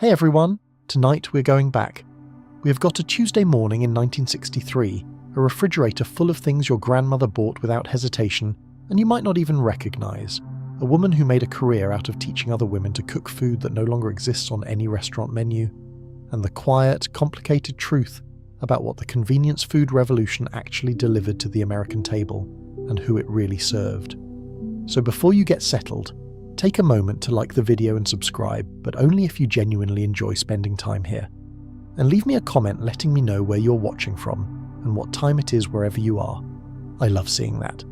Hey everyone, tonight we're going back. We have got a Tuesday morning in 1963, a refrigerator full of things your grandmother bought without hesitation and you might not even recognise. A woman who made a career out of teaching other women to cook food that no longer exists on any restaurant menu. And the quiet, complicated truth about what the convenience food revolution actually delivered to the American table and who it really served. So before you get settled, take a moment to like the video and subscribe, but only if you genuinely enjoy spending time here. And leave me a comment letting me know where you're watching from and what time it is wherever you are. I love seeing that.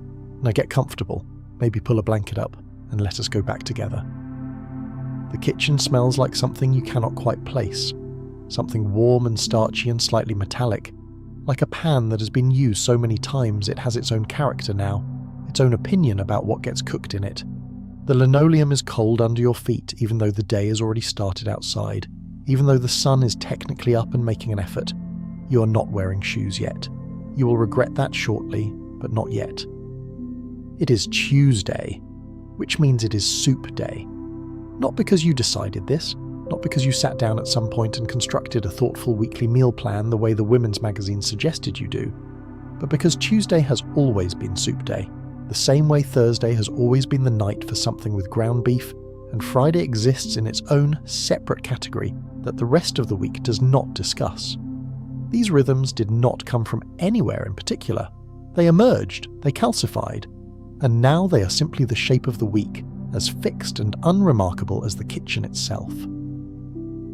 Now get comfortable, maybe pull a blanket up, and let us go back together. The kitchen smells like something you cannot quite place. Something warm and starchy and slightly metallic. Like a pan that has been used so many times it has its own character now, its own opinion about what gets cooked in it. The linoleum is cold under your feet even though the day has already started outside. Even though the sun is technically up and making an effort, you are not wearing shoes yet. You will regret that shortly, but not yet. It is Tuesday, which means it is soup day. Not because you decided this, not because you sat down at some point and constructed a thoughtful weekly meal plan the way the women's magazine suggested you do, but because Tuesday has always been soup day, the same way Thursday has always been the night for something with ground beef, and Friday exists in its own separate category that the rest of the week does not discuss. These rhythms did not come from anywhere in particular. They emerged, they calcified, and now they are simply the shape of the week, as fixed and unremarkable as the kitchen itself.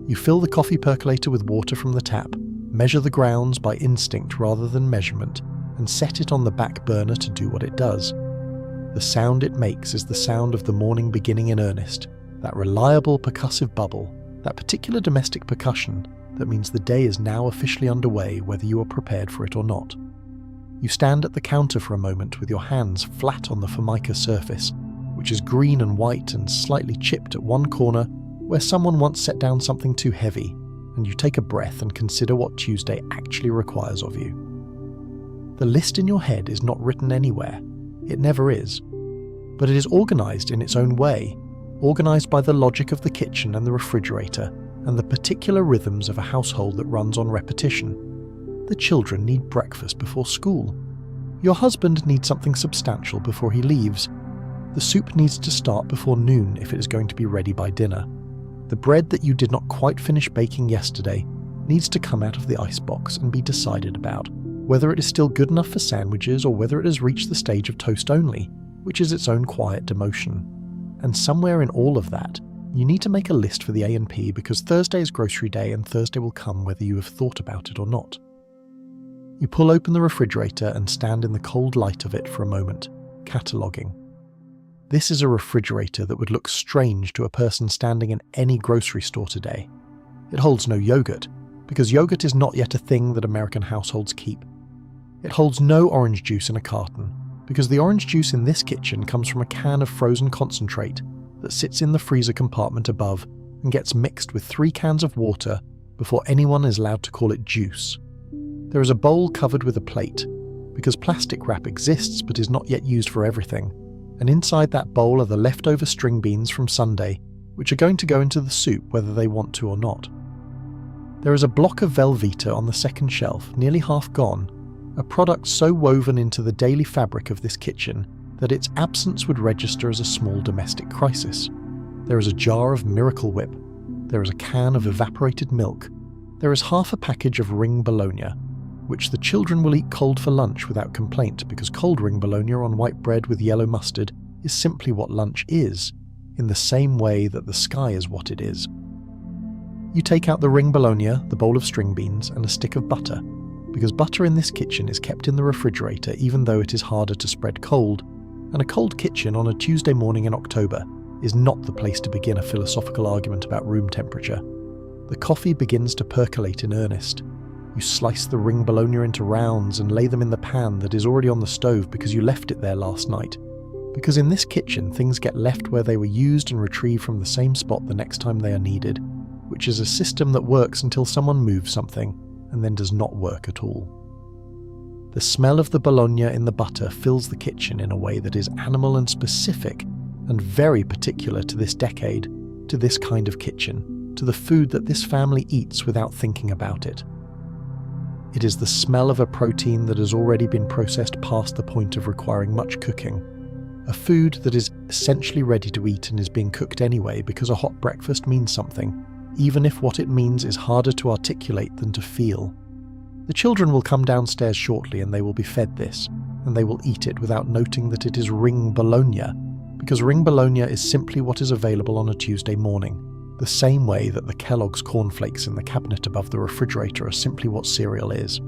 You fill the coffee percolator with water from the tap, measure the grounds by instinct rather than measurement, and set it on the back burner to do what it does. The sound it makes is the sound of the morning beginning in earnest, that reliable percussive bubble, that particular domestic percussion that means the day is now officially underway whether you are prepared for it or not. You stand at the counter for a moment with your hands flat on the formica surface, which is green and white and slightly chipped at one corner where someone once set down something too heavy, and you take a breath and consider what Tuesday actually requires of you. The list in your head is not written anywhere. It never is. But it is organised in its own way, organised by the logic of the kitchen and the refrigerator and the particular rhythms of a household that runs on repetition. The children need breakfast before school. Your husband needs something substantial before he leaves. The soup needs to start before noon if it is going to be ready by dinner. The bread that you did not quite finish baking yesterday needs to come out of the icebox and be decided about, whether it is still good enough for sandwiches or whether it has reached the stage of toast only, which is its own quiet demotion. And somewhere in all of that, you need to make a list for the A&P because Thursday is grocery day and Thursday will come whether you have thought about it or not. You pull open the refrigerator and stand in the cold light of it for a moment, cataloguing. This is a refrigerator that would look strange to a person standing in any grocery store today. It holds no yogurt, because yogurt is not yet a thing that American households keep. It holds no orange juice in a carton, because the orange juice in this kitchen comes from a can of frozen concentrate that sits in the freezer compartment above and gets mixed with 3 cans of water before anyone is allowed to call it juice. There is a bowl covered with a plate, because plastic wrap exists but is not yet used for everything, and inside that bowl are the leftover string beans from Sunday, which are going to go into the soup whether they want to or not. There is a block of Velveeta on the second shelf, nearly half gone, a product so woven into the daily fabric of this kitchen that its absence would register as a small domestic crisis. There is a jar of Miracle Whip. There is a can of evaporated milk. There is half a package of ring bologna, which the children will eat cold for lunch without complaint because cold ring bologna on white bread with yellow mustard is simply what lunch is, in the same way that the sky is what it is. You take out the ring bologna, the bowl of string beans, and a stick of butter, because butter in this kitchen is kept in the refrigerator even though it is harder to spread cold, and a cold kitchen on a Tuesday morning in October is not the place to begin a philosophical argument about room temperature. The coffee begins to percolate in earnest. You slice the ring bologna into rounds and lay them in the pan that is already on the stove because you left it there last night. Because in this kitchen, things get left where they were used and retrieved from the same spot the next time they are needed, which is a system that works until someone moves something and then does not work at all. The smell of the bologna in the butter fills the kitchen in a way that is animal and specific and very particular to this decade, to this kind of kitchen. to the food that this family eats without thinking about it. It is the smell of a protein that has already been processed past the point of requiring much cooking. A food that is essentially ready to eat and is being cooked anyway because a hot breakfast means something, even if what it means is harder to articulate than to feel. The children will come downstairs shortly and they will be fed this, and they will eat it without noting that it is ring bologna, because ring bologna is simply what is available on a Tuesday morning, the same way that the Kellogg's cornflakes in the cabinet above the refrigerator are simply what cereal is.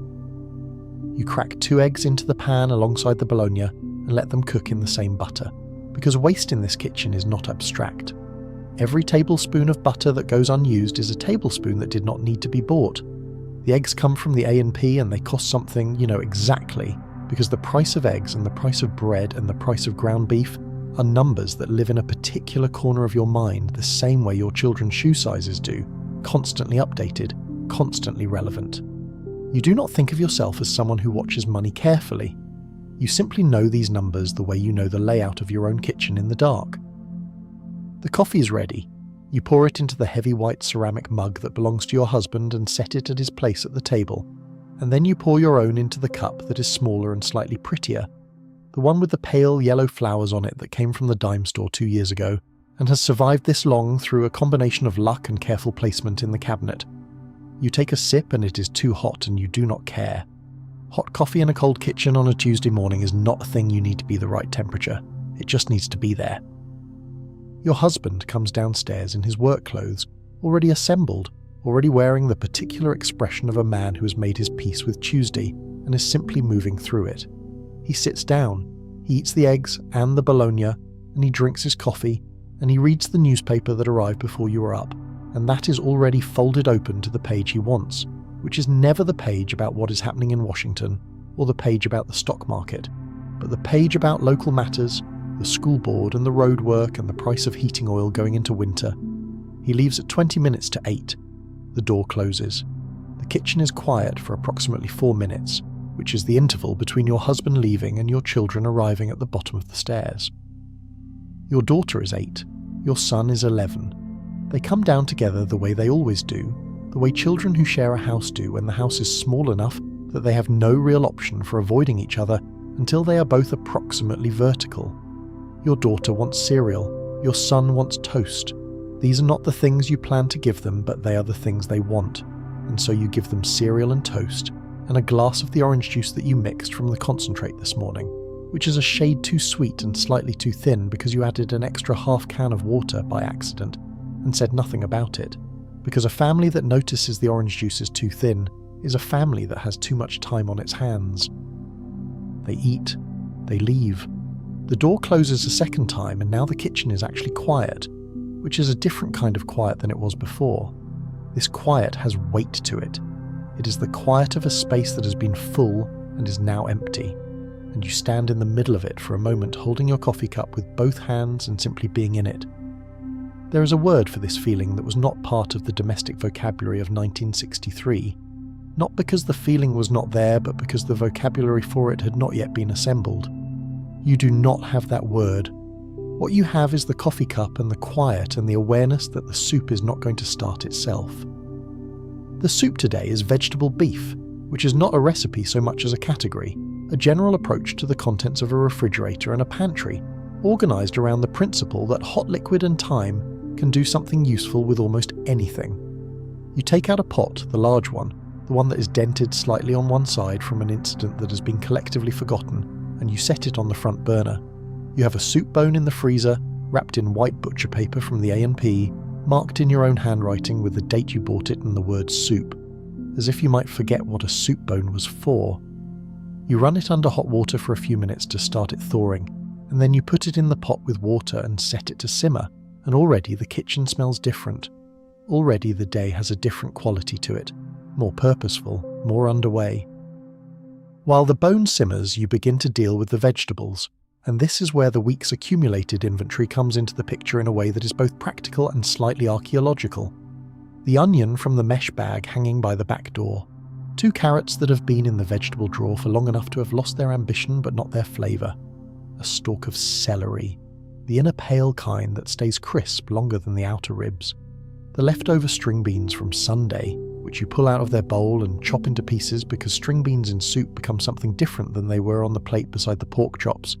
You crack 2 eggs into the pan alongside the bologna and let them cook in the same butter, because waste in this kitchen is not abstract. Every tablespoon of butter that goes unused is a tablespoon that did not need to be bought. The eggs come from the A&P and they cost something, you know exactly, because the price of eggs and the price of bread and the price of ground beef are numbers that live in a particular corner of your mind the same way your children's shoe sizes do, constantly updated, constantly relevant. You do not think of yourself as someone who watches money carefully. You simply know these numbers the way you know the layout of your own kitchen in the dark. The coffee is ready. You pour it into the heavy white ceramic mug that belongs to your husband and set it at his place at the table, and then you pour your own into the cup that is smaller and slightly prettier, the one with the pale yellow flowers on it that came from the dime store 2 years ago, and has survived this long through a combination of luck and careful placement in the cabinet. You take a sip and it is too hot and you do not care. Hot coffee in a cold kitchen on a Tuesday morning is not a thing you need to be the right temperature. It just needs to be there. Your husband comes downstairs in his work clothes, already assembled, already wearing the particular expression of a man who has made his peace with Tuesday and is simply moving through it. He sits down, he eats the eggs and the bologna, and he drinks his coffee, and he reads the newspaper that arrived before you were up, and that is already folded open to the page he wants, which is never the page about what is happening in Washington, or the page about the stock market, but the page about local matters, the school board and the road work and the price of heating oil going into winter. He leaves at 20 minutes to 8. The door closes. The kitchen is quiet for approximately 4 minutes, which is the interval between your husband leaving and your children arriving at the bottom of the stairs. Your daughter is 8. Your son is 11. They come down together the way they always do, the way children who share a house do when the house is small enough that they have no real option for avoiding each other until they are both approximately vertical. Your daughter wants cereal. Your son wants toast. These are not the things you plan to give them, but they are the things they want. And so you give them cereal and toast, and a glass of the orange juice that you mixed from the concentrate this morning, which is a shade too sweet and slightly too thin because you added an extra half can of water by accident and said nothing about it. Because a family that notices the orange juice is too thin is a family that has too much time on its hands. They eat. They leave. The door closes a second time and now the kitchen is actually quiet, which is a different kind of quiet than it was before. This quiet has weight to it. It is the quiet of a space that has been full and is now empty, and you stand in the middle of it for a moment holding your coffee cup with both hands and simply being in it. There is a word for this feeling that was not part of the domestic vocabulary of 1963, not because the feeling was not there, but because the vocabulary for it had not yet been assembled. You do not have that word. What you have is the coffee cup and the quiet and the awareness that the soup is not going to start itself. The soup today is vegetable beef, which is not a recipe so much as a category, a general approach to the contents of a refrigerator and a pantry, organised around the principle that hot liquid and thyme can do something useful with almost anything. You take out a pot, the large one, the one that is dented slightly on one side from an incident that has been collectively forgotten, and you set it on the front burner. You have a soup bone in the freezer, wrapped in white butcher paper from the A&P, marked in your own handwriting with the date you bought it and the word soup, as if you might forget what a soup bone was for. You run it under hot water for a few minutes to start it thawing, and then you put it in the pot with water and set it to simmer, and already the kitchen smells different. Already the day has a different quality to it, more purposeful, more underway. While the bone simmers, you begin to deal with the vegetables, and this is where the week's accumulated inventory comes into the picture in a way that is both practical and slightly archaeological. The onion from the mesh bag hanging by the back door. 2 carrots that have been in the vegetable drawer for long enough to have lost their ambition but not their flavour. A stalk of celery, the inner pale kind that stays crisp longer than the outer ribs. the leftover string beans from Sunday, which you pull out of their bowl and chop into pieces because string beans in soup become something different than they were on the plate beside the pork chops.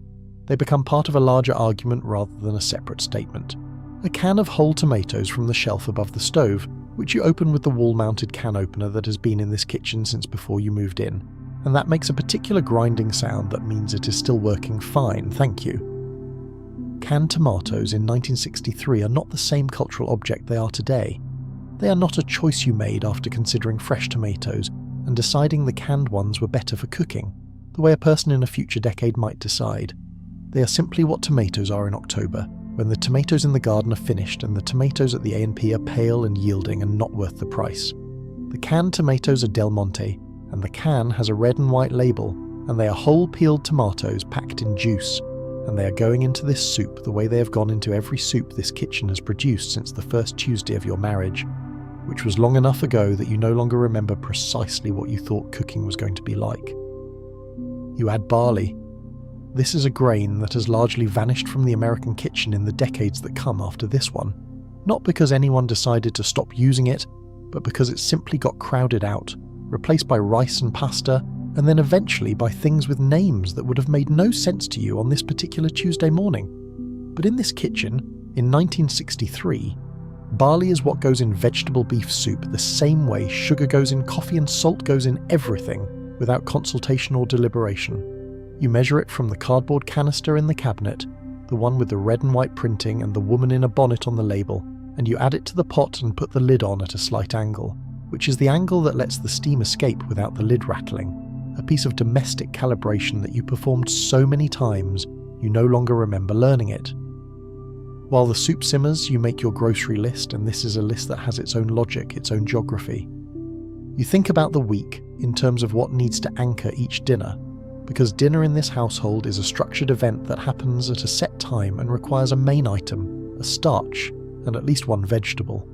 They become part of a larger argument rather than a separate statement. A can of whole tomatoes from the shelf above the stove, which you open with the wall-mounted can opener that has been in this kitchen since before you moved in, and that makes a particular grinding sound that means it is still working fine, thank you. Canned tomatoes in 1963 are not the same cultural object they are today. They are not a choice you made after considering fresh tomatoes and deciding the canned ones were better for cooking, the way a person in a future decade might decide. They are simply what tomatoes are in October, when the tomatoes in the garden are finished and the tomatoes at the A&P are pale and yielding and not worth the price. The canned tomatoes are Del Monte, and the can has a red and white label, and they are whole peeled tomatoes packed in juice, and they are going into this soup the way they have gone into every soup this kitchen has produced since the first Tuesday of your marriage, which was long enough ago that you no longer remember precisely what you thought cooking was going to be like. You add barley. This is a grain that has largely vanished from the American kitchen in the decades that come after this one, not because anyone decided to stop using it, but because it simply got crowded out, replaced by rice and pasta, and then eventually by things with names that would have made no sense to you on this particular Tuesday morning. But in this kitchen, in 1963, barley is what goes in vegetable beef soup the same way sugar goes in coffee and salt goes in everything, without consultation or deliberation. You measure it from the cardboard canister in the cabinet, the one with the red and white printing and the woman in a bonnet on the label, and you add it to the pot and put the lid on at a slight angle, which is the angle that lets the steam escape without the lid rattling, a piece of domestic calibration that you performed so many times you no longer remember learning it. While the soup simmers, you make your grocery list, and this is a list that has its own logic, its own geography. You think about the week in terms of what needs to anchor each dinner, because dinner in this household is a structured event that happens at a set time and requires a main item, a starch, and at least one vegetable.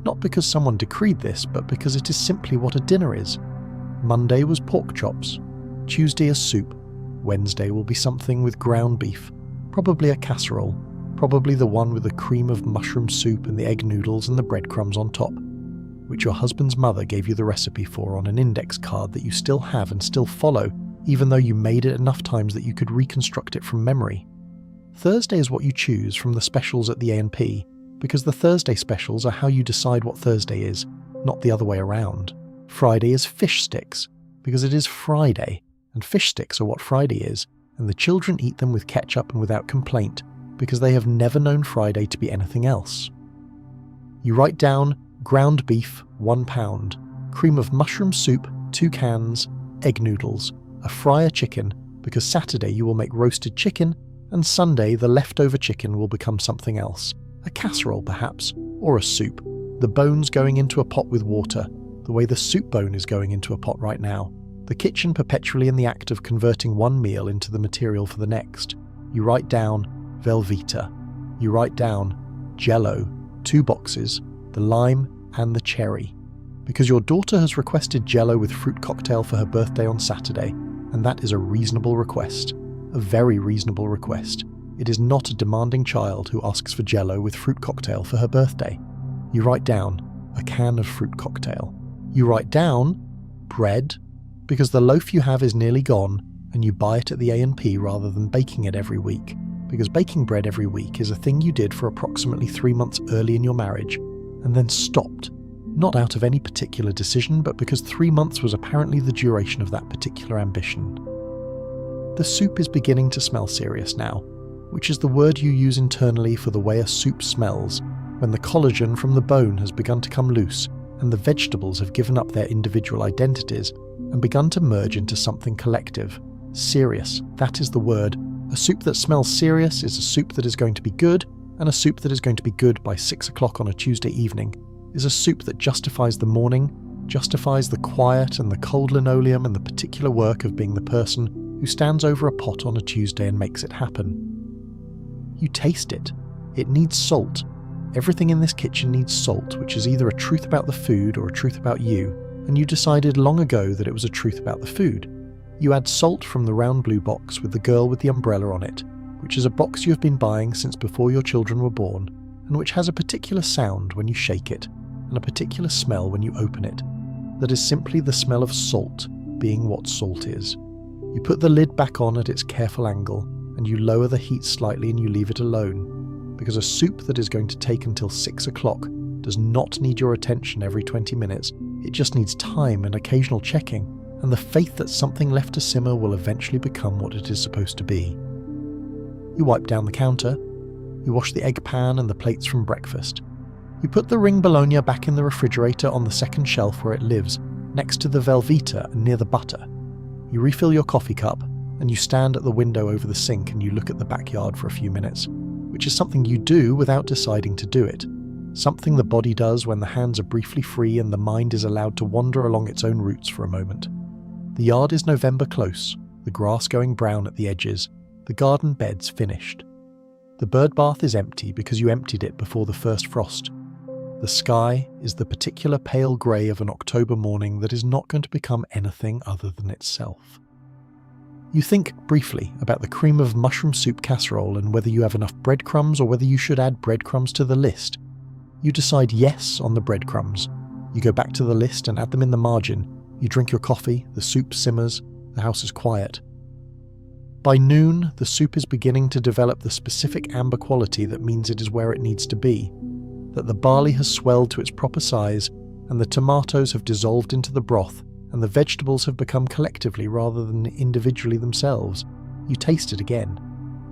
Not because someone decreed this, but because it is simply what a dinner is. Monday was pork chops, Tuesday is soup, Wednesday will be something with ground beef, probably a casserole, probably the one with the cream of mushroom soup and the egg noodles and the breadcrumbs on top, which your husband's mother gave you the recipe for on an index card that you still have and still follow, even though you made it enough times that you could reconstruct it from memory. Thursday is what you choose from the specials at the A&P, because the Thursday specials are how you decide what Thursday is, not the other way around. Friday is fish sticks, because it is Friday, and fish sticks are what Friday is, and the children eat them with ketchup and without complaint, because they have never known Friday to be anything else. You write down ground beef, 1 pound, cream of mushroom soup, 2 cans, egg noodles, a fryer chicken, because Saturday you will make roasted chicken, and Sunday the leftover chicken will become something else, a casserole perhaps, or a soup, the bones going into a pot with water, the way the soup bone is going into a pot right now, the kitchen perpetually in the act of converting one meal into the material for the next. You write down Velveeta. You write down Jell-O, 2 boxes, the lime and the cherry. Because your daughter has requested Jell-O with fruit cocktail for her birthday on Saturday, and that is a reasonable request. A very reasonable request. It is not a demanding child who asks for Jell-O with fruit cocktail for her birthday. You write down a can of fruit cocktail. You write down bread, because the loaf you have is nearly gone, and you buy it at the A&P rather than baking it every week, because baking bread every week is a thing you did for approximately 3 months early in your marriage, and then stopped. Not out of any particular decision, but because 3 months was apparently the duration of that particular ambition. The soup is beginning to smell serious now, which is the word you use internally for the way a soup smells, when the collagen from the bone has begun to come loose, and the vegetables have given up their individual identities, and begun to merge into something collective. Serious, that is the word. A soup that smells serious is a soup that is going to be good, and a soup that is going to be good by 6 o'clock on a Tuesday evening is a soup that justifies the morning, justifies the quiet and the cold linoleum and the particular work of being the person who stands over a pot on a Tuesday and makes it happen. You taste it. It needs salt. Everything in this kitchen needs salt, which is either a truth about the food or a truth about you, and you decided long ago that it was a truth about the food. You add salt from the round blue box with the girl with the umbrella on it, which is a box you have been buying since before your children were born, and which has a particular sound when you shake it, and a particular smell when you open it that is simply the smell of salt being what salt is. You put the lid back on at its careful angle, and you lower the heat slightly and you leave it alone, because a soup that is going to take until 6 o'clock does not need your attention every 20 minutes. It just needs time and occasional checking, and the faith that something left to simmer will eventually become what it is supposed to be. You wipe down the counter. You wash the egg pan and the plates from breakfast. You put the ring bologna back in the refrigerator on the second shelf where it lives, next to the Velveeta and near the butter. You refill your coffee cup, and you stand at the window over the sink and you look at the backyard for a few minutes, which is something you do without deciding to do it. Something the body does when the hands are briefly free and the mind is allowed to wander along its own routes for a moment. The yard is November close, the grass going brown at the edges, the garden beds finished. The bird bath is empty because you emptied it before the first frost. The sky is the particular pale grey of an October morning that is not going to become anything other than itself. You think briefly about the cream of mushroom soup casserole and whether you have enough breadcrumbs or whether you should add breadcrumbs to the list. You decide yes on the breadcrumbs. You go back to the list and add them in the margin. You drink your coffee, the soup simmers, the house is quiet. By noon, the soup is beginning to develop the specific amber quality that means it is where it needs to be, that the barley has swelled to its proper size, and the tomatoes have dissolved into the broth, and the vegetables have become collectively rather than individually themselves. You taste it again.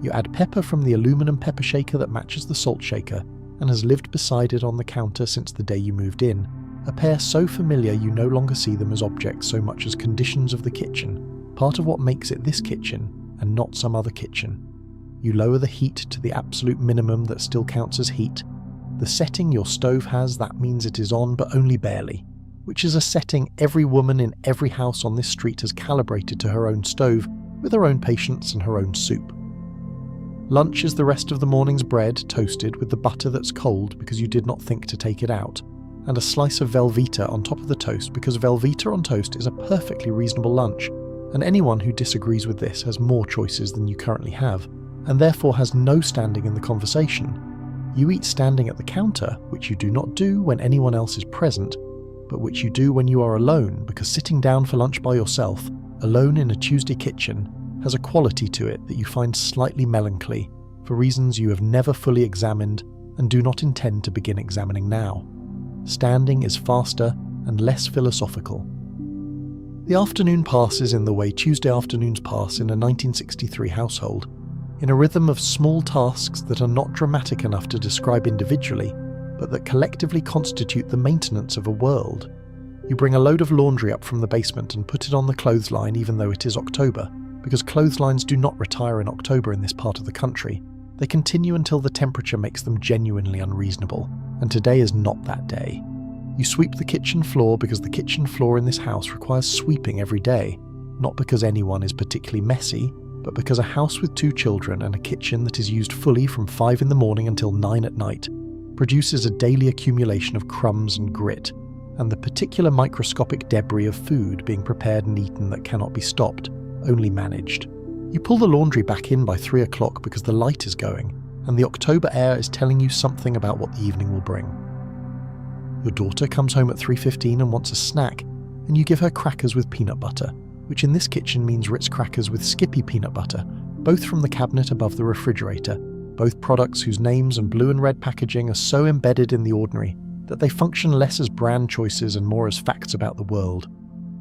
You add pepper from the aluminum pepper shaker that matches the salt shaker, and has lived beside it on the counter since the day you moved in, a pair so familiar you no longer see them as objects so much as conditions of the kitchen, part of what makes it this kitchen, and not some other kitchen. You lower the heat to the absolute minimum that still counts as heat. The setting your stove has, that means it is on, but only barely, which is a setting every woman in every house on this street has calibrated to her own stove, with her own patience and her own soup. Lunch is the rest of the morning's bread toasted with the butter that's cold because you did not think to take it out, and a slice of Velveeta on top of the toast because Velveeta on toast is a perfectly reasonable lunch, and anyone who disagrees with this has more choices than you currently have, and therefore has no standing in the conversation. You eat standing at the counter, which you do not do when anyone else is present, but which you do when you are alone, because sitting down for lunch by yourself, alone in a Tuesday kitchen, has a quality to it that you find slightly melancholy, for reasons you have never fully examined and do not intend to begin examining now. Standing is faster and less philosophical. The afternoon passes in the way Tuesday afternoons pass in a 1963 household, in a rhythm of small tasks that are not dramatic enough to describe individually, but that collectively constitute the maintenance of a world. You bring a load of laundry up from the basement and put it on the clothesline even though it is October, because clotheslines do not retire in October in this part of the country. They continue until the temperature makes them genuinely unreasonable, and today is not that day. You sweep the kitchen floor because the kitchen floor in this house requires sweeping every day, not because anyone is particularly messy, but because a house with 2 children and a kitchen that is used fully from 5 in the morning until 9 at night produces a daily accumulation of crumbs and grit, and the particular microscopic debris of food being prepared and eaten that cannot be stopped, only managed. You pull the laundry back in by 3 o'clock because the light is going, and the October air is telling you something about what the evening will bring. Your daughter comes home at 3:15 and wants a snack, and you give her crackers with peanut butter, which in this kitchen means Ritz crackers with Skippy peanut butter, both from the cabinet above the refrigerator, both products whose names and blue and red packaging are so embedded in the ordinary that they function less as brand choices and more as facts about the world.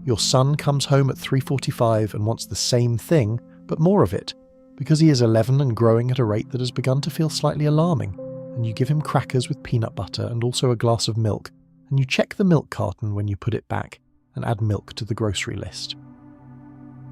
Your son comes home at 3:45 and wants the same thing, but more of it, because he is 11 and growing at a rate that has begun to feel slightly alarming, and you give him crackers with peanut butter and also a glass of milk, and you check the milk carton when you put it back, and add milk to the grocery list.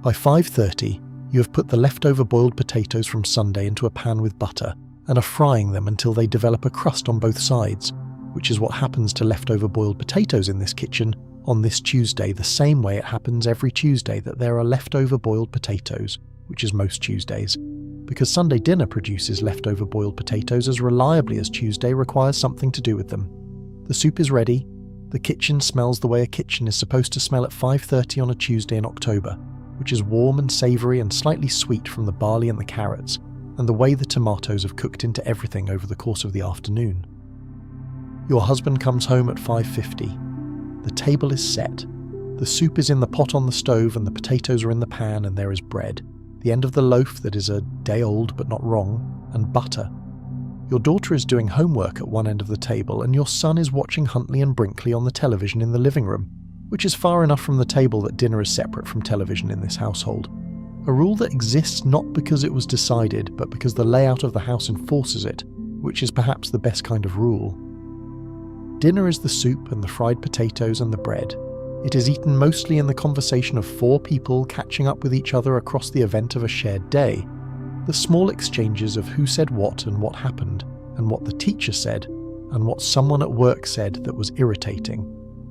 By 5:30, you have put the leftover boiled potatoes from Sunday into a pan with butter, and are frying them until they develop a crust on both sides, which is what happens to leftover boiled potatoes in this kitchen on this Tuesday, the same way it happens every Tuesday that there are leftover boiled potatoes, which is most Tuesdays, because Sunday dinner produces leftover boiled potatoes as reliably as Tuesday requires something to do with them. The soup is ready. The kitchen smells the way a kitchen is supposed to smell at 5:30 on a Tuesday in October, which is warm and savoury and slightly sweet from the barley and the carrots, and the way the tomatoes have cooked into everything over the course of the afternoon. Your husband comes home at 5:50. The table is set. The soup is in the pot on the stove and the potatoes are in the pan, and there is bread, the end of the loaf that is a day old but not wrong, and butter. Your daughter is doing homework at one end of the table, and your son is watching Huntley and Brinkley on the television in the living room, which is far enough from the table that dinner is separate from television in this household. A rule that exists not because it was decided, but because the layout of the house enforces it, which is perhaps the best kind of rule. Dinner is the soup and the fried potatoes and the bread. It is eaten mostly in the conversation of four people catching up with each other across the event of a shared day. The small exchanges of who said what and what happened, and what the teacher said, and what someone at work said that was irritating,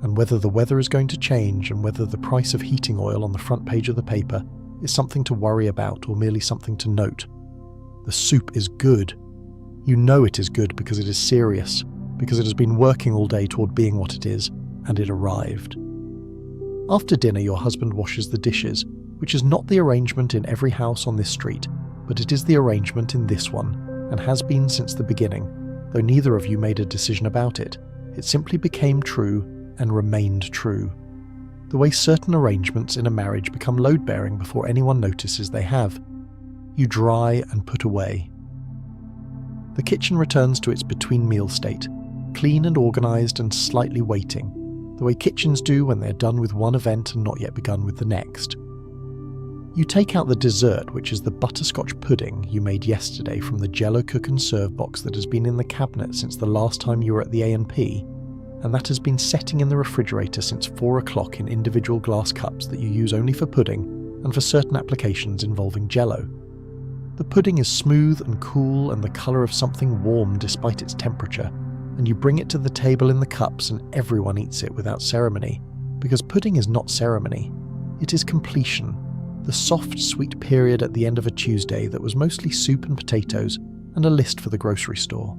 and whether the weather is going to change, and whether the price of heating oil on the front page of the paper is something to worry about or merely something to note. The soup is good. You know it is good because it is serious, because it has been working all day toward being what it is, and it arrived. After dinner, your husband washes the dishes, which is not the arrangement in every house on this street, but it is the arrangement in this one, and has been since the beginning, though neither of you made a decision about it. It simply became true and remained true. The way certain arrangements in a marriage become load-bearing before anyone notices they have. You dry and put away. The kitchen returns to its between-meal state, clean and organised and slightly waiting, the way kitchens do when they're done with one event and not yet begun with the next. You take out the dessert, which is the butterscotch pudding you made yesterday from the Jell-O cook and serve box that has been in the cabinet since the last time you were at the A&P, and that has been setting in the refrigerator since 4 o'clock in individual glass cups that you use only for pudding and for certain applications involving Jell-O. The pudding is smooth and cool and the colour of something warm despite its temperature, and you bring it to the table in the cups and everyone eats it without ceremony, because pudding is not ceremony. It is completion, the soft, sweet period at the end of a Tuesday that was mostly soup and potatoes and a list for the grocery store.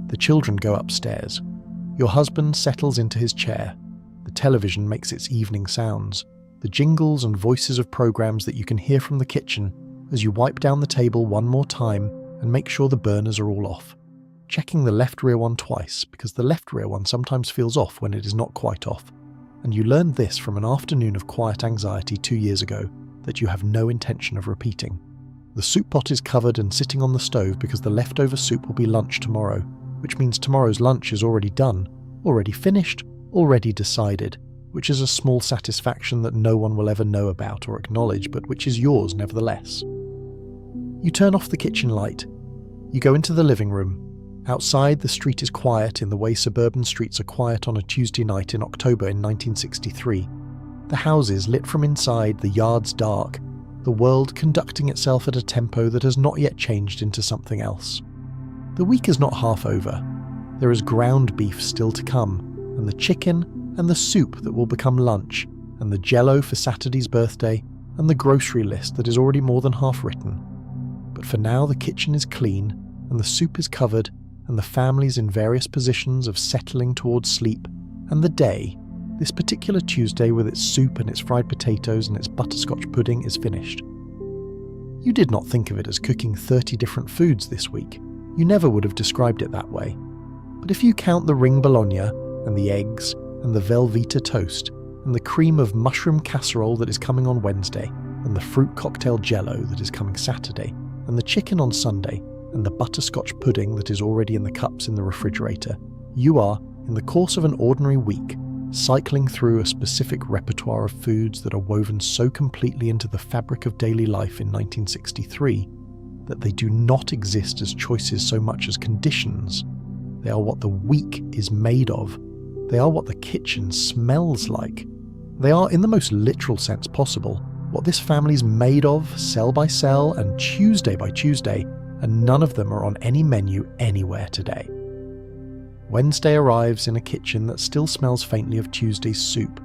The children go upstairs. Your husband settles into his chair. The television makes its evening sounds, the jingles and voices of programs that you can hear from the kitchen as you wipe down the table one more time and make sure the burners are all off, checking the left rear one twice because the left rear one sometimes feels off when it is not quite off. And you learned this from an afternoon of quiet anxiety 2 years ago that you have no intention of repeating. The soup pot is covered and sitting on the stove because the leftover soup will be lunch tomorrow, which means tomorrow's lunch is already done, already finished, already decided, which is a small satisfaction that no one will ever know about or acknowledge, but which is yours nevertheless. You turn off the kitchen light. You go into the living room. Outside, the street is quiet in the way suburban streets are quiet on a Tuesday night in October in 1963. The houses lit from inside, the yards dark, the world conducting itself at a tempo that has not yet changed into something else. The week is not half over. There is ground beef still to come, and the chicken, and the soup that will become lunch, and the Jell-O for Saturday's birthday, and the grocery list that is already more than half written. But for now the kitchen is clean, and the soup is covered, and the family's in various positions of settling towards sleep, and the day, this particular Tuesday with its soup and its fried potatoes and its butterscotch pudding, is finished. You did not think of it as cooking 30 different foods this week. You never would have described it that way. But if you count the ring bologna, and the eggs, and the Velveeta toast, and the cream of mushroom casserole that is coming on Wednesday, and the fruit cocktail Jell-O that is coming Saturday, and the chicken on Sunday, and the butterscotch pudding that is already in the cups in the refrigerator, you are, in the course of an ordinary week, cycling through a specific repertoire of foods that are woven so completely into the fabric of daily life in 1963 that they do not exist as choices so much as conditions. They are what the week is made of. They are what the kitchen smells like. They are, in the most literal sense possible, what this family's made of, cell by cell and Tuesday by Tuesday, and none of them are on any menu anywhere today. Wednesday arrives in a kitchen that still smells faintly of Tuesday's soup,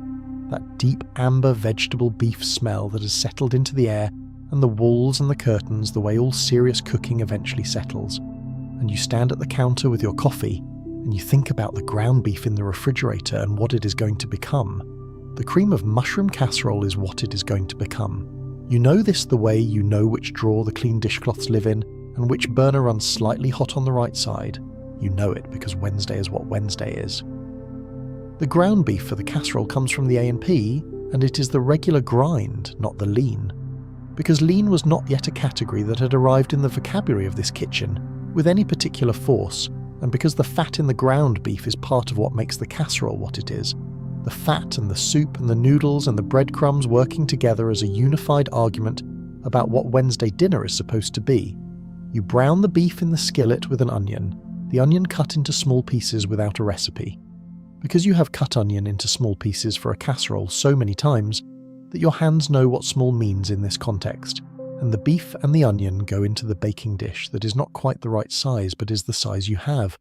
that deep amber vegetable beef smell that has settled into the air and the walls and the curtains the way all serious cooking eventually settles. And you stand at the counter with your coffee, and you think about the ground beef in the refrigerator and what it is going to become. The cream of mushroom casserole is what it is going to become. You know this the way you know which drawer the clean dishcloths live in, and which burner runs slightly hot on the right side. You know it because Wednesday is what Wednesday is. The ground beef for the casserole comes from the A&P, and it is the regular grind, not the lean. Because lean was not yet a category that had arrived in the vocabulary of this kitchen with any particular force, and because the fat in the ground beef is part of what makes the casserole what it is, the fat and the soup and the noodles and the breadcrumbs working together as a unified argument about what Wednesday dinner is supposed to be. You brown the beef in the skillet with an onion, the onion cut into small pieces without a recipe. Because you have cut onion into small pieces for a casserole so many times that your hands know what small means in this context, and the beef and the onion go into the baking dish that is not quite the right size but is the size you have.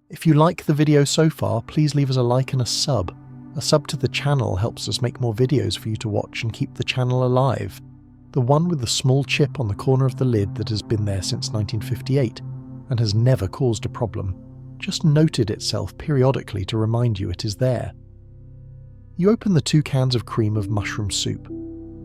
If you like the video so far, please leave us a like and a sub. A sub to the channel helps us make more videos for you to watch and keep the channel alive. The one with the small chip on the corner of the lid that has been there since 1958 and has never caused a problem, just noted itself periodically to remind you it is there. You open the 2 cans of cream of mushroom soup.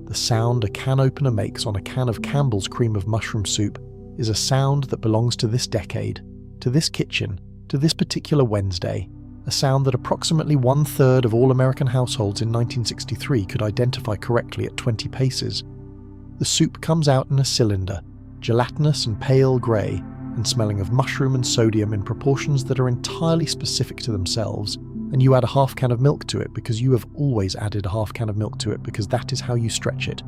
The sound a can opener makes on a can of Campbell's cream of mushroom soup is a sound that belongs to this decade, to this kitchen, to this particular Wednesday, a sound that approximately 1/3 of all American households in 1963 could identify correctly at 20 paces. The soup comes out in a cylinder, gelatinous and pale grey, and smelling of mushroom and sodium in proportions that are entirely specific to themselves, and you add a half can of milk to it because you have always added a half can of milk to it because that is how you stretch it,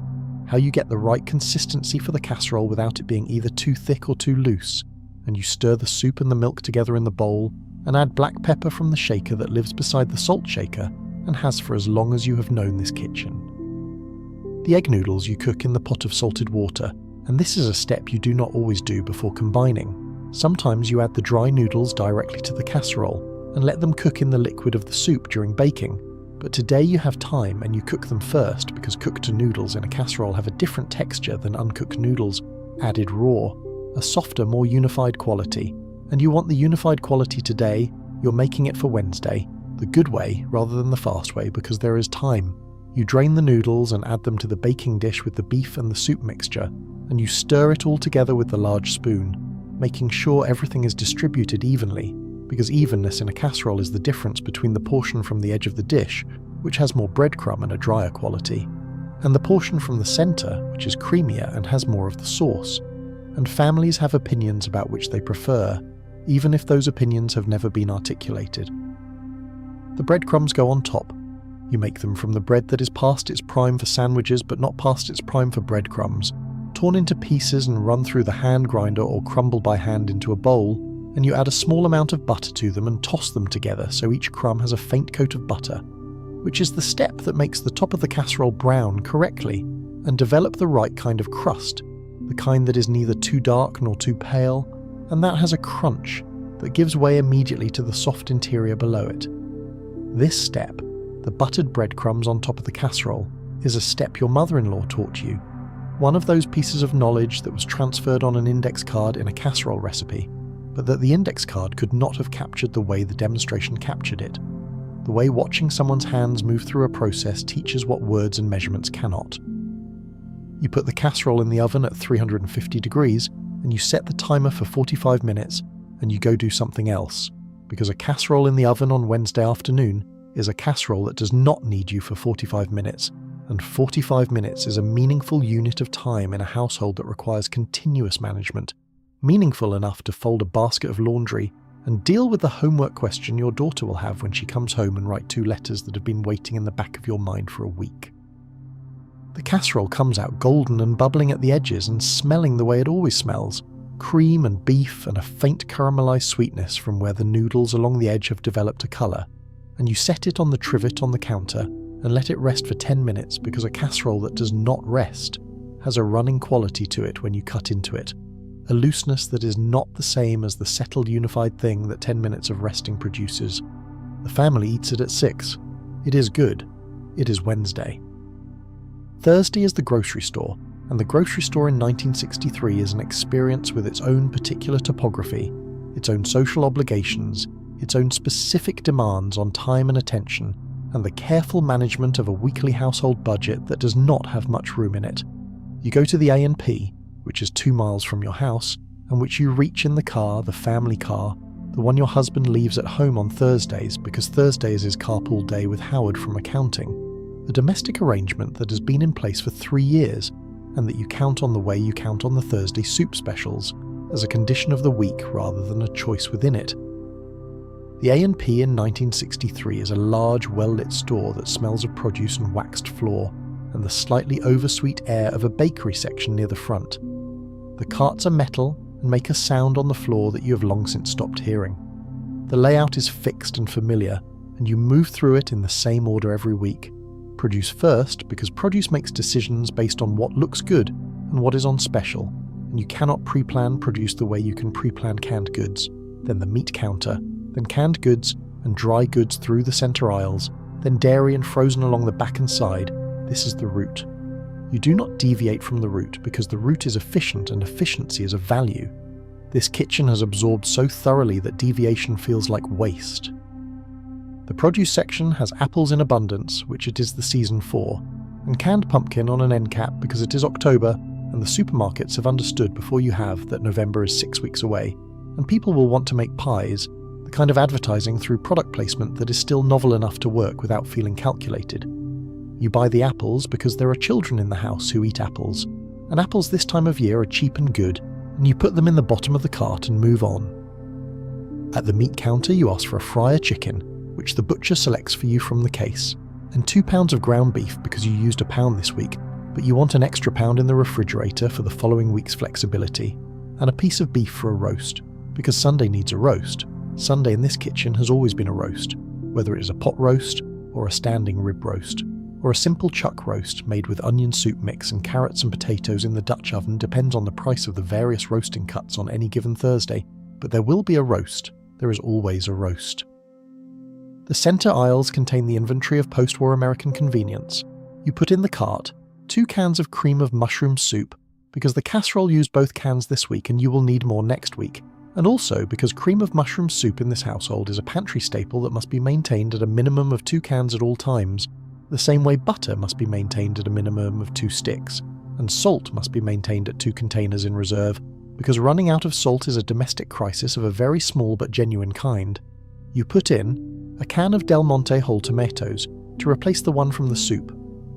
how you get the right consistency for the casserole without it being either too thick or too loose, and you stir the soup and the milk together in the bowl and add black pepper from the shaker that lives beside the salt shaker and has for as long as you have known this kitchen. The egg noodles you cook in the pot of salted water, and this is a step you do not always do before combining. Sometimes you add the dry noodles directly to the casserole and let them cook in the liquid of the soup during baking, but today you have time and you cook them first because cooked noodles in a casserole have a different texture than uncooked noodles, added raw, a softer, more unified quality, and you want the unified quality today. You're making it for Wednesday, the good way rather than the fast way because there is time. You drain the noodles and add them to the baking dish with the beef and the soup mixture, and you stir it all together with the large spoon, making sure everything is distributed evenly, because evenness in a casserole is the difference between the portion from the edge of the dish, which has more breadcrumb and a drier quality, and the portion from the centre, which is creamier and has more of the sauce. And families have opinions about which they prefer, even if those opinions have never been articulated. The breadcrumbs go on top. You make them from the bread that is past its prime for sandwiches but not past its prime for breadcrumbs, torn into pieces and run through the hand grinder or crumbled by hand into a bowl, and you add a small amount of butter to them and toss them together so each crumb has a faint coat of butter, which is the step that makes the top of the casserole brown correctly and develop the right kind of crust, the kind that is neither too dark nor too pale, and that has a crunch that gives way immediately to the soft interior below it. This step, the buttered breadcrumbs on top of the casserole, is a step your mother-in-law taught you, one of those pieces of knowledge that was transferred on an index card in a casserole recipe, but that the index card could not have captured the way the demonstration captured it, the way watching someone's hands move through a process teaches what words and measurements cannot. You put the casserole in the oven at 350 degrees, and you set the timer for 45 minutes, and you go do something else, because a casserole in the oven on Wednesday afternoon is a casserole that does not need you for 45 minutes, and 45 minutes is a meaningful unit of time in a household that requires continuous management, meaningful enough to fold a basket of laundry and deal with the homework question your daughter will have when she comes home and write 2 letters that have been waiting in the back of your mind for a week. The casserole comes out golden and bubbling at the edges and smelling the way it always smells, cream and beef and a faint caramelized sweetness from where the noodles along the edge have developed a colour, and you set it on the trivet on the counter and let it rest for 10 minutes because a casserole that does not rest has a running quality to it when you cut into it, a looseness that is not the same as the settled unified thing that 10 minutes of resting produces. The family eats it at 6. It is good. It is Wednesday. Thursday is the grocery store, and the grocery store in 1963 is an experience with its own particular topography, its own social obligations, its own specific demands on time and attention, and the careful management of a weekly household budget that does not have much room in it. You go to the A&P, which is 2 miles from your house, and which you reach in the car, the family car, the one your husband leaves at home on Thursdays because Thursday is his carpool day with Howard from accounting, a domestic arrangement that has been in place for 3 years and that you count on the way you count on the Thursday soup specials, as a condition of the week rather than a choice within it. The A&P in 1963 is a large, well-lit store that smells of produce and waxed floor, and the slightly oversweet air of a bakery section near the front. The carts are metal and make a sound on the floor that you have long since stopped hearing. The layout is fixed and familiar, and you move through it in the same order every week. Produce first, because produce makes decisions based on what looks good and what is on special, and you cannot pre-plan produce the way you can pre-plan canned goods. Then the meat counter, then canned goods and dry goods through the centre aisles, then dairy and frozen along the back and side. This is the route. You do not deviate from the route because the route is efficient and efficiency is a value. This kitchen has absorbed so thoroughly that deviation feels like waste. The produce section has apples in abundance, which it is the season for, and canned pumpkin on an end cap because it is October and the supermarkets have understood before you have that November is 6 weeks away, and people will want to make pies, the kind of advertising through product placement that is still novel enough to work without feeling calculated. You buy the apples because there are children in the house who eat apples, and apples this time of year are cheap and good, and you put them in the bottom of the cart and move on. At the meat counter you ask for a fryer chicken, which the butcher selects for you from the case, and 2 pounds of ground beef because you used a pound this week, but you want an extra pound in the refrigerator for the following week's flexibility, and a piece of beef for a roast, because Sunday needs a roast. Sunday in this kitchen has always been a roast, whether it is a pot roast or a standing rib roast, or a simple chuck roast made with onion soup mix and carrots and potatoes in the Dutch oven depends on the price of the various roasting cuts on any given Thursday, but there will be a roast. There is always a roast. The centre aisles contain the inventory of post-war American convenience. You put in the cart 2 cans of cream of mushroom soup, because the casserole used both cans this week and you will need more next week, and also because cream of mushroom soup in this household is a pantry staple that must be maintained at a minimum of 2 cans at all times, the same way butter must be maintained at a minimum of 2 sticks, and salt must be maintained at 2 containers in reserve, because running out of salt is a domestic crisis of a very small but genuine kind. You put in a can of Del Monte whole tomatoes to replace the one from the soup,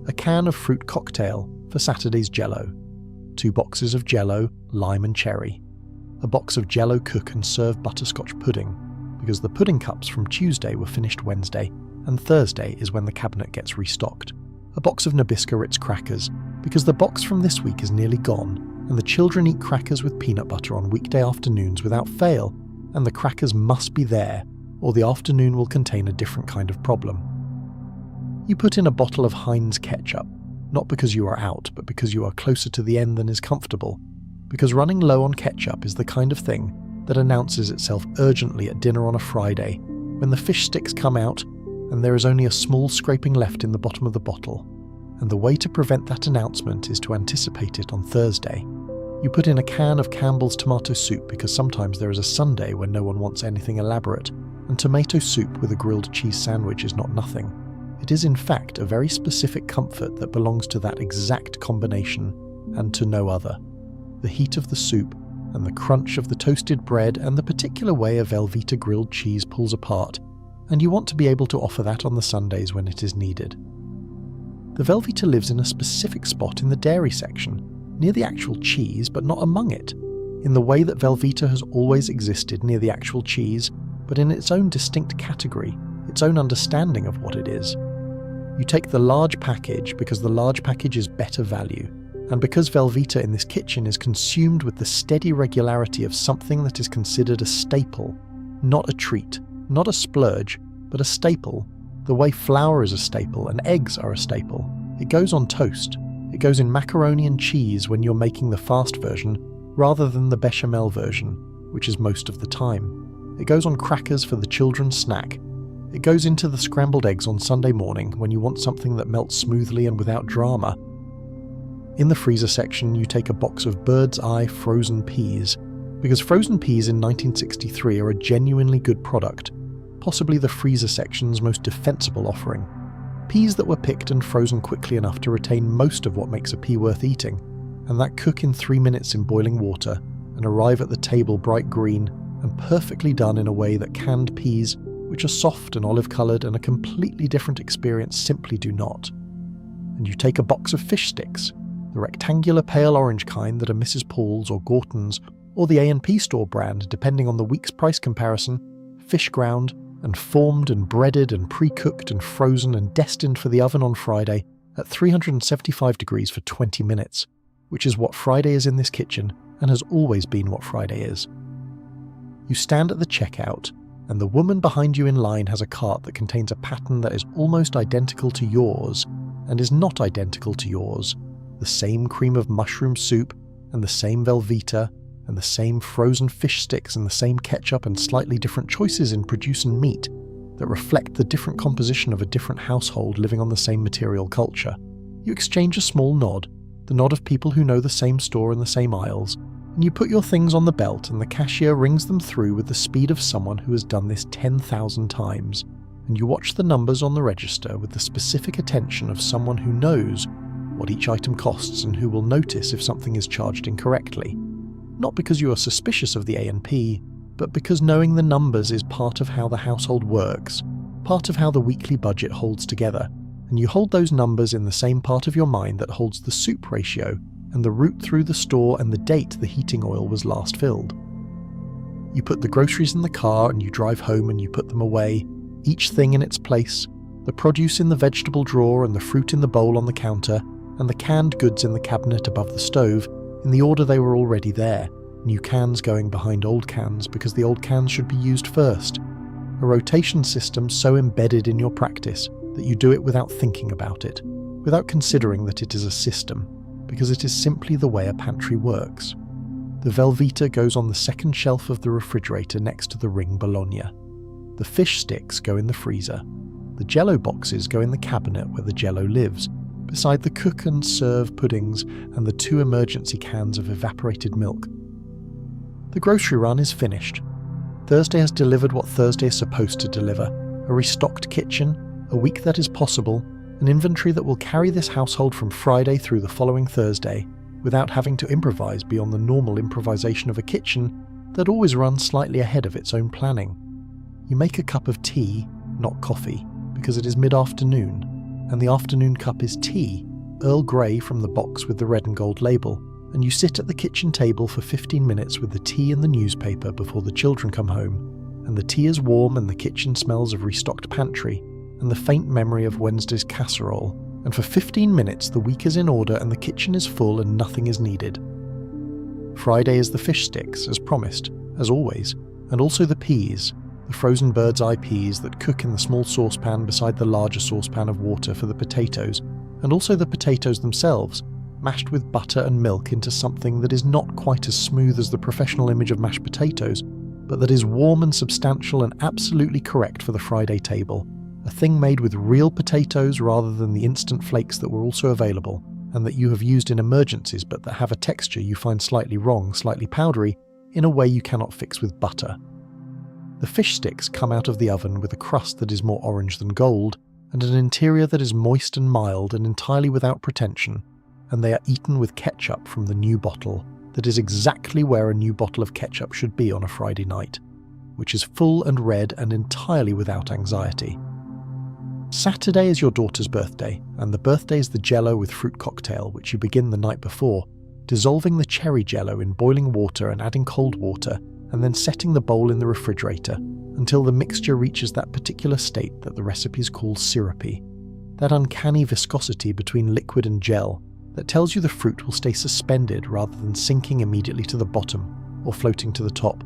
a can of fruit cocktail for Saturday's Jell-O, 2 boxes of Jell-O, lime and cherry, a box of Jell-O cook and serve butterscotch pudding, because the pudding cups from Tuesday were finished Wednesday, and Thursday is when the cabinet gets restocked, a box of Nabisco Ritz crackers, because the box from this week is nearly gone, and the children eat crackers with peanut butter on weekday afternoons without fail, and the crackers must be there, or the afternoon will contain a different kind of problem. You put in a bottle of Heinz ketchup, not because you are out, but because you are closer to the end than is comfortable, because running low on ketchup is the kind of thing that announces itself urgently at dinner on a Friday, when the fish sticks come out and there is only a small scraping left in the bottom of the bottle, and the way to prevent that announcement is to anticipate it on Thursday. You put in a can of Campbell's tomato soup because sometimes there is a Sunday when no one wants anything elaborate, and tomato soup with a grilled cheese sandwich is not nothing. It is in fact a very specific comfort that belongs to that exact combination and to no other. The heat of the soup and the crunch of the toasted bread and the particular way a Velveeta grilled cheese pulls apart, and you want to be able to offer that on the Sundays when it is needed. The Velveeta lives in a specific spot in the dairy section, near the actual cheese but not among it, in the way that Velveeta has always existed near the actual cheese, but in its own distinct category, its own understanding of what it is. You take the large package because the large package is better value, and because Velveeta in this kitchen is consumed with the steady regularity of something that is considered a staple, not a treat, not a splurge, but a staple, the way flour is a staple and eggs are a staple. It goes on toast. It goes in macaroni and cheese when you're making the fast version, rather than the bechamel version, which is most of the time. It goes on crackers for the children's snack. It goes into the scrambled eggs on Sunday morning when you want something that melts smoothly and without drama. In the freezer section, you take a box of Bird's Eye frozen peas, because frozen peas in 1963 are a genuinely good product, possibly the freezer section's most defensible offering. Peas that were picked and frozen quickly enough to retain most of what makes a pea worth eating, and that cook in 3 minutes in boiling water and arrive at the table bright green, and perfectly done in a way that canned peas, which are soft and olive-coloured and a completely different experience, simply do not. And you take a box of fish sticks, the rectangular pale orange kind that are Mrs. Paul's or Gorton's, or the A&P store brand depending on the week's price comparison, fish ground, and formed and breaded and pre-cooked and frozen and destined for the oven on Friday at 375 degrees for 20 minutes, which is what Friday is in this kitchen and has always been what Friday is. You stand at the checkout, and the woman behind you in line has a cart that contains a pattern that is almost identical to yours and is not identical to yours. The same cream of mushroom soup and the same Velveeta and the same frozen fish sticks and the same ketchup and slightly different choices in produce and meat that reflect the different composition of a different household living on the same material culture. You exchange a small nod, the nod of people who know the same store and the same aisles, and you put your things on the belt and the cashier rings them through with the speed of someone who has done this 10,000 times, and you watch the numbers on the register with the specific attention of someone who knows what each item costs and who will notice if something is charged incorrectly. Not because you are suspicious of the A&P, but because knowing the numbers is part of how the household works, part of how the weekly budget holds together, and you hold those numbers in the same part of your mind that holds the soup ratio and the route through the store and the date the heating oil was last filled. You put the groceries in the car and you drive home and you put them away, each thing in its place, the produce in the vegetable drawer and the fruit in the bowl on the counter, and the canned goods in the cabinet above the stove, in the order they were already there, new cans going behind old cans because the old cans should be used first. A rotation system so embedded in your practice that you do it without thinking about it, without considering that it is a system, because it is simply the way a pantry works. The Velveeta goes on the second shelf of the refrigerator next to the ring bologna. The fish sticks go in the freezer. The Jell-O boxes go in the cabinet where the Jell-O lives, beside the cook and serve puddings and the 2 emergency cans of evaporated milk. The grocery run is finished. Thursday has delivered what Thursday is supposed to deliver: a restocked kitchen, a week that is possible, an inventory that will carry this household from Friday through the following Thursday, without having to improvise beyond the normal improvisation of a kitchen that always runs slightly ahead of its own planning. You make a cup of tea, not coffee, because it is mid-afternoon, and the afternoon cup is tea, Earl Grey from the box with the red and gold label, and you sit at the kitchen table for 15 minutes with the tea and the newspaper before the children come home, and the tea is warm and the kitchen smells of restocked pantry, and the faint memory of Wednesday's casserole, and for 15 minutes the week is in order and the kitchen is full and nothing is needed. Friday is the fish sticks, as promised, as always, and also the peas, the frozen bird's eye peas that cook in the small saucepan beside the larger saucepan of water for the potatoes, and also the potatoes themselves, mashed with butter and milk into something that is not quite as smooth as the professional image of mashed potatoes, but that is warm and substantial and absolutely correct for the Friday table, a thing made with real potatoes rather than the instant flakes that were also available, and that you have used in emergencies but that have a texture you find slightly wrong, slightly powdery, in a way you cannot fix with butter. The fish sticks come out of the oven with a crust that is more orange than gold, and an interior that is moist and mild and entirely without pretension, and they are eaten with ketchup from the new bottle that is exactly where a new bottle of ketchup should be on a Friday night, which is full and red and entirely without anxiety. Saturday is your daughter's birthday, and the birthday is the Jell-O with fruit cocktail, which you begin the night before, dissolving the cherry Jell-O in boiling water and adding cold water, and then setting the bowl in the refrigerator until the mixture reaches that particular state that the recipes call syrupy, that uncanny viscosity between liquid and gel that tells you the fruit will stay suspended rather than sinking immediately to the bottom or floating to the top.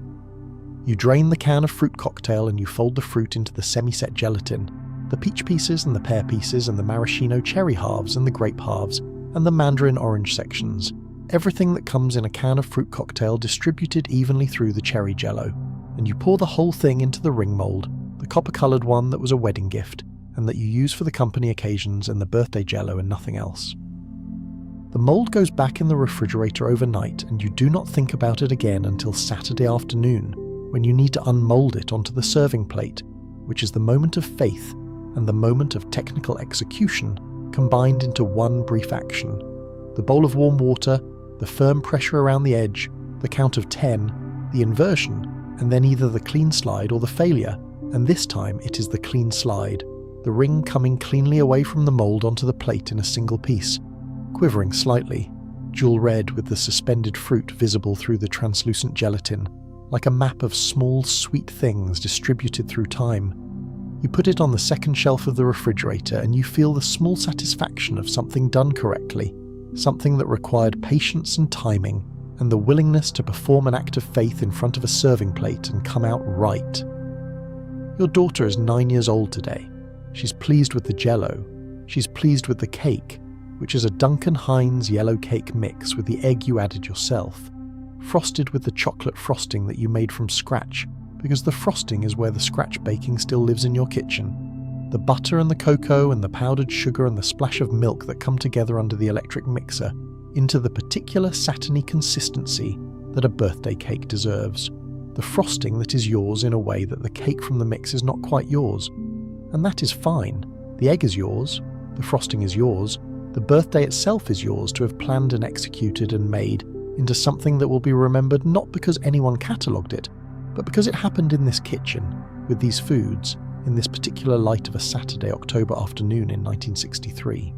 You drain the can of fruit cocktail and you fold the fruit into the semi-set gelatin, the peach pieces and the pear pieces and the maraschino cherry halves and the grape halves and the mandarin orange sections, everything that comes in a can of fruit cocktail distributed evenly through the cherry Jell-O, and you pour the whole thing into the ring mould, the copper-coloured one that was a wedding gift, and that you use for the company occasions and the birthday Jell-O and nothing else. The mould goes back in the refrigerator overnight and you do not think about it again until Saturday afternoon, when you need to unmould it onto the serving plate, which is the moment of faith and the moment of technical execution combined into one brief action. The bowl of warm water, the firm pressure around the edge, the count of 10, the inversion, and then either the clean slide or the failure, and this time it is the clean slide, the ring coming cleanly away from the mould onto the plate in a single piece, quivering slightly, jewel red with the suspended fruit visible through the translucent gelatin, like a map of small, sweet things distributed through time. You put it on the second shelf of the refrigerator and you feel the small satisfaction of something done correctly, something that required patience and timing, and the willingness to perform an act of faith in front of a serving plate and come out right. Your daughter is 9 years old today. She's pleased with the Jell-O. She's pleased with the cake, which is a Duncan Hines yellow cake mix with the egg you added yourself, frosted with the chocolate frosting that you made from scratch, because the frosting is where the scratch baking still lives in your kitchen. The butter and the cocoa and the powdered sugar and the splash of milk that come together under the electric mixer into the particular satiny consistency that a birthday cake deserves. The frosting that is yours in a way that the cake from the mix is not quite yours. And that is fine. The egg is yours, the frosting is yours, the birthday itself is yours to have planned and executed and made into something that will be remembered not because anyone catalogued it, but because it happened in this kitchen, with these foods, in this particular light of a Saturday, October afternoon in 1963.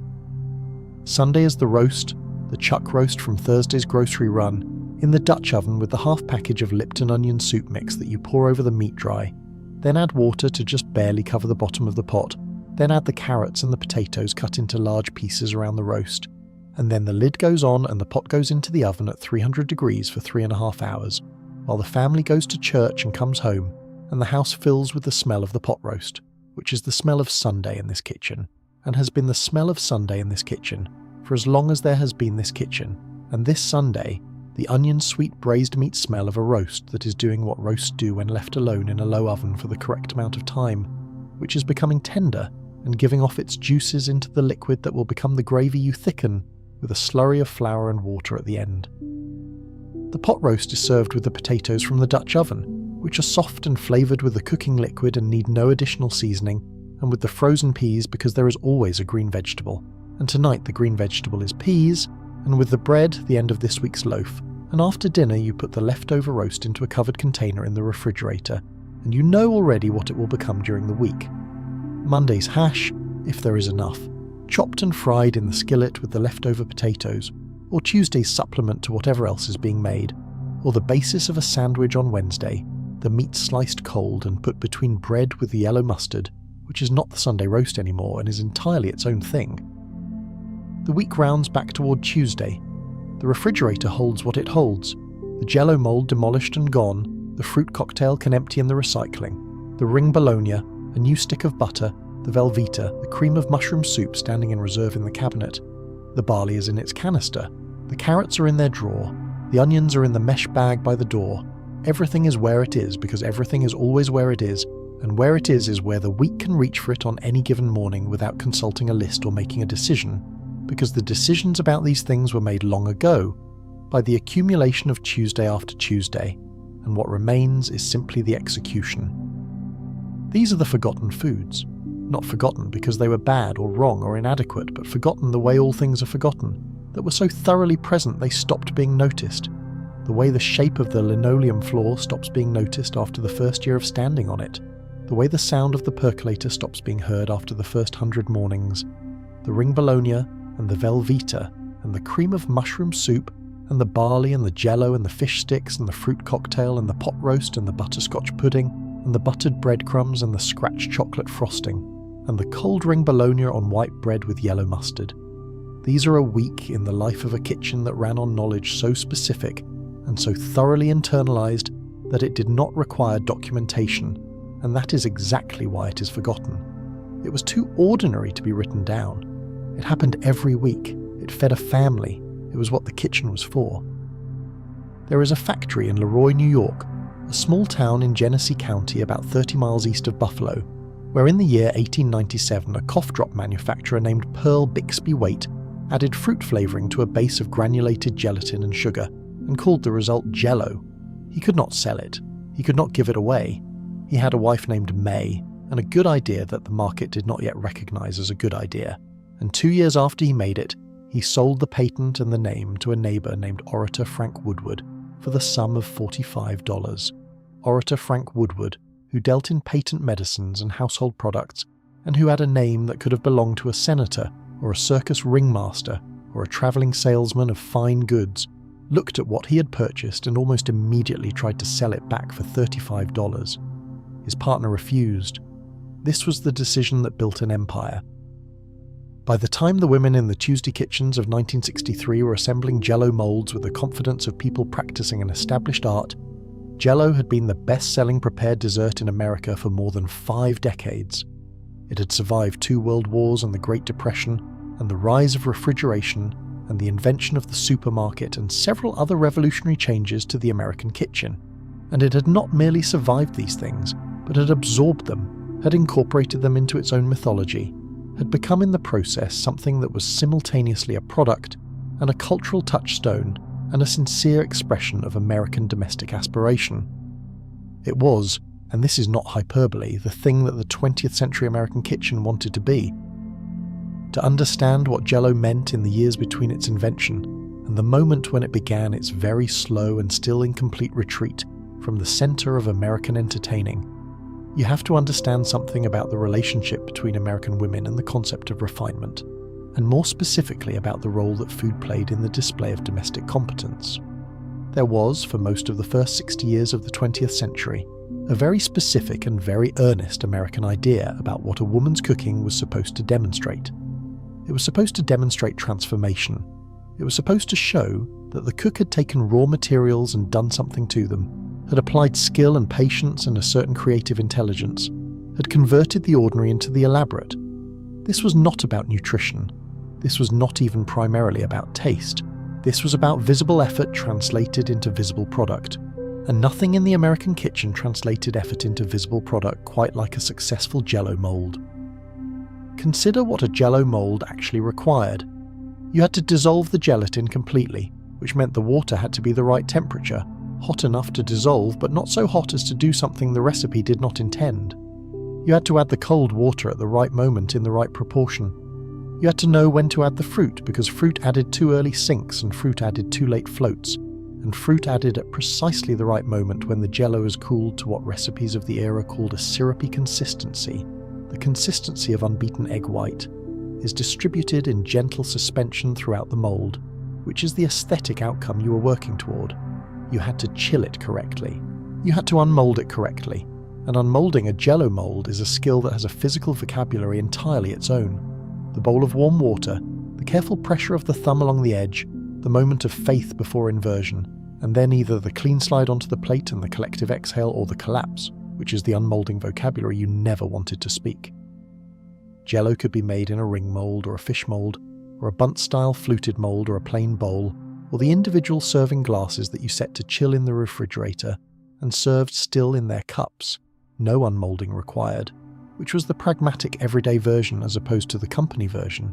Sunday is the roast, the chuck roast from Thursday's grocery run, in the Dutch oven with the half package of Lipton onion soup mix that you pour over the meat dry, then add water to just barely cover the bottom of the pot, then add the carrots and the potatoes cut into large pieces around the roast, and then the lid goes on and the pot goes into the oven at 300 degrees for 3.5 hours, while the family goes to church and comes home, and the house fills with the smell of the pot roast, which is the smell of Sunday in this kitchen, and has been the smell of Sunday in this kitchen for as long as there has been this kitchen, and this Sunday, the onion-sweet braised meat smell of a roast that is doing what roasts do when left alone in a low oven for the correct amount of time, which is becoming tender and giving off its juices into the liquid that will become the gravy you thicken with a slurry of flour and water at the end. The pot roast is served with the potatoes from the Dutch oven, which are soft and flavoured with the cooking liquid and need no additional seasoning, and with the frozen peas because there is always a green vegetable, and tonight the green vegetable is peas, and with the bread, the end of this week's loaf, and after dinner you put the leftover roast into a covered container in the refrigerator, and you know already what it will become during the week. Monday's hash, if there is enough, chopped and fried in the skillet with the leftover potatoes, or Tuesday's supplement to whatever else is being made, or the basis of a sandwich on Wednesday, the meat sliced cold and put between bread with the yellow mustard, which is not the Sunday roast anymore and is entirely its own thing. The week rounds back toward Tuesday. The refrigerator holds what it holds. The Jell-O mould demolished and gone, the fruit cocktail can empty in the recycling, the ring bologna, a new stick of butter, the Velveeta, the cream of mushroom soup standing in reserve in the cabinet. The barley is in its canister. The carrots are in their drawer. The onions are in the mesh bag by the door. Everything is where it is because everything is always where it is, and where it is where the week can reach for it on any given morning without consulting a list or making a decision, because the decisions about these things were made long ago by the accumulation of Tuesday after Tuesday, and what remains is simply the execution. These are the forgotten foods. Not forgotten because they were bad or wrong or inadequate, but forgotten the way all things are forgotten, that were so thoroughly present they stopped being noticed. The way the shape of the linoleum floor stops being noticed after the first year of standing on it. The way the sound of the percolator stops being heard after the first 100 mornings. The ring bologna and the Velveeta and the cream of mushroom soup and the barley and the Jell-O and the fish sticks and the fruit cocktail and the pot roast and the butterscotch pudding and the buttered breadcrumbs and the scratch chocolate frosting and the cold ring bologna on white bread with yellow mustard. These are a week in the life of a kitchen that ran on knowledge so specific and so thoroughly internalized that it did not require documentation, and that is exactly why it is forgotten. It was too ordinary to be written down. It happened every week. It fed a family. It was what the kitchen was for. There is a factory in Leroy, New York, a small town in Genesee County about 30 miles east of Buffalo, where in the year 1897 a cough drop manufacturer named Pearl Bixby Waite added fruit flavouring to a base of granulated gelatin and sugar, and called the result Jell-O. He could not sell it. He could not give it away. He had a wife named May, and a good idea that the market did not yet recognise as a good idea. And 2 years after he made it, he sold the patent and the name to a neighbour named Orator Frank Woodward for the sum of $45. orator Frank Woodward, who dealt in patent medicines and household products, and who had a name that could have belonged to a senator or a circus ringmaster or a travelling salesman of fine goods, looked at what he had purchased and almost immediately tried to sell it back for $35. His partner refused. This was the decision that built an empire. By the time the women in the Tuesday kitchens of 1963 were assembling Jell-O molds with the confidence of people practicing an established art, Jell-O had been the best-selling prepared dessert in America for more than 5 decades. It had survived 2 world wars and the Great Depression, and the rise of refrigeration, and the invention of the supermarket, and several other revolutionary changes to the American kitchen. And it had not merely survived these things, but had absorbed them, had incorporated them into its own mythology, had become in the process something that was simultaneously a product and a cultural touchstone and a sincere expression of American domestic aspiration. It was, and this is not hyperbole, the thing that the 20th century American kitchen wanted to be. To understand what Jell-O meant in the years between its invention and the moment when it began its very slow and still incomplete retreat from the center of American entertaining, you have to understand something about the relationship between American women and the concept of refinement, and more specifically about the role that food played in the display of domestic competence. There was, for most of the first 60 years of the 20th century, a very specific and very earnest American idea about what a woman's cooking was supposed to demonstrate. It was supposed to demonstrate transformation. It was supposed to show that the cook had taken raw materials and done something to them, had applied skill and patience and a certain creative intelligence, had converted the ordinary into the elaborate. This was not about nutrition. This was not even primarily about taste. This was about visible effort translated into visible product. And nothing in the American kitchen translated effort into visible product quite like a successful Jell-O mold. Consider what a Jell-O mold actually required. You had to dissolve the gelatin completely, which meant the water had to be the right temperature, hot enough to dissolve but not so hot as to do something the recipe did not intend. You had to add the cold water at the right moment in the right proportion. You had to know when to add the fruit, because fruit added too early sinks and fruit added too late floats, and fruit added at precisely the right moment when the Jell-O is cooled to what recipes of the era called a syrupy consistency, the consistency of unbeaten egg white, is distributed in gentle suspension throughout the mold, which is the aesthetic outcome you were working toward. You had to chill it correctly. You had to unmold it correctly. And unmolding a Jell-O mold is a skill that has a physical vocabulary entirely its own. The bowl of warm water, the careful pressure of the thumb along the edge, the moment of faith before inversion, and then either the clean slide onto the plate and the collective exhale, or the collapse, which is the unmolding vocabulary you never wanted to speak. Jell-O could be made in a ring mold or a fish mold, or a bunt-style fluted mold or a plain bowl, or the individual serving glasses that you set to chill in the refrigerator and served still in their cups, no unmolding required, which was the pragmatic everyday version as opposed to the company version.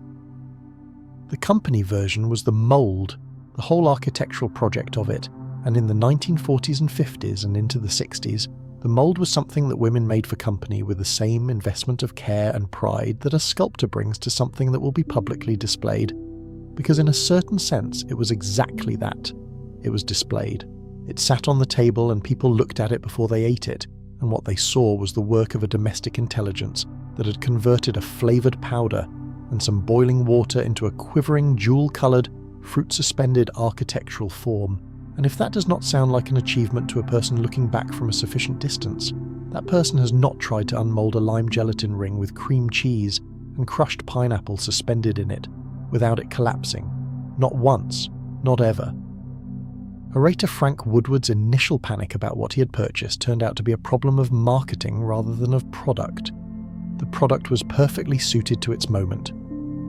The company version was the mold, the whole architectural project of it, and in the 1940s and 50s and into the 60s, the mold was something that women made for company with the same investment of care and pride that a sculptor brings to something that will be publicly displayed, because in a certain sense it was exactly that. It was displayed. It sat on the table and people looked at it before they ate it, and what they saw was the work of a domestic intelligence that had converted a flavoured powder and some boiling water into a quivering, jewel-coloured, fruit-suspended architectural form. And if that does not sound like an achievement to a person looking back from a sufficient distance, that person has not tried to unmold a lime gelatin ring with cream cheese and crushed pineapple suspended in it without it collapsing. Not once, not ever. Orator Frank Woodward's initial panic about what he had purchased turned out to be a problem of marketing rather than of product. The product was perfectly suited to its moment.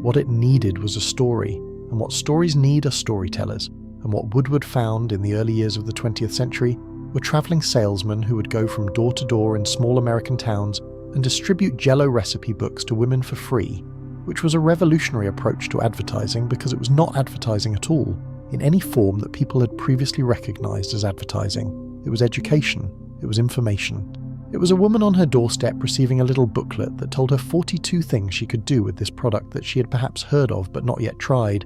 What it needed was a story, and what stories need are storytellers, and what Woodward found in the early years of the 20th century were travelling salesmen who would go from door to door in small American towns and distribute Jell-O recipe books to women for free, which was a revolutionary approach to advertising because it was not advertising at all, in any form that people had previously recognised as advertising. It was education. It was information. It was a woman on her doorstep receiving a little booklet that told her 42 things she could do with this product that she had perhaps heard of but not yet tried,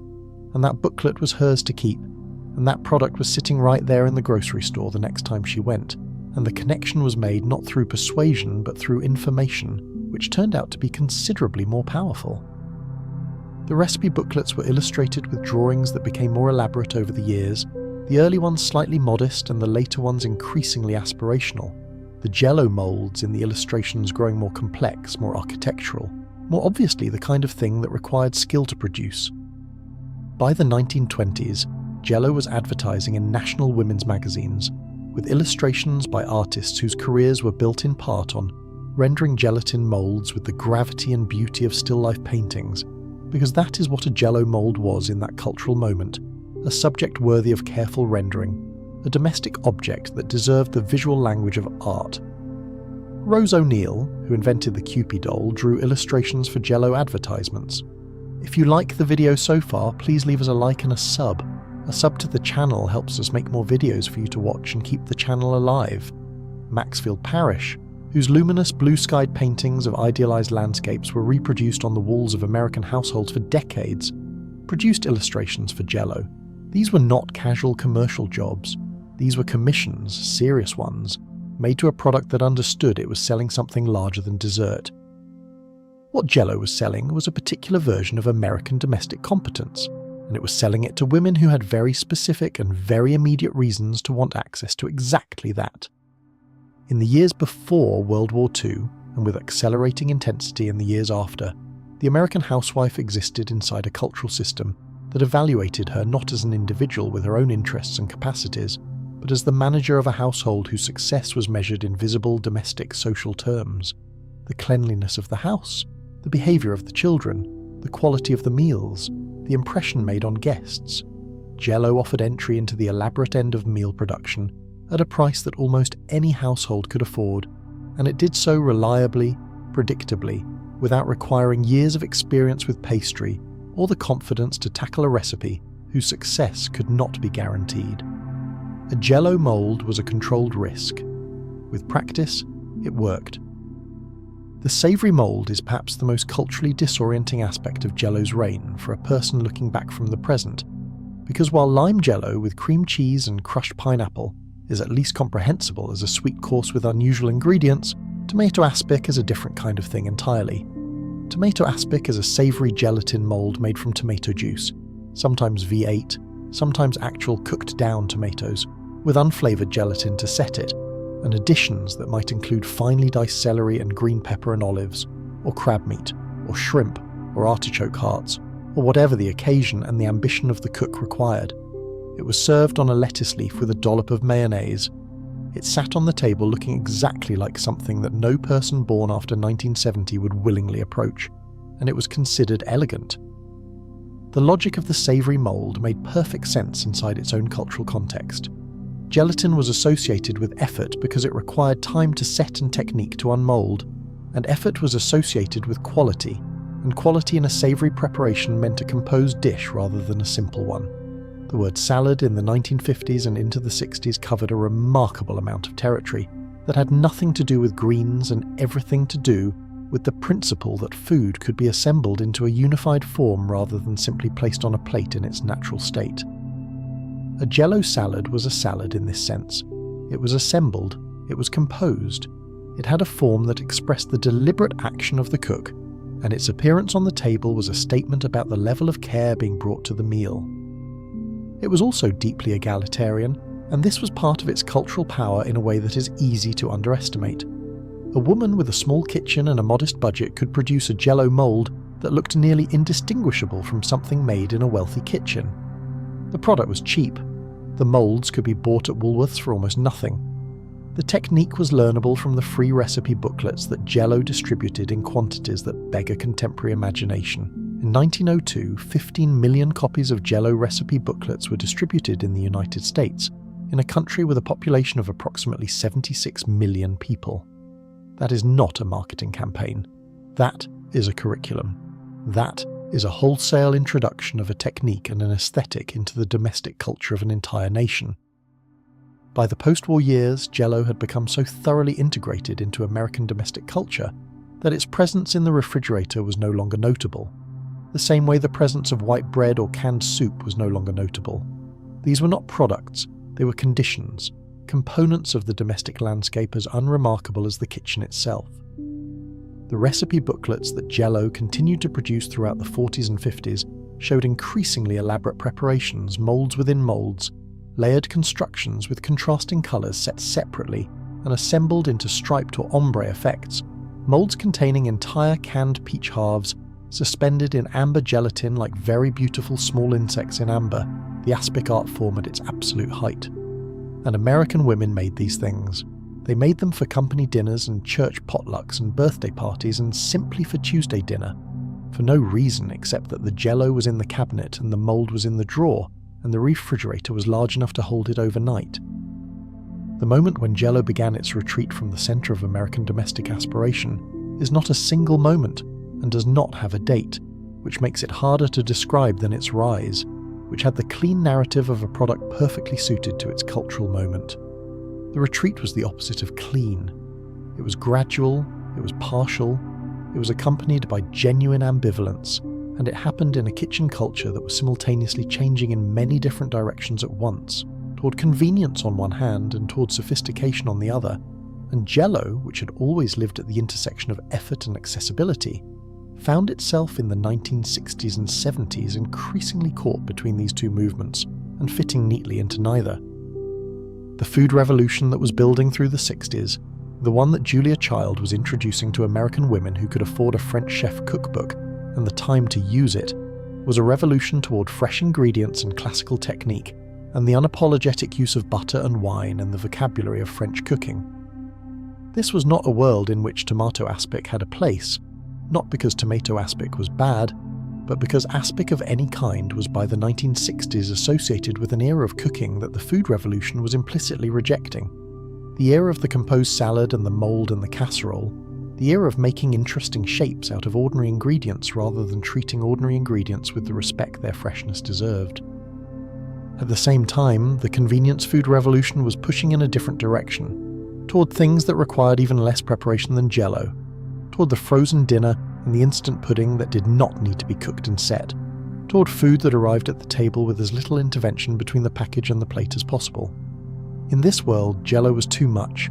and that booklet was hers to keep, and that product was sitting right there in the grocery store the next time she went, and the connection was made not through persuasion but through information, which turned out to be considerably more powerful. The recipe booklets were illustrated with drawings that became more elaborate over the years, the early ones slightly modest and the later ones increasingly aspirational, the Jell-O molds in the illustrations growing more complex, more architectural, more obviously the kind of thing that required skill to produce. By the 1920s, Jell-O was advertising in national women's magazines, with illustrations by artists whose careers were built in part on rendering gelatin molds with the gravity and beauty of still-life paintings, because that is what a Jell-O mold was in that cultural moment, a subject worthy of careful rendering, a domestic object that deserved the visual language of art. Rose O'Neill, who invented the Kewpie doll, drew illustrations for Jell-O advertisements. If you like the video so far, please leave us a like and a sub. A sub to the channel helps us make more videos for you to watch and keep the channel alive. Maxfield Parrish, whose luminous blue-skied paintings of idealized landscapes were reproduced on the walls of American households for decades, produced illustrations for Jell-O. These were not casual commercial jobs. These were commissions, serious ones, made to a product that understood it was selling something larger than dessert. What Jell-O was selling was a particular version of American domestic competence, and it was selling it to women who had very specific and very immediate reasons to want access to exactly that. In the years before World War II, and with accelerating intensity in the years after, the American housewife existed inside a cultural system that evaluated her not as an individual with her own interests and capacities, but as the manager of a household whose success was measured in visible domestic social terms. The cleanliness of the house, the behaviour of the children, the quality of the meals, the impression made on guests. Jell-O offered entry into the elaborate end of meal production at a price that almost any household could afford, and it did so reliably, predictably, without requiring years of experience with pastry or the confidence to tackle a recipe whose success could not be guaranteed. A Jell-O mold was a controlled risk. With practice, it worked. The savoury mold is perhaps the most culturally disorienting aspect of Jell-O's reign for a person looking back from the present, because while lime Jell-O with cream cheese and crushed pineapple is at least comprehensible as a sweet course with unusual ingredients, tomato aspic is a different kind of thing entirely. Tomato aspic is a savoury gelatin mould made from tomato juice, sometimes V8, sometimes actual cooked down tomatoes, with unflavoured gelatin to set it, and additions that might include finely diced celery and green pepper and olives, or crab meat, or shrimp, or artichoke hearts, or whatever the occasion and the ambition of the cook required. It was served on a lettuce leaf with a dollop of mayonnaise. It sat on the table looking exactly like something that no person born after 1970 would willingly approach, and it was considered elegant. The logic of the savoury mould made perfect sense inside its own cultural context. Gelatin was associated with effort because it required time to set and technique to unmould, and effort was associated with quality, and quality in a savoury preparation meant a composed dish rather than a simple one. The word salad in the 1950s and into the 60s covered a remarkable amount of territory that had nothing to do with greens and everything to do with the principle that food could be assembled into a unified form rather than simply placed on a plate in its natural state. A Jell-O salad was a salad in this sense. It was assembled, it was composed, it had a form that expressed the deliberate action of the cook, and its appearance on the table was a statement about the level of care being brought to the meal. It was also deeply egalitarian, and this was part of its cultural power in a way that is easy to underestimate. A woman with a small kitchen and a modest budget could produce a Jell-O mould that looked nearly indistinguishable from something made in a wealthy kitchen. The product was cheap. The moulds could be bought at Woolworths for almost nothing. The technique was learnable from the free recipe booklets that Jell-O distributed in quantities that beg a contemporary imagination. In 1902, 15 million copies of Jell-O recipe booklets were distributed in the United States, in a country with a population of approximately 76 million people. That is not a marketing campaign. That is a curriculum. That is a wholesale introduction of a technique and an aesthetic into the domestic culture of an entire nation. By the post-war years, Jell-O had become so thoroughly integrated into American domestic culture that its presence in the refrigerator was no longer notable, the same way the presence of white bread or canned soup was no longer notable. These were not products, they were conditions, components of the domestic landscape as unremarkable as the kitchen itself. The recipe booklets that Jell-O continued to produce throughout the 40s and 50s showed increasingly elaborate preparations, moulds within moulds, layered constructions with contrasting colours set separately and assembled into striped or ombre effects, moulds containing entire canned peach halves suspended in amber gelatin like very beautiful small insects in amber, the aspic art form at its absolute height. And American women made these things. They made them for company dinners and church potlucks and birthday parties and simply for Tuesday dinner, for no reason except that the Jell-O was in the cabinet and the mould was in the drawer and the refrigerator was large enough to hold it overnight. The moment when Jell-O began its retreat from the centre of American domestic aspiration is not a single moment and does not have a date, which makes it harder to describe than its rise, which had the clean narrative of a product perfectly suited to its cultural moment. The retreat was the opposite of clean. It was gradual, it was partial, it was accompanied by genuine ambivalence, and it happened in a kitchen culture that was simultaneously changing in many different directions at once, toward convenience on one hand and toward sophistication on the other, and Jell-O, which had always lived at the intersection of effort and accessibility, found itself in the 1960s and 70s increasingly caught between these two movements and fitting neatly into neither. The food revolution that was building through the 60s, the one that Julia Child was introducing to American women who could afford a French chef cookbook and the time to use it, was a revolution toward fresh ingredients and classical technique, and the unapologetic use of butter and wine and the vocabulary of French cooking. This was not a world in which tomato aspic had a place, not because tomato aspic was bad, but because aspic of any kind was by the 1960s associated with an era of cooking that the food revolution was implicitly rejecting. The era of the composed salad and the mould and the casserole, the era of making interesting shapes out of ordinary ingredients rather than treating ordinary ingredients with the respect their freshness deserved. At the same time, the convenience food revolution was pushing in a different direction, toward things that required even less preparation than Jell-O, toward the frozen dinner and the instant pudding that did not need to be cooked and set, toward food that arrived at the table with as little intervention between the package and the plate as possible. In this world, Jell-O was too much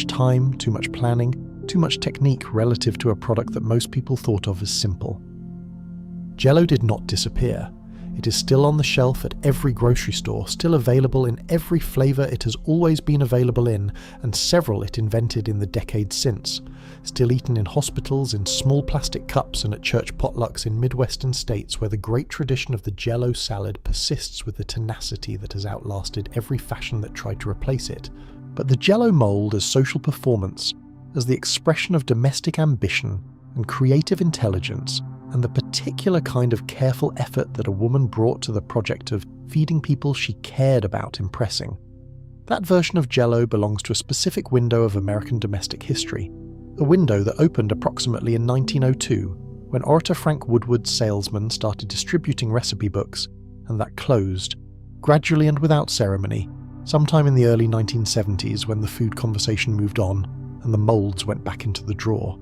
time, too much planning, too much technique relative to a product that most people thought of as simple. Jell-O did not disappear. It is still on the shelf at every grocery store, still available in every flavour it has always been available in, and several it invented in the decades since. Still eaten in hospitals, in small plastic cups, and at church potlucks in Midwestern states where the great tradition of the Jell-O salad persists with the tenacity that has outlasted every fashion that tried to replace it. But the Jell-O mould as social performance, as the expression of domestic ambition and creative intelligence, and the particular kind of careful effort that a woman brought to the project of feeding people she cared about impressing. That version of Jell-O belongs to a specific window of American domestic history, a window that opened approximately in 1902, when orator Frank Woodward's salesman started distributing recipe books, and that closed, gradually and without ceremony, sometime in the early 1970s when the food conversation moved on and the moulds went back into the drawer.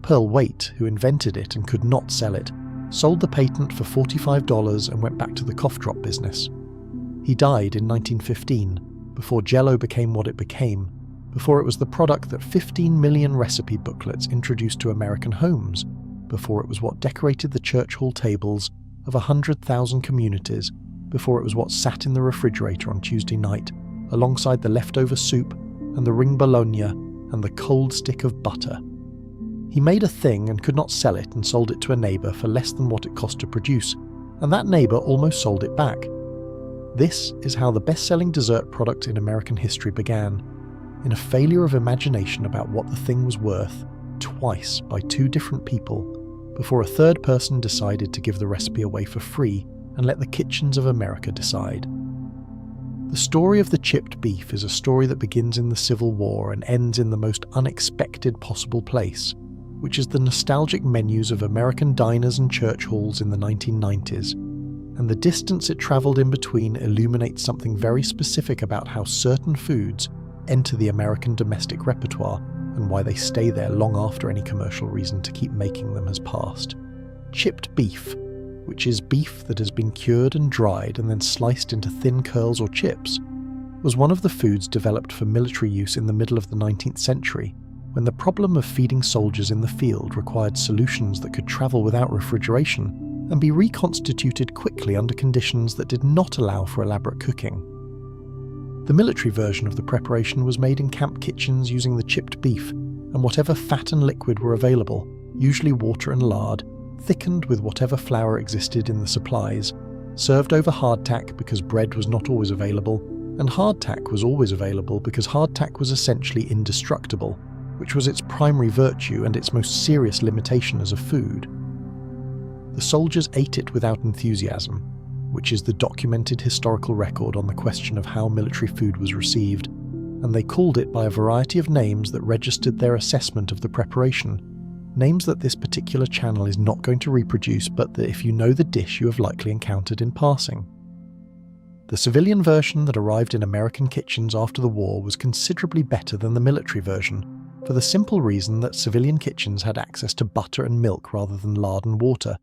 Pearl Waite, who invented it and could not sell it, sold the patent for $45 and went back to the cough drop business. He died in 1915, before Jell-O became what it became, before it was the product that 15 million recipe booklets introduced to American homes, before it was what decorated the church hall tables of 100,000 communities, before it was what sat in the refrigerator on Tuesday night, alongside the leftover soup and the ring bologna and the cold stick of butter. He made a thing and could not sell it and sold it to a neighbour for less than what it cost to produce, and that neighbour almost sold it back. This is how the best-selling dessert product in American history began, in a failure of imagination about what the thing was worth, twice by two different people, before a third person decided to give the recipe away for free and let the kitchens of America decide. The story of the chipped beef is a story that begins in the Civil War and ends in the most unexpected possible place, which is the nostalgic menus of American diners and church halls in the 1990s, and the distance it travelled in between illuminates something very specific about how certain foods enter the American domestic repertoire and why they stay there long after any commercial reason to keep making them has passed. Chipped beef, which is beef that has been cured and dried and then sliced into thin curls or chips, was one of the foods developed for military use in the middle of the 19th century, when the problem of feeding soldiers in the field required solutions that could travel without refrigeration and be reconstituted quickly under conditions that did not allow for elaborate cooking. The military version of the preparation was made in camp kitchens using the chipped beef and whatever fat and liquid were available, usually water and lard, thickened with whatever flour existed in the supplies, served over hardtack because bread was not always available, and hardtack was always available because hardtack was essentially indestructible, which was its primary virtue and its most serious limitation as a food. The soldiers ate it without enthusiasm, which is the documented historical record on the question of how military food was received, and they called it by a variety of names that registered their assessment of the preparation, names that this particular channel is not going to reproduce, but that if you know the dish you have likely encountered in passing. The civilian version that arrived in American kitchens after the war was considerably better than the military version, for the simple reason that civilian kitchens had access to butter and milk rather than lard and water,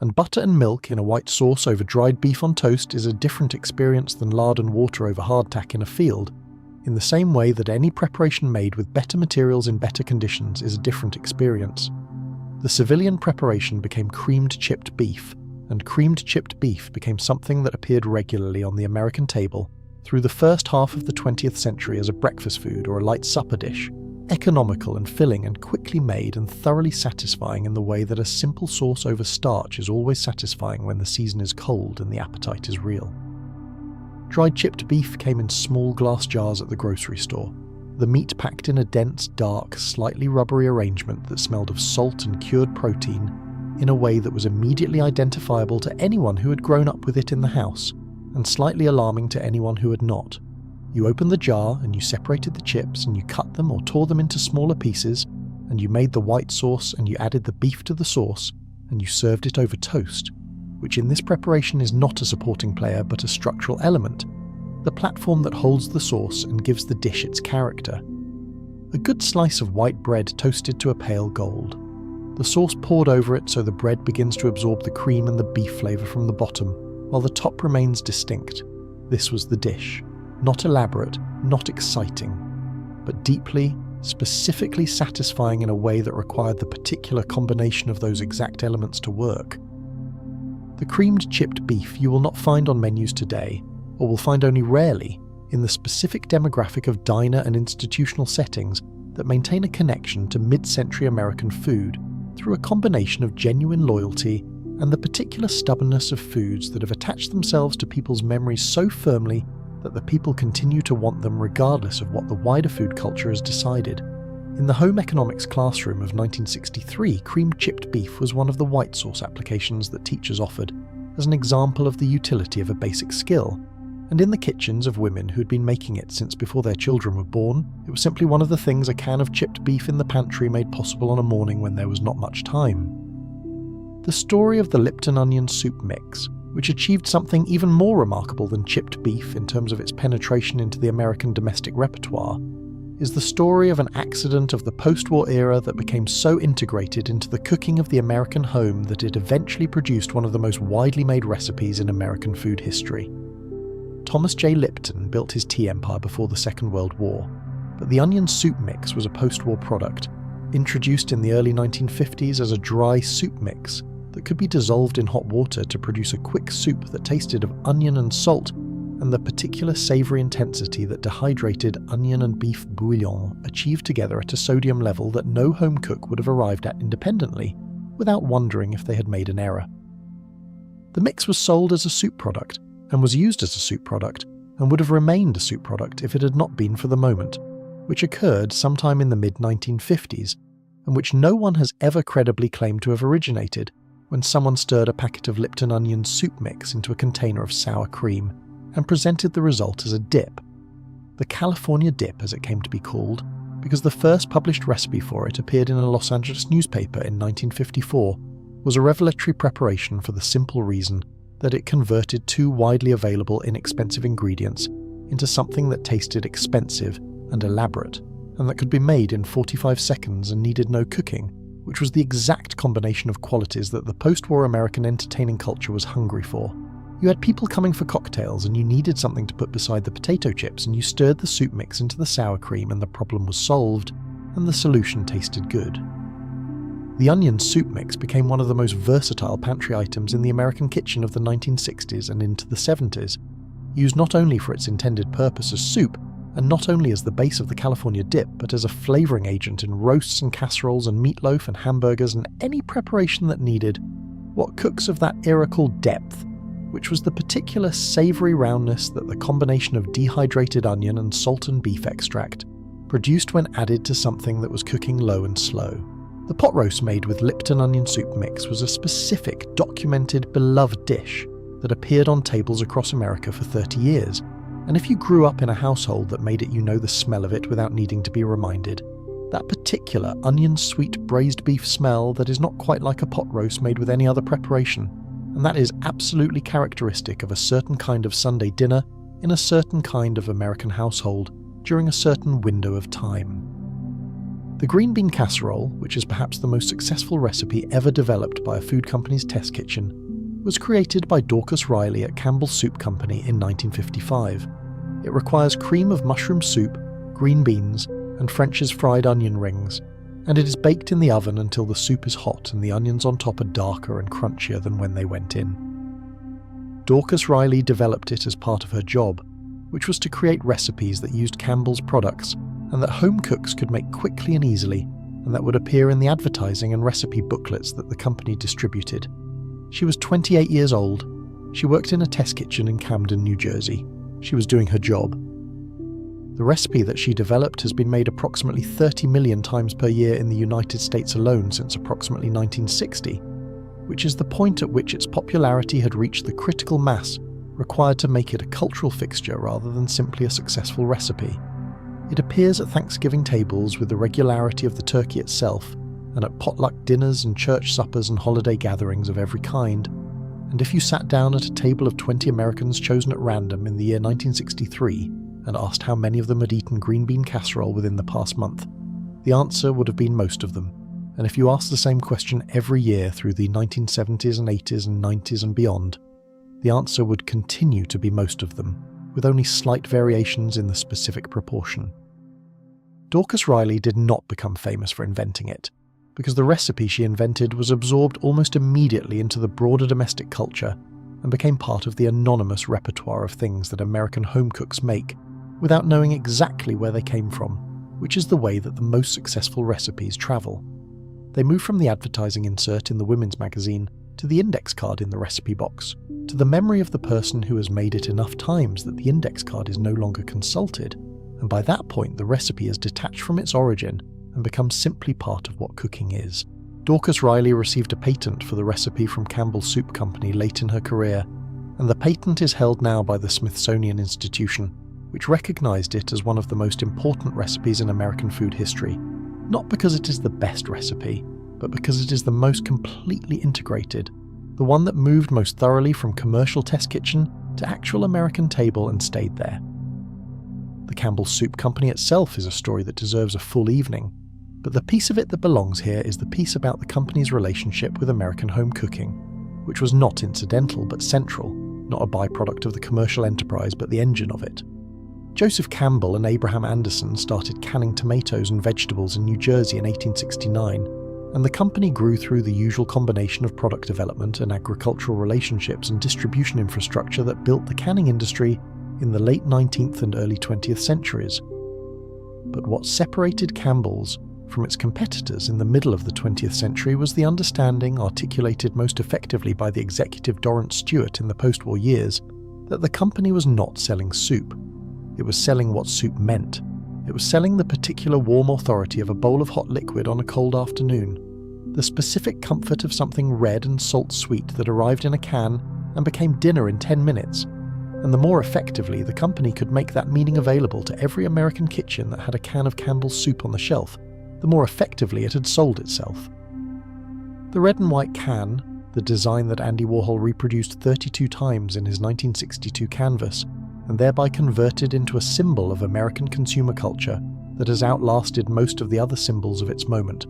and butter and milk in a white sauce over dried beef on toast is a different experience than lard and water over hardtack in a field, in the same way that any preparation made with better materials in better conditions is a different experience. The civilian preparation became creamed chipped beef, and creamed chipped beef became something that appeared regularly on the American table through the first half of the 20th century as a breakfast food or a light supper dish, economical and filling and quickly made and thoroughly satisfying in the way that a simple sauce over starch is always satisfying when the season is cold and the appetite is real. Dried chipped beef came in small glass jars at the grocery store, the meat packed in a dense, dark, slightly rubbery arrangement that smelled of salt and cured protein in a way that was immediately identifiable to anyone who had grown up with it in the house, and slightly alarming to anyone who had not. You opened the jar and you separated the chips and you cut them or tore them into smaller pieces, and you made the white sauce and you added the beef to the sauce and you served it over toast, which in this preparation is not a supporting player but a structural element, the platform that holds the sauce and gives the dish its character. A good slice of white bread toasted to a pale gold. The sauce poured over it so the bread begins to absorb the cream and the beef flavour from the bottom, while the top remains distinct. This was the dish. Not elaborate, not exciting, but deeply, specifically satisfying in a way that required the particular combination of those exact elements to work. The creamed chipped beef you will not find on menus today, or will find only rarely, in the specific demographic of diner and institutional settings that maintain a connection to mid-century American food through a combination of genuine loyalty and the particular stubbornness of foods that have attached themselves to people's memories so firmly that the people continue to want them regardless of what the wider food culture has decided. In the home economics classroom of 1963, creamed chipped beef was one of the white sauce applications that teachers offered as an example of the utility of a basic skill, and in the kitchens of women who had been making it since before their children were born, it was simply one of the things a can of chipped beef in the pantry made possible on a morning when there was not much time. The story of the Lipton onion soup mix, which achieved something even more remarkable than chipped beef in terms of its penetration into the American domestic repertoire, is the story of an accident of the post-war era that became so integrated into the cooking of the American home that it eventually produced one of the most widely made recipes in American food history. Thomas J. Lipton built his tea empire before the Second World War, but the onion soup mix was a post-war product, introduced in the early 1950s as a dry soup mix that could be dissolved in hot water to produce a quick soup that tasted of onion and salt and the particular savoury intensity that dehydrated onion and beef bouillon achieved together at a sodium level that no home cook would have arrived at independently without wondering if they had made an error. The mix was sold as a soup product and was used as a soup product and would have remained a soup product if it had not been for the moment, which occurred sometime in the mid-1950s and which no one has ever credibly claimed to have originated, when someone stirred a packet of Lipton onion soup mix into a container of sour cream and presented the result as a dip. The California dip, as it came to be called, because the first published recipe for it appeared in a Los Angeles newspaper in 1954, was a revelatory preparation for the simple reason that it converted two widely available inexpensive ingredients into something that tasted expensive and elaborate, and that could be made in 45 seconds and needed no cooking, which was the exact combination of qualities that the post-war American entertaining culture was hungry for, You had people coming for cocktails and you needed something to put beside the potato chips, and you stirred the soup mix into the sour cream and the problem was solved, and the solution tasted good. The onion soup mix became one of the most versatile pantry items in the American kitchen of the 1960s and into the 70s, used not only for its intended purpose as soup, and not only as the base of the California dip, but as a flavouring agent in roasts and casseroles and meatloaf and hamburgers and any preparation that needed what cooks of that era called depth, which was the particular savoury roundness that the combination of dehydrated onion and salt and beef extract produced when added to something that was cooking low and slow. The pot roast made with Lipton onion soup mix was a specific, documented, beloved dish that appeared on tables across America for 30 years, and if you grew up in a household that made it, you know the smell of it without needing to be reminded. That particular onion-sweet braised beef smell that is not quite like a pot roast made with any other preparation, and that is absolutely characteristic of a certain kind of Sunday dinner in a certain kind of American household during a certain window of time. The green bean casserole, which is perhaps the most successful recipe ever developed by a food company's test kitchen, was created by Dorcas Riley at Campbell's Soup Company in 1955. It requires cream of mushroom soup, green beans, and French's fried onion rings, and it is baked in the oven until the soup is hot and the onions on top are darker and crunchier than when they went in. Dorcas Riley developed it as part of her job, which was to create recipes that used Campbell's products and that home cooks could make quickly and easily, and that would appear in the advertising and recipe booklets that the company distributed. She was 28 years old. She worked in a test kitchen in Camden, New Jersey. She was doing her job. The recipe that she developed has been made approximately 30 million times per year in the United States alone since approximately 1960, which is the point at which its popularity had reached the critical mass required to make it a cultural fixture rather than simply a successful recipe. It appears at Thanksgiving tables with the regularity of the turkey itself, and at potluck dinners and church suppers and holiday gatherings of every kind. And if you sat down at a table of 20 Americans chosen at random in the year 1963 and asked how many of them had eaten green bean casserole within the past month, the answer would have been most of them. And if you asked the same question every year through the 1970s and 80s and 90s and beyond, the answer would continue to be most of them, with only slight variations in the specific proportion. Dorcas Riley did not become famous for inventing it, because the recipe she invented was absorbed almost immediately into the broader domestic culture and became part of the anonymous repertoire of things that American home cooks make without knowing exactly where they came from, which is the way that the most successful recipes travel. They move from the advertising insert in the women's magazine to the index card in the recipe box, to the memory of the person who has made it enough times that the index card is no longer consulted, and by that point the recipe is detached from its origin and becomes simply part of what cooking is. Dorcas Riley received a patent for the recipe from Campbell's Soup Company late in her career, and the patent is held now by the Smithsonian Institution, which recognized it as one of the most important recipes in American food history, not because it is the best recipe, but because it is the most completely integrated, the one that moved most thoroughly from commercial test kitchen to actual American table and stayed there. The Campbell's Soup Company itself is a story that deserves a full evening, but the piece of it that belongs here is the piece about the company's relationship with American home cooking, which was not incidental but central, not a byproduct of the commercial enterprise but the engine of it. Joseph Campbell and Abraham Anderson started canning tomatoes and vegetables in New Jersey in 1869, and the company grew through the usual combination of product development and agricultural relationships and distribution infrastructure that built the canning industry in the late 19th and early 20th centuries. But what separated Campbell's from its competitors in the middle of the 20th century was the understanding, articulated most effectively by the executive Dorrance Stewart in the post-war years, that the company was not selling soup. It was selling what soup meant. It was selling the particular warm authority of a bowl of hot liquid on a cold afternoon, the specific comfort of something red and salt-sweet that arrived in a can and became dinner in 10 minutes, and the more effectively the company could make that meaning available to every American kitchen that had a can of Campbell's soup on the shelf, the more effectively it had sold itself. The red and white can, the design that Andy Warhol reproduced 32 times in his 1962 canvas, and thereby converted into a symbol of American consumer culture that has outlasted most of the other symbols of its moment,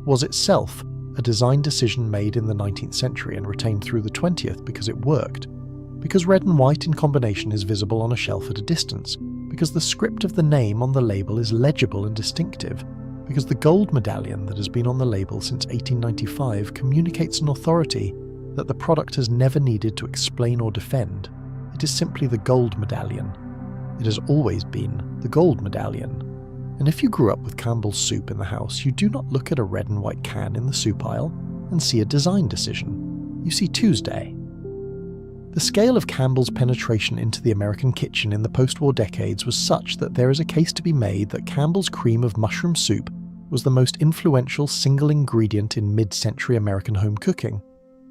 was itself a design decision made in the 19th century and retained through the 20th because it worked, because red and white in combination is visible on a shelf at a distance, because the script of the name on the label is legible and distinctive, because the gold medallion that has been on the label since 1895 communicates an authority that the product has never needed to explain or defend. It is simply the gold medallion. It has always been the gold medallion. And if you grew up with Campbell's soup in the house, you do not look at a red and white can in the soup aisle and see a design decision. You see Tuesday. The scale of Campbell's penetration into the American kitchen in the post-war decades was such that there is a case to be made that Campbell's cream of mushroom soup was the most influential single ingredient in mid-century American home cooking.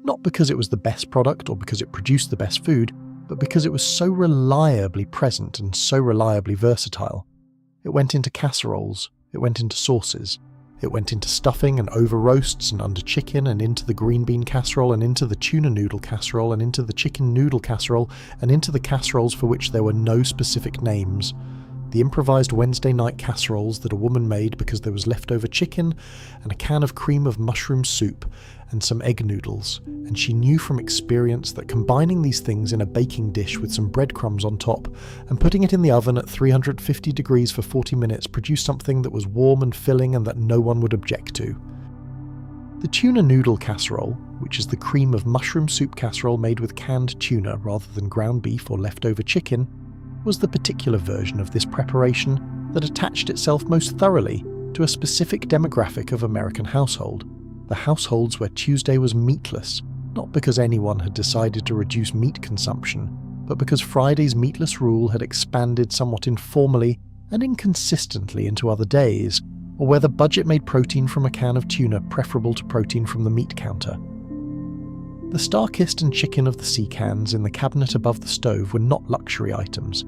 Not because it was the best product or because it produced the best food, but because it was so reliably present and so reliably versatile. It went into casseroles, it went into sauces, it went into stuffing and over roasts and under chicken and into the green bean casserole and into the tuna noodle casserole and into the chicken noodle casserole and into the casseroles for which there were no specific names. The improvised Wednesday night casseroles that a woman made because there was leftover chicken and a can of cream of mushroom soup and some egg noodles, and she knew from experience that combining these things in a baking dish with some breadcrumbs on top and putting it in the oven at 350 degrees for 40 minutes produced something that was warm and filling and that no one would object to. The tuna noodle casserole, which is the cream of mushroom soup casserole made with canned tuna rather than ground beef or leftover chicken, was the particular version of this preparation that attached itself most thoroughly to a specific demographic of American household, the households where Tuesday was meatless, not because anyone had decided to reduce meat consumption, but because Friday's meatless rule had expanded somewhat informally and inconsistently into other days, or where the budget made protein from a can of tuna preferable to protein from the meat counter. The star-kissed and chicken of the sea cans in the cabinet above the stove were not luxury items.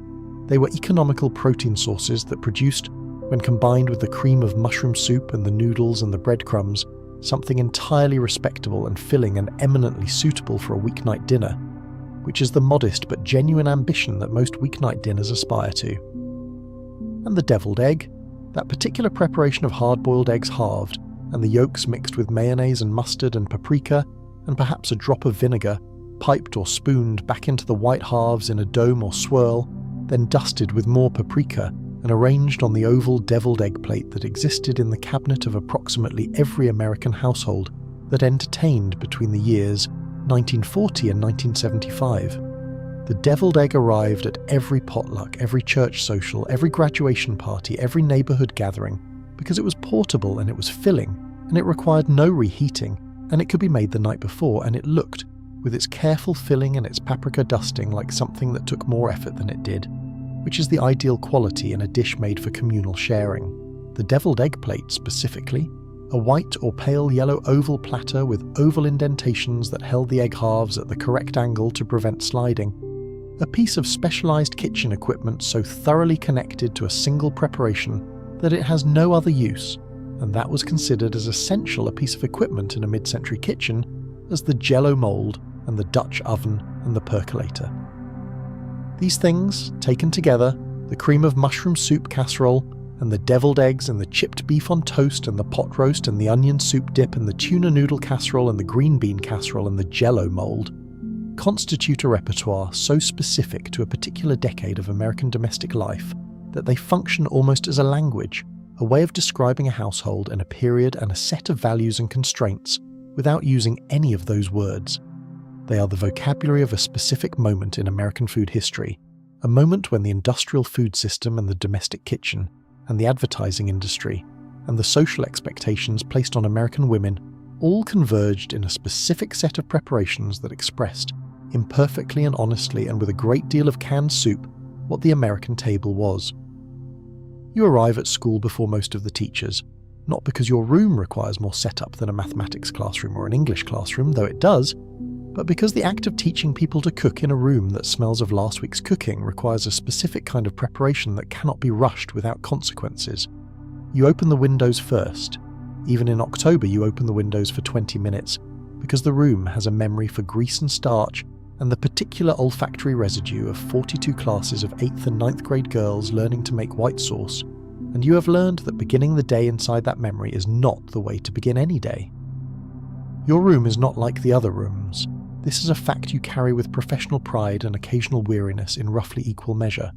They were economical protein sources that produced, when combined with the cream of mushroom soup and the noodles and the breadcrumbs, something entirely respectable and filling and eminently suitable for a weeknight dinner, which is the modest but genuine ambition that most weeknight dinners aspire to. And the deviled egg, that particular preparation of hard-boiled eggs halved, and the yolks mixed with mayonnaise and mustard and paprika, and perhaps a drop of vinegar, piped or spooned back into the white halves in a dome or swirl, then dusted with more paprika and arranged on the oval deviled egg plate that existed in the cabinet of approximately every American household that entertained between the years 1940 and 1975. The deviled egg arrived at every potluck, every church social, every graduation party, every neighborhood gathering, because it was portable and it was filling, and it required no reheating, and it could be made the night before, and it looked, with its careful filling and its paprika dusting, like something that took more effort than it did, which is the ideal quality in a dish made for communal sharing. The deviled egg plate specifically, a white or pale yellow oval platter with oval indentations that held the egg halves at the correct angle to prevent sliding, a piece of specialized kitchen equipment so thoroughly connected to a single preparation that it has no other use, and that was considered as essential a piece of equipment in a mid-century kitchen as the Jell-O mold and the Dutch oven and the percolator. These things, taken together, the cream of mushroom soup casserole, and the deviled eggs and the chipped beef on toast and the pot roast and the onion soup dip and the tuna noodle casserole and the green bean casserole and the Jell-O mold, constitute a repertoire so specific to a particular decade of American domestic life that they function almost as a language, a way of describing a household and a period and a set of values and constraints without using any of those words. They are the vocabulary of a specific moment in American food history, a moment when the industrial food system and the domestic kitchen, and the advertising industry, and the social expectations placed on American women all converged in a specific set of preparations that expressed, imperfectly and honestly and with a great deal of canned soup, what the American table was. You arrive at school before most of the teachers, not because your room requires more setup than a mathematics classroom or an English classroom, though it does, but because the act of teaching people to cook in a room that smells of last week's cooking requires a specific kind of preparation that cannot be rushed without consequences. You open the windows first. Even in October you open the windows for 20 minutes, because the room has a memory for grease and starch and the particular olfactory residue of 42 classes of 8th and 9th grade girls learning to make white sauce, and you have learned that beginning the day inside that memory is not the way to begin any day. Your room is not like the other rooms. This is a fact you carry with professional pride and occasional weariness in roughly equal measure.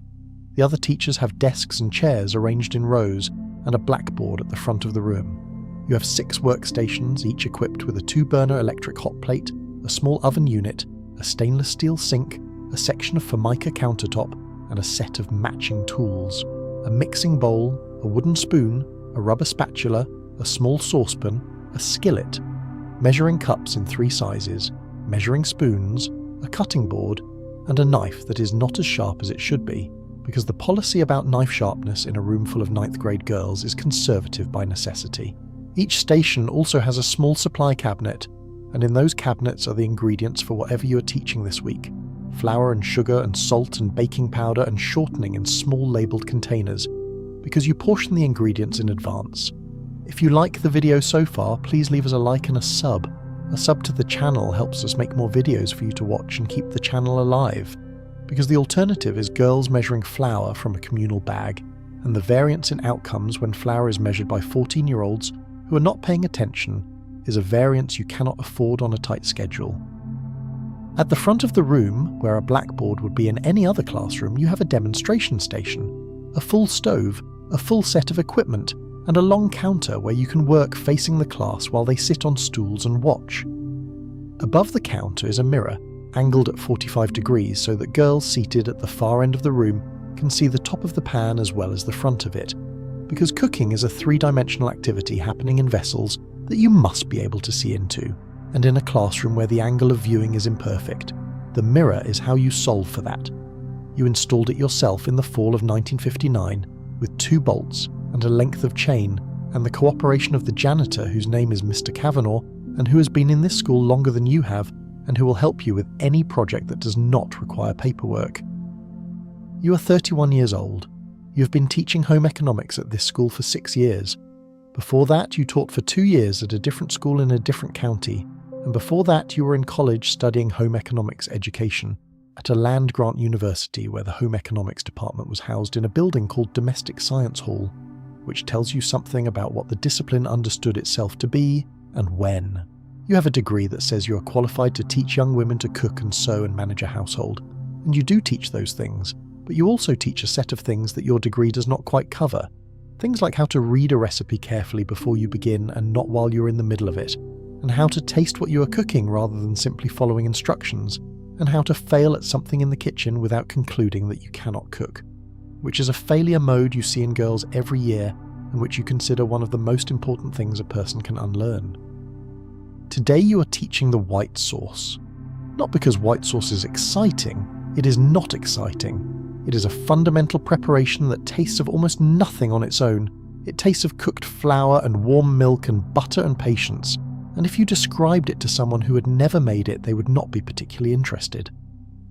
The other teachers have desks and chairs arranged in rows and a blackboard at the front of the room. You have 6 workstations, each equipped with a 2-burner electric hot plate, a small oven unit, a stainless steel sink, a section of Formica countertop, and a set of matching tools. A mixing bowl, a wooden spoon, a rubber spatula, a small saucepan, a skillet, measuring cups in 3 sizes, measuring spoons, a cutting board, and a knife that is not as sharp as it should be, because the policy about knife sharpness in a room full of 9th grade girls is conservative by necessity. Each station also has a small supply cabinet, and in those cabinets are the ingredients for whatever you are teaching this week. Flour and sugar and salt and baking powder and shortening in small labelled containers, because you portion the ingredients in advance. If you like the video so far, please leave us a like and a sub. A sub to the channel helps us make more videos for you to watch and keep the channel alive, because the alternative is girls measuring flour from a communal bag, and the variance in outcomes when flour is measured by 14-year-olds who are not paying attention is a variance you cannot afford on a tight schedule. At the front of the room, where a blackboard would be in any other classroom, you have a demonstration station, a full stove, a full set of equipment, and a long counter where you can work facing the class while they sit on stools and watch. Above the counter is a mirror, angled at 45 degrees so that girls seated at the far end of the room can see the top of the pan as well as the front of it, because cooking is a 3-dimensional activity happening in vessels that you must be able to see into, and in a classroom where the angle of viewing is imperfect. The mirror is how you solve for that. You installed it yourself in the fall of 1959 with 2 bolts and a length of chain, and the cooperation of the janitor whose name is Mr. Kavanagh and who has been in this school longer than you have and who will help you with any project that does not require paperwork. You are 31 years old. You have been teaching home economics at this school for 6 years. Before that, you taught for 2 years at a different school in a different county, and before that you were in college studying home economics education at a land-grant university where the home economics department was housed in a building called Domestic Science Hall, which tells you something about what the discipline understood itself to be and when. You have a degree that says you are qualified to teach young women to cook and sew and manage a household, and you do teach those things, but you also teach a set of things that your degree does not quite cover. Things like how to read a recipe carefully before you begin and not while you're in the middle of it, and how to taste what you are cooking rather than simply following instructions, and how to fail at something in the kitchen without concluding that you cannot cook, which is a failure mode you see in girls every year and which you consider one of the most important things a person can unlearn. Today you are teaching the white sauce. Not because white sauce is exciting, it is not exciting. It is a fundamental preparation that tastes of almost nothing on its own. It tastes of cooked flour and warm milk and butter and patience, and if you described it to someone who had never made it, they would not be particularly interested.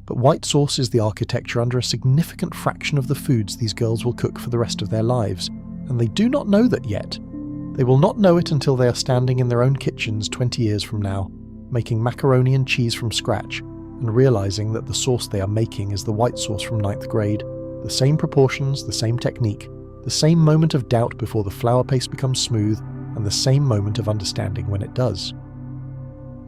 But white sauce is the architecture under a significant fraction of the foods these girls will cook for the rest of their lives, and they do not know that yet. They will not know it until they are standing in their own kitchens 20 years from now, making macaroni and cheese from scratch, and realising that the sauce they are making is the white sauce from 9th grade, the same proportions, the same technique, the same moment of doubt before the flour paste becomes smooth, and the same moment of understanding when it does.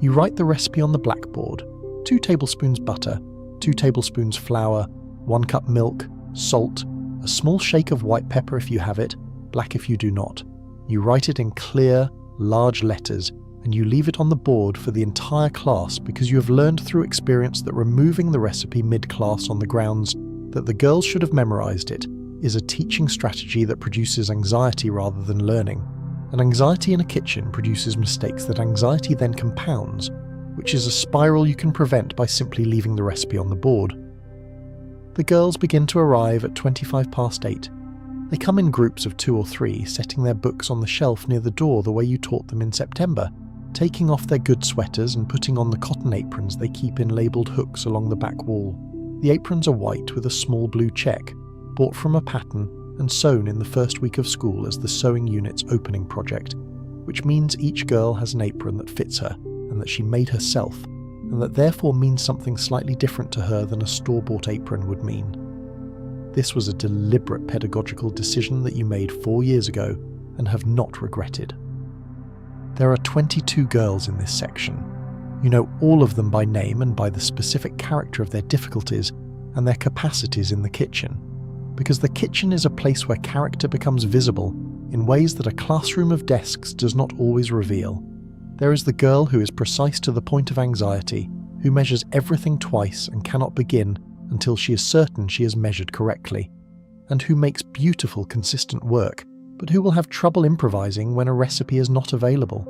You write the recipe on the blackboard: 2 tablespoons butter, 2 tablespoons flour, 1 cup milk, salt, a small shake of white pepper if you have it, black if you do not. You write it in clear, large letters, and you leave it on the board for the entire class because you have learned through experience that removing the recipe mid-class on the grounds that the girls should have memorized it is a teaching strategy that produces anxiety rather than learning. And anxiety in a kitchen produces mistakes that anxiety then compounds, which is a spiral you can prevent by simply leaving the recipe on the board. The girls begin to arrive at 8:25. They come in groups of 2 or 3, setting their books on the shelf near the door the way you taught them in September, taking off their good sweaters and putting on the cotton aprons they keep in labelled hooks along the back wall. The aprons are white with a small blue check, bought from a pattern and sewn in the first week of school as the sewing unit's opening project, which means each girl has an apron that fits her and that she made herself, and that therefore means something slightly different to her than a store-bought apron would mean. This was a deliberate pedagogical decision that you made 4 years ago and have not regretted. There are 22 girls in this section. You know all of them by name and by the specific character of their difficulties and their capacities in the kitchen. Because the kitchen is a place where character becomes visible in ways that a classroom of desks does not always reveal. There is the girl who is precise to the point of anxiety, who measures everything twice and cannot begin until she is certain she has measured correctly, and who makes beautiful, consistent work, but who will have trouble improvising when a recipe is not available.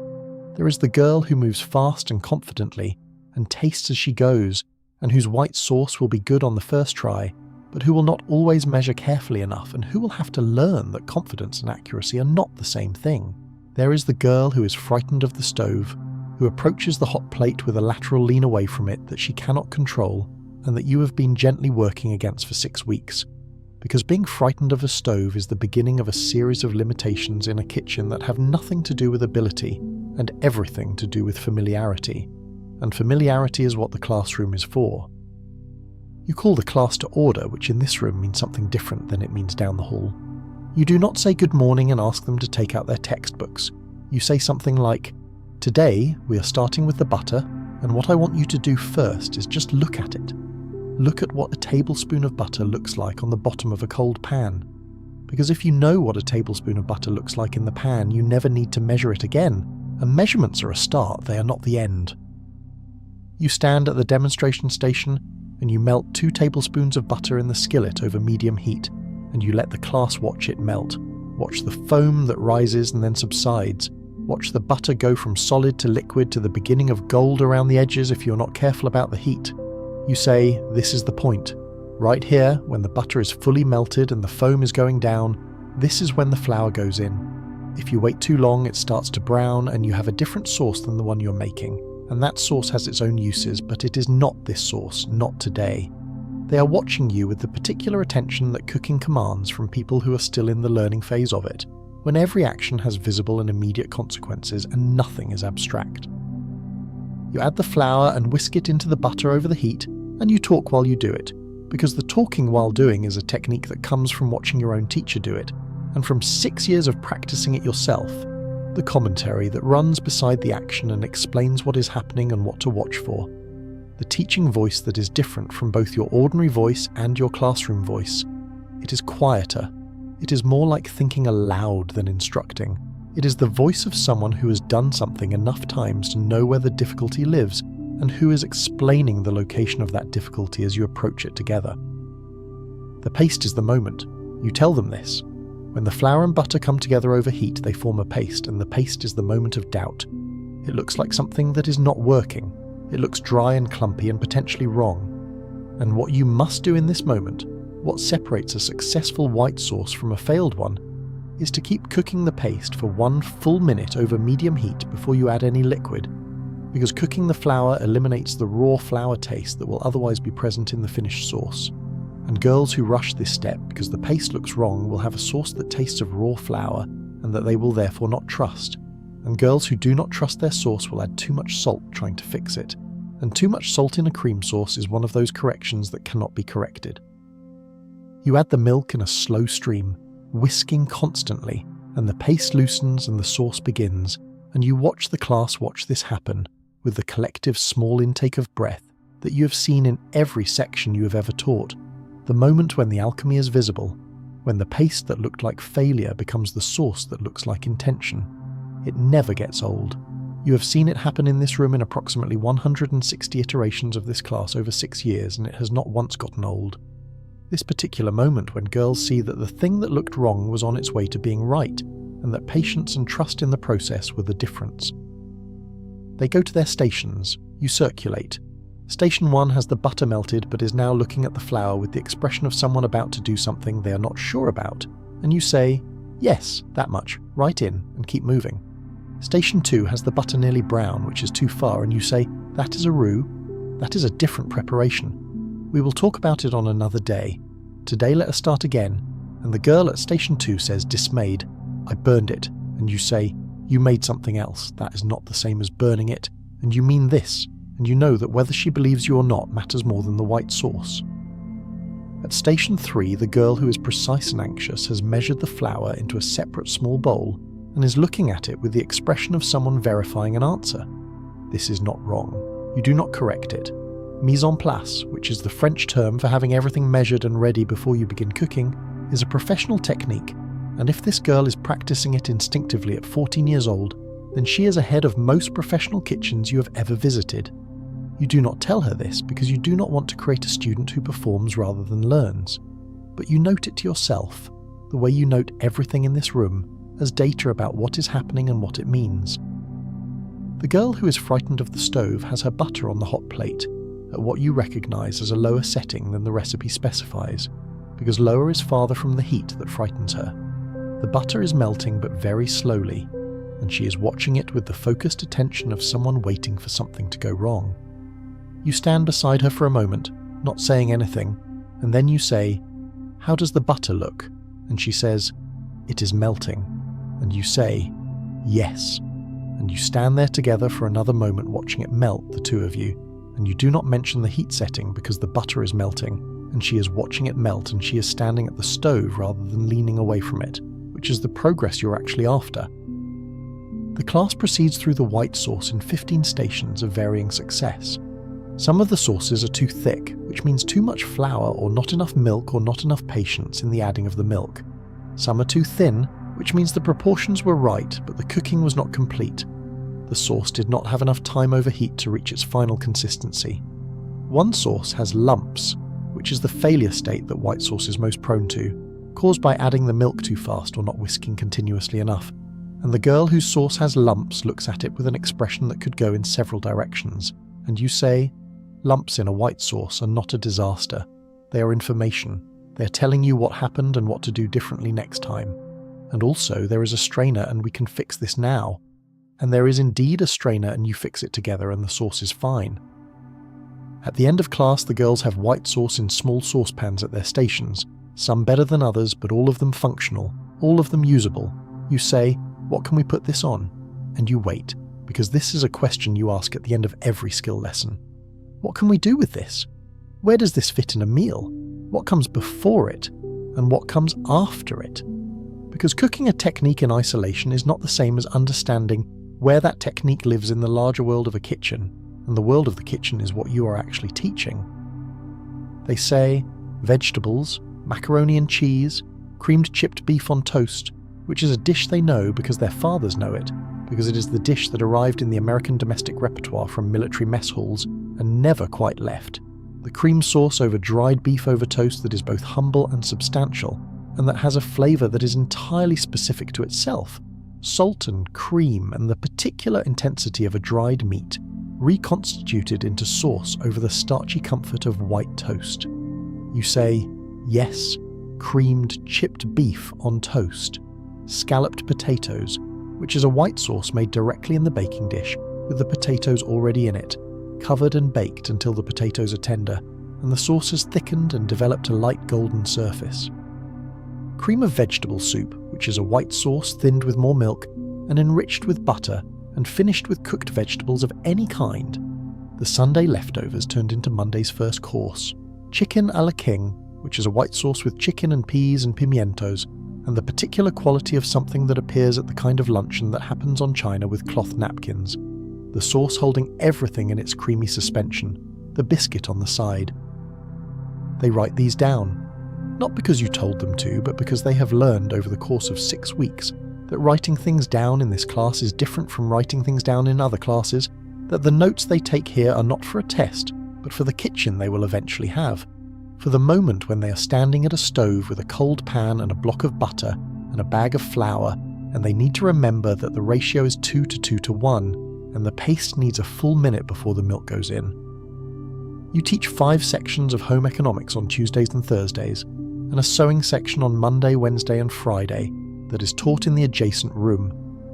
There is the girl who moves fast and confidently, and tastes as she goes, and whose white sauce will be good on the first try, but who will not always measure carefully enough, and who will have to learn that confidence and accuracy are not the same thing. There is the girl who is frightened of the stove, who approaches the hot plate with a lateral lean away from it that she cannot control, and that you have been gently working against for 6 weeks. Because being frightened of a stove is the beginning of a series of limitations in a kitchen that have nothing to do with ability and everything to do with familiarity. And familiarity is what the classroom is for. You call the class to order, which in this room means something different than it means down the hall. You do not say good morning and ask them to take out their textbooks. You say something like, "Today we are starting with the butter, and what I want you to do first is just look at it. Look at what a tablespoon of butter looks like on the bottom of a cold pan. Because if you know what a tablespoon of butter looks like in the pan, you never need to measure it again, and measurements are a start, they are not the end." You stand at the demonstration station and you melt 2 tablespoons of butter in the skillet over medium heat, and you let the class watch it melt. Watch the foam that rises and then subsides. Watch the butter go from solid to liquid to the beginning of gold around the edges if you're not careful about the heat. You say, "This is the point. Right here, when the butter is fully melted and the foam is going down, this is when the flour goes in. If you wait too long, it starts to brown and you have a different sauce than the one you're making. And that sauce has its own uses, but it is not this sauce, not today." They are watching you with the particular attention that cooking commands from people who are still in the learning phase of it, when every action has visible and immediate consequences and nothing is abstract. You add the flour and whisk it into the butter over the heat, and you talk while you do it, because the talking while doing is a technique that comes from watching your own teacher do it, and from 6 years of practicing it yourself. The commentary that runs beside the action and explains what is happening and what to watch for. The teaching voice that is different from both your ordinary voice and your classroom voice. It is quieter. It is more like thinking aloud than instructing. It is the voice of someone who has done something enough times to know where the difficulty lives and who is explaining the location of that difficulty as you approach it together. The paste is the moment. You tell them this. When the flour and butter come together over heat, they form a paste, and the paste is the moment of doubt. It looks like something that is not working. It looks dry and clumpy and potentially wrong. And what you must do in this moment, what separates a successful white sauce from a failed one, is to keep cooking the paste for 1 full minute over medium heat before you add any liquid, because cooking the flour eliminates the raw flour taste that will otherwise be present in the finished sauce. And girls who rush this step because the paste looks wrong will have a sauce that tastes of raw flour and that they will therefore not trust. And girls who do not trust their sauce will add too much salt trying to fix it. And too much salt in a cream sauce is one of those corrections that cannot be corrected. You add the milk in a slow stream, whisking constantly, and the paste loosens and the sauce begins, and you watch the class watch this happen with the collective small intake of breath that you have seen in every section you have ever taught. The moment when the alchemy is visible, when the paste that looked like failure becomes the sauce that looks like intention. It never gets old. You have seen it happen in this room in approximately 160 iterations of this class over 6 years, and it has not once gotten old. This particular moment when girls see that the thing that looked wrong was on its way to being right, and that patience and trust in the process were the difference. They go to their stations. You circulate. Station 1 has the butter melted but is now looking at the flour with the expression of someone about to do something they are not sure about, and you say, "Yes, that much, right in, and keep moving." Station 2 has the butter nearly brown, which is too far, and you say, "That is a roux. That is a different preparation. We will talk about it on another day. Today let us start again." And the girl at Station 2 says, dismayed, "I burned it." And you say, "You made something else. That is not the same as burning it. And you mean this." And you know that whether she believes you or not matters more than the white sauce. At Station 3, the girl who is precise and anxious has measured the flour into a separate small bowl and is looking at it with the expression of someone verifying an answer. This is not wrong. You do not correct it. Mise en place, which is the French term for having everything measured and ready before you begin cooking, is a professional technique, and if this girl is practicing it instinctively at 14 years old, then she is ahead of most professional kitchens you have ever visited. You do not tell her this because you do not want to create a student who performs rather than learns, but you note it to yourself, the way you note everything in this room, as data about what is happening and what it means. The girl who is frightened of the stove has her butter on the hot plate, at what you recognise as a lower setting than the recipe specifies, because lower is farther from the heat that frightens her. The butter is melting but very slowly, and she is watching it with the focused attention of someone waiting for something to go wrong. You stand beside her for a moment, not saying anything, and then you say, "How does the butter look?" And she says, "It is melting." And you say, "Yes." And you stand there together for another moment watching it melt, the two of you, and you do not mention the heat setting because the butter is melting, and she is watching it melt, and she is standing at the stove rather than leaning away from it, which is the progress you're actually after. The class proceeds through the white sauce in 15 stations of varying success. Some of the sauces are too thick, which means too much flour or not enough milk or not enough patience in the adding of the milk. Some are too thin, which means the proportions were right but the cooking was not complete. The sauce did not have enough time over heat to reach its final consistency. One sauce has lumps, which is the failure state that white sauce is most prone to, caused by adding the milk too fast or not whisking continuously enough. And the girl whose sauce has lumps looks at it with an expression that could go in several directions, and you say, "Lumps in a white sauce are not a disaster. They are information. They are telling you what happened and what to do differently next time. And also there is a strainer and we can fix this now." And there is indeed a strainer and you fix it together and the sauce is fine. At the end of class, the girls have white sauce in small saucepans at their stations, some better than others, but all of them functional, all of them usable. You say, "What can we put this on?" And you wait, because this is a question you ask at the end of every skill lesson. What can we do with this? Where does this fit in a meal? What comes before it? And what comes after it? Because cooking a technique in isolation is not the same as understanding where that technique lives in the larger world of a kitchen, and the world of the kitchen is what you are actually teaching. They say vegetables, macaroni and cheese, creamed chipped beef on toast, which is a dish they know because their fathers know it, because it is the dish that arrived in the American domestic repertoire from military mess halls and never quite left. The cream sauce over dried beef over toast that is both humble and substantial, and that has a flavour that is entirely specific to itself. Salt and cream and the particular intensity of a dried meat, reconstituted into sauce over the starchy comfort of white toast. You say, "Yes, creamed chipped beef on toast, scalloped potatoes," which is a white sauce made directly in the baking dish with the potatoes already in it, covered and baked until the potatoes are tender, and the sauce has thickened and developed a light golden surface. Cream of vegetable soup, which is a white sauce thinned with more milk and enriched with butter and finished with cooked vegetables of any kind. The Sunday leftovers turned into Monday's first course. Chicken a la king, which is a white sauce with chicken and peas and pimientos, and the particular quality of something that appears at the kind of luncheon that happens on China with cloth napkins. The sauce holding everything in its creamy suspension, the biscuit on the side. They write these down. Not because you told them to, but because they have learned over the course of 6 weeks that writing things down in this class is different from writing things down in other classes, that the notes they take here are not for a test, but for the kitchen they will eventually have, for the moment when they are standing at a stove with a cold pan and a block of butter and a bag of flour, and they need to remember that the ratio is 2 to 2 to 1, and the paste needs a full minute before the milk goes in. You teach 5 sections of home economics on Tuesdays and Thursdays, and a sewing section on Monday, Wednesday and Friday that is taught in the adjacent room,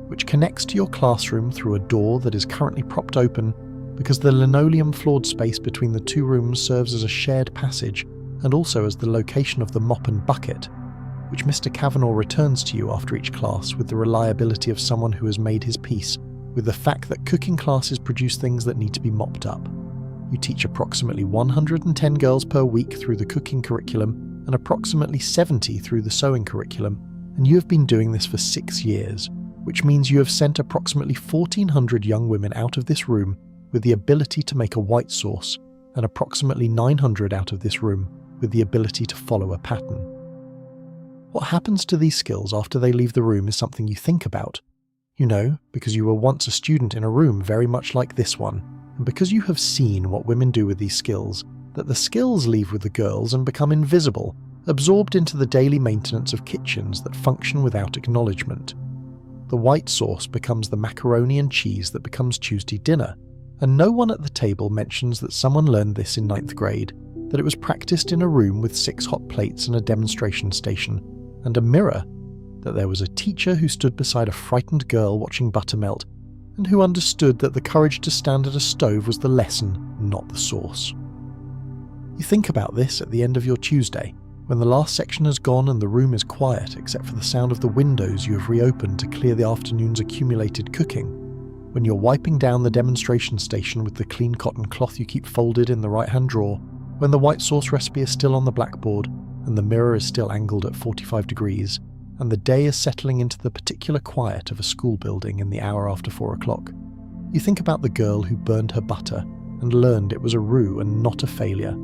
which connects to your classroom through a door that is currently propped open because the linoleum-floored space between the 2 rooms serves as a shared passage and also as the location of the mop and bucket, which Mr. Kavanagh returns to you after each class with the reliability of someone who has made his peace with the fact that cooking classes produce things that need to be mopped up. You teach approximately 110 girls per week through the cooking curriculum and approximately 70 through the sewing curriculum, and you have been doing this for 6 years, which means you have sent approximately 1,400 young women out of this room with the ability to make a white sauce, and approximately 900 out of this room with the ability to follow a pattern. What happens to these skills after they leave the room is something you think about. You know, because you were once a student in a room very much like this one, and because you have seen what women do with these skills, that the skills leave with the girls and become invisible, absorbed into the daily maintenance of kitchens that function without acknowledgement. The white sauce becomes the macaroni and cheese that becomes Tuesday dinner, and no one at the table mentions that someone learned this in 9th grade, that it was practiced in a room with 6 hot plates and a demonstration station, and a mirror, that there was a teacher who stood beside a frightened girl watching butter melt, and who understood that the courage to stand at a stove was the lesson, not the sauce. You think about this at the end of your Tuesday, when the last section has gone and the room is quiet except for the sound of the windows you have reopened to clear the afternoon's accumulated cooking, when you're wiping down the demonstration station with the clean cotton cloth you keep folded in the right-hand drawer, when the white sauce recipe is still on the blackboard and the mirror is still angled at 45 degrees, and the day is settling into the particular quiet of a school building in the hour after 4 o'clock. You think about the girl who burned her butter and learned it was a roux and not a failure.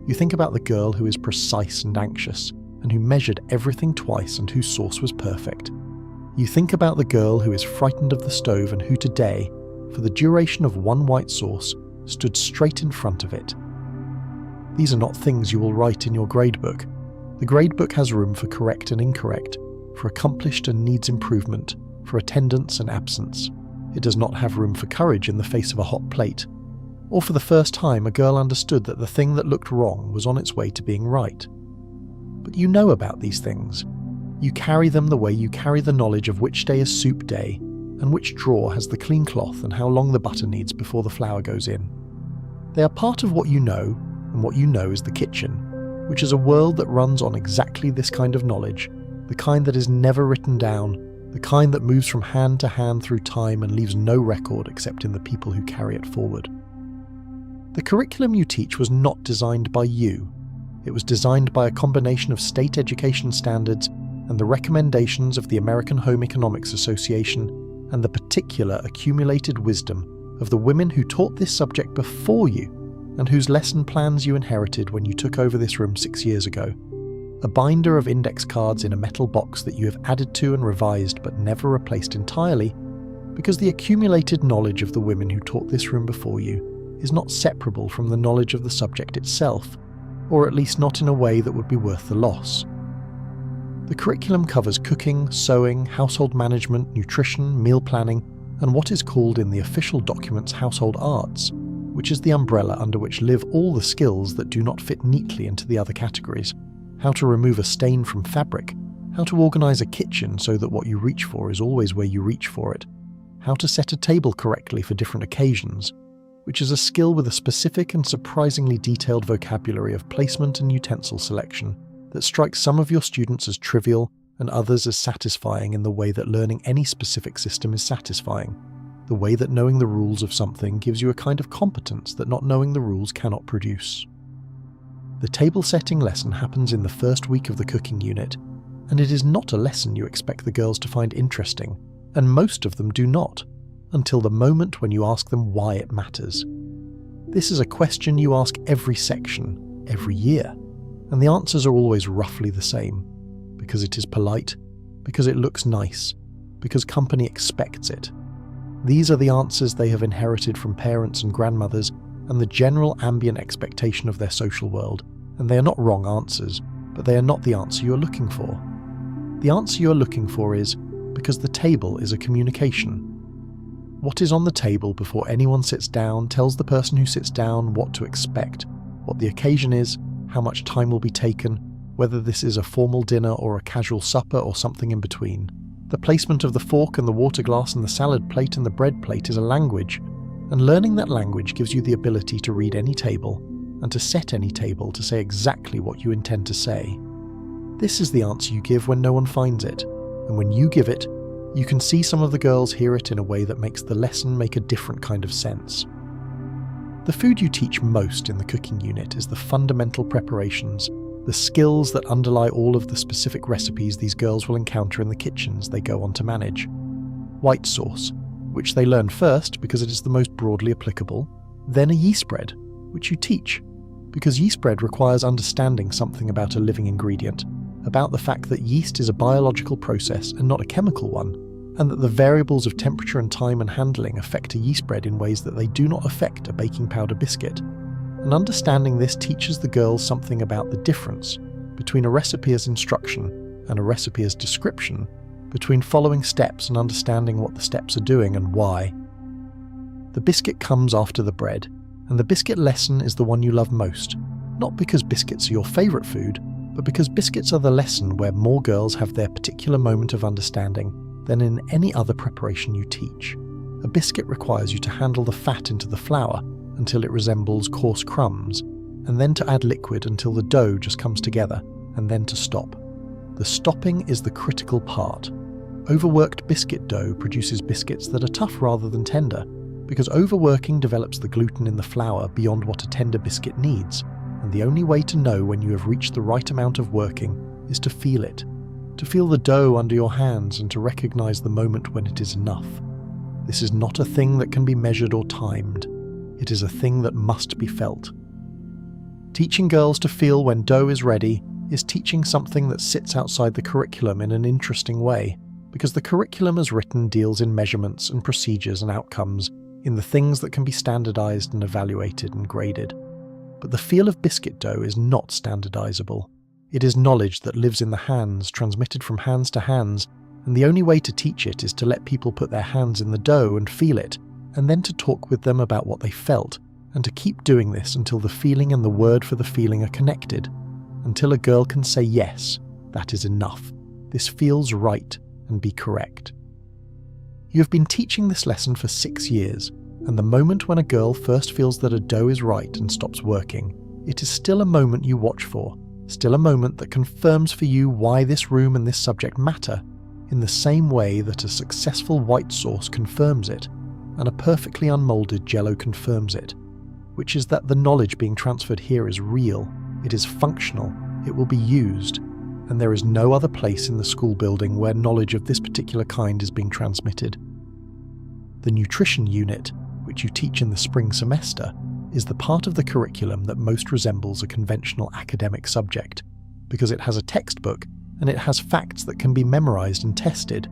You think about the girl who is precise and anxious, and who measured everything twice and whose sauce was perfect. You think about the girl who is frightened of the stove and who today, for the duration of one white sauce, stood straight in front of it. These are not things you will write in your gradebook. The gradebook has room for correct and incorrect, for accomplished and needs improvement, for attendance and absence. It does not have room for courage in the face of a hot plate. Or for the first time a girl understood that the thing that looked wrong was on its way to being right. But you know about these things. You carry them the way you carry the knowledge of which day is soup day, and which drawer has the clean cloth and how long the butter needs before the flour goes in. They are part of what you know, and what you know is the kitchen, which is a world that runs on exactly this kind of knowledge, the kind that is never written down, the kind that moves from hand to hand through time and leaves no record except in the people who carry it forward. The curriculum you teach was not designed by you. It was designed by a combination of state education standards and the recommendations of the American Home Economics Association and the particular accumulated wisdom of the women who taught this subject before you and whose lesson plans you inherited when you took over this room 6 years ago. A binder of index cards in a metal box that you have added to and revised but never replaced entirely, because the accumulated knowledge of the women who taught this room before you is not separable from the knowledge of the subject itself, or at least not in a way that would be worth the loss. The curriculum covers cooking, sewing, household management, nutrition, meal planning, and what is called in the official documents household arts, which is the umbrella under which live all the skills that do not fit neatly into the other categories. How to remove a stain from fabric, how to organize a kitchen so that what you reach for is always where you reach for it, how to set a table correctly for different occasions, which is a skill with a specific and surprisingly detailed vocabulary of placement and utensil selection that strikes some of your students as trivial and others as satisfying in the way that learning any specific system is satisfying, the way that knowing the rules of something gives you a kind of competence that not knowing the rules cannot produce. The table setting lesson happens in the first week of the cooking unit, and it is not a lesson you expect the girls to find interesting, and most of them do not, until the moment when you ask them why it matters. This is a question you ask every section, every year, and the answers are always roughly the same. Because it is polite, because it looks nice, because company expects it. These are the answers they have inherited from parents and grandmothers and the general ambient expectation of their social world, and they are not wrong answers, but they are not the answer you are looking for. The answer you are looking for is because the table is a communication. What is on the table before anyone sits down tells the person who sits down what to expect, what the occasion is, how much time will be taken, whether this is a formal dinner or a casual supper or something in between. The placement of the fork and the water glass and the salad plate and the bread plate is a language, and learning that language gives you the ability to read any table and to set any table to say exactly what you intend to say. This is the answer you give when no one finds it, and when you give it, you can see some of the girls hear it in a way that makes the lesson make a different kind of sense. The food you teach most in the cooking unit is the fundamental preparations, the skills that underlie all of the specific recipes these girls will encounter in the kitchens they go on to manage. White sauce, which they learn first because it is the most broadly applicable, then a yeast bread, which you teach, because yeast bread requires understanding something about a living ingredient, about the fact that yeast is a biological process and not a chemical one, and that the variables of temperature and time and handling affect a yeast bread in ways that they do not affect a baking powder biscuit. And understanding this teaches the girls something about the difference between a recipe as instruction and a recipe as description, between following steps and understanding what the steps are doing and why. The biscuit comes after the bread, and the biscuit lesson is the one you love most, not because biscuits are your favourite food, but because biscuits are the lesson where more girls have their particular moment of understanding than in any other preparation you teach. A biscuit requires you to handle the fat into the flour until it resembles coarse crumbs, and then to add liquid until the dough just comes together, and then to stop. The stopping is the critical part. Overworked biscuit dough produces biscuits that are tough rather than tender, because overworking develops the gluten in the flour beyond what a tender biscuit needs, and the only way to know when you have reached the right amount of working is to feel it. To feel the dough under your hands and to recognize the moment when it is enough. This is not a thing that can be measured or timed. It is a thing that must be felt. Teaching girls to feel when dough is ready is teaching something that sits outside the curriculum in an interesting way, because the curriculum as written deals in measurements and procedures and outcomes, in the things that can be standardized and evaluated and graded. But the feel of biscuit dough is not standardizable. It is knowledge that lives in the hands, transmitted from hands to hands, and the only way to teach it is to let people put their hands in the dough and feel it, and then to talk with them about what they felt, and to keep doing this until the feeling and the word for the feeling are connected, until a girl can say yes, that is enough, this feels right, and be correct. You have been teaching this lesson for 6 years, and the moment when a girl first feels that a dough is right and stops working, it is still a moment you watch for, still a moment that confirms for you why this room and this subject matter, in the same way that a successful white sauce confirms it, and a perfectly unmoulded Jell-O confirms it, which is that the knowledge being transferred here is real, it is functional, it will be used, and there is no other place in the school building where knowledge of this particular kind is being transmitted. The nutrition unit, which you teach in the spring semester, is the part of the curriculum that most resembles a conventional academic subject, because it has a textbook and it has facts that can be memorized and tested,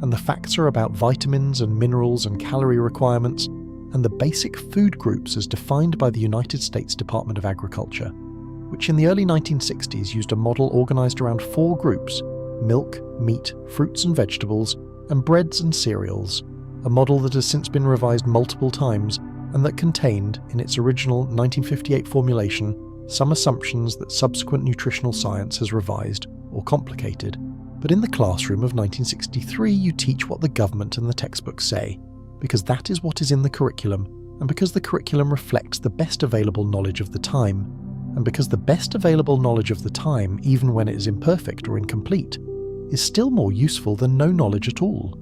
and the facts are about vitamins and minerals and calorie requirements, and the basic food groups as defined by the United States Department of Agriculture, which in the early 1960s used a model organized around 4 groups: milk, meat, fruits and vegetables, and breads and cereals, a model that has since been revised multiple times and that contained, in its original 1958 formulation, some assumptions that subsequent nutritional science has revised or complicated. But in the classroom of 1963, you teach what the government and the textbooks say, because that is what is in the curriculum, and because the curriculum reflects the best available knowledge of the time, and because the best available knowledge of the time, even when it is imperfect or incomplete, is still more useful than no knowledge at all.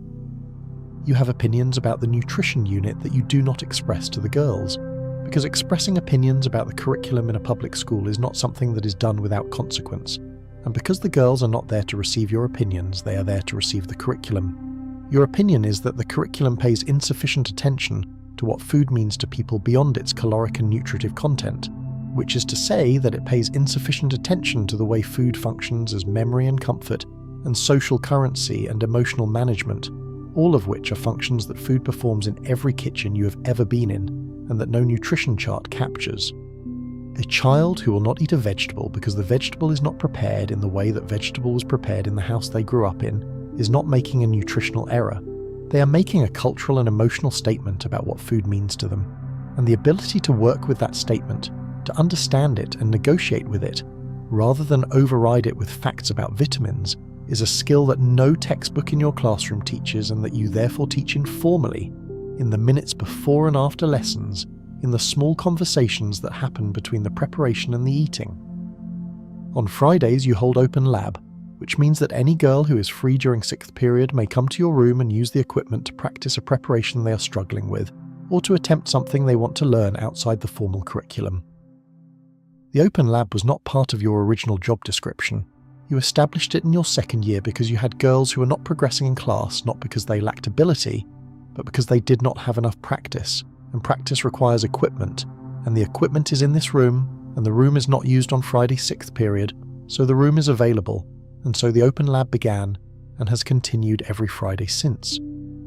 You have opinions about the nutrition unit that you do not express to the girls, because expressing opinions about the curriculum in a public school is not something that is done without consequence, and because the girls are not there to receive your opinions, they are there to receive the curriculum. Your opinion is that the curriculum pays insufficient attention to what food means to people beyond its caloric and nutritive content, which is to say that it pays insufficient attention to the way food functions as memory and comfort, and social currency and emotional management, all of which are functions that food performs in every kitchen you have ever been in, and that no nutrition chart captures. A child who will not eat a vegetable because the vegetable is not prepared in the way that vegetable was prepared in the house they grew up in is not making a nutritional error. They are making a cultural and emotional statement about what food means to them, and the ability to work with that statement, to understand it and negotiate with it, rather than override it with facts about vitamins, is a skill that no textbook in your classroom teaches, and that you therefore teach informally, in the minutes before and after lessons, in the small conversations that happen between the preparation and the eating. On Fridays you hold open lab, which means that any girl who is free during 6th period may come to your room and use the equipment to practice a preparation they are struggling with, or to attempt something they want to learn outside the formal curriculum. The open lab was not part of your original job description. You established it in your 2nd year because you had girls who were not progressing in class not because they lacked ability, but because they did not have enough practice, and practice requires equipment, and the equipment is in this room, and the room is not used on Friday 6th period, so the room is available, and so the open lab began and has continued every Friday since,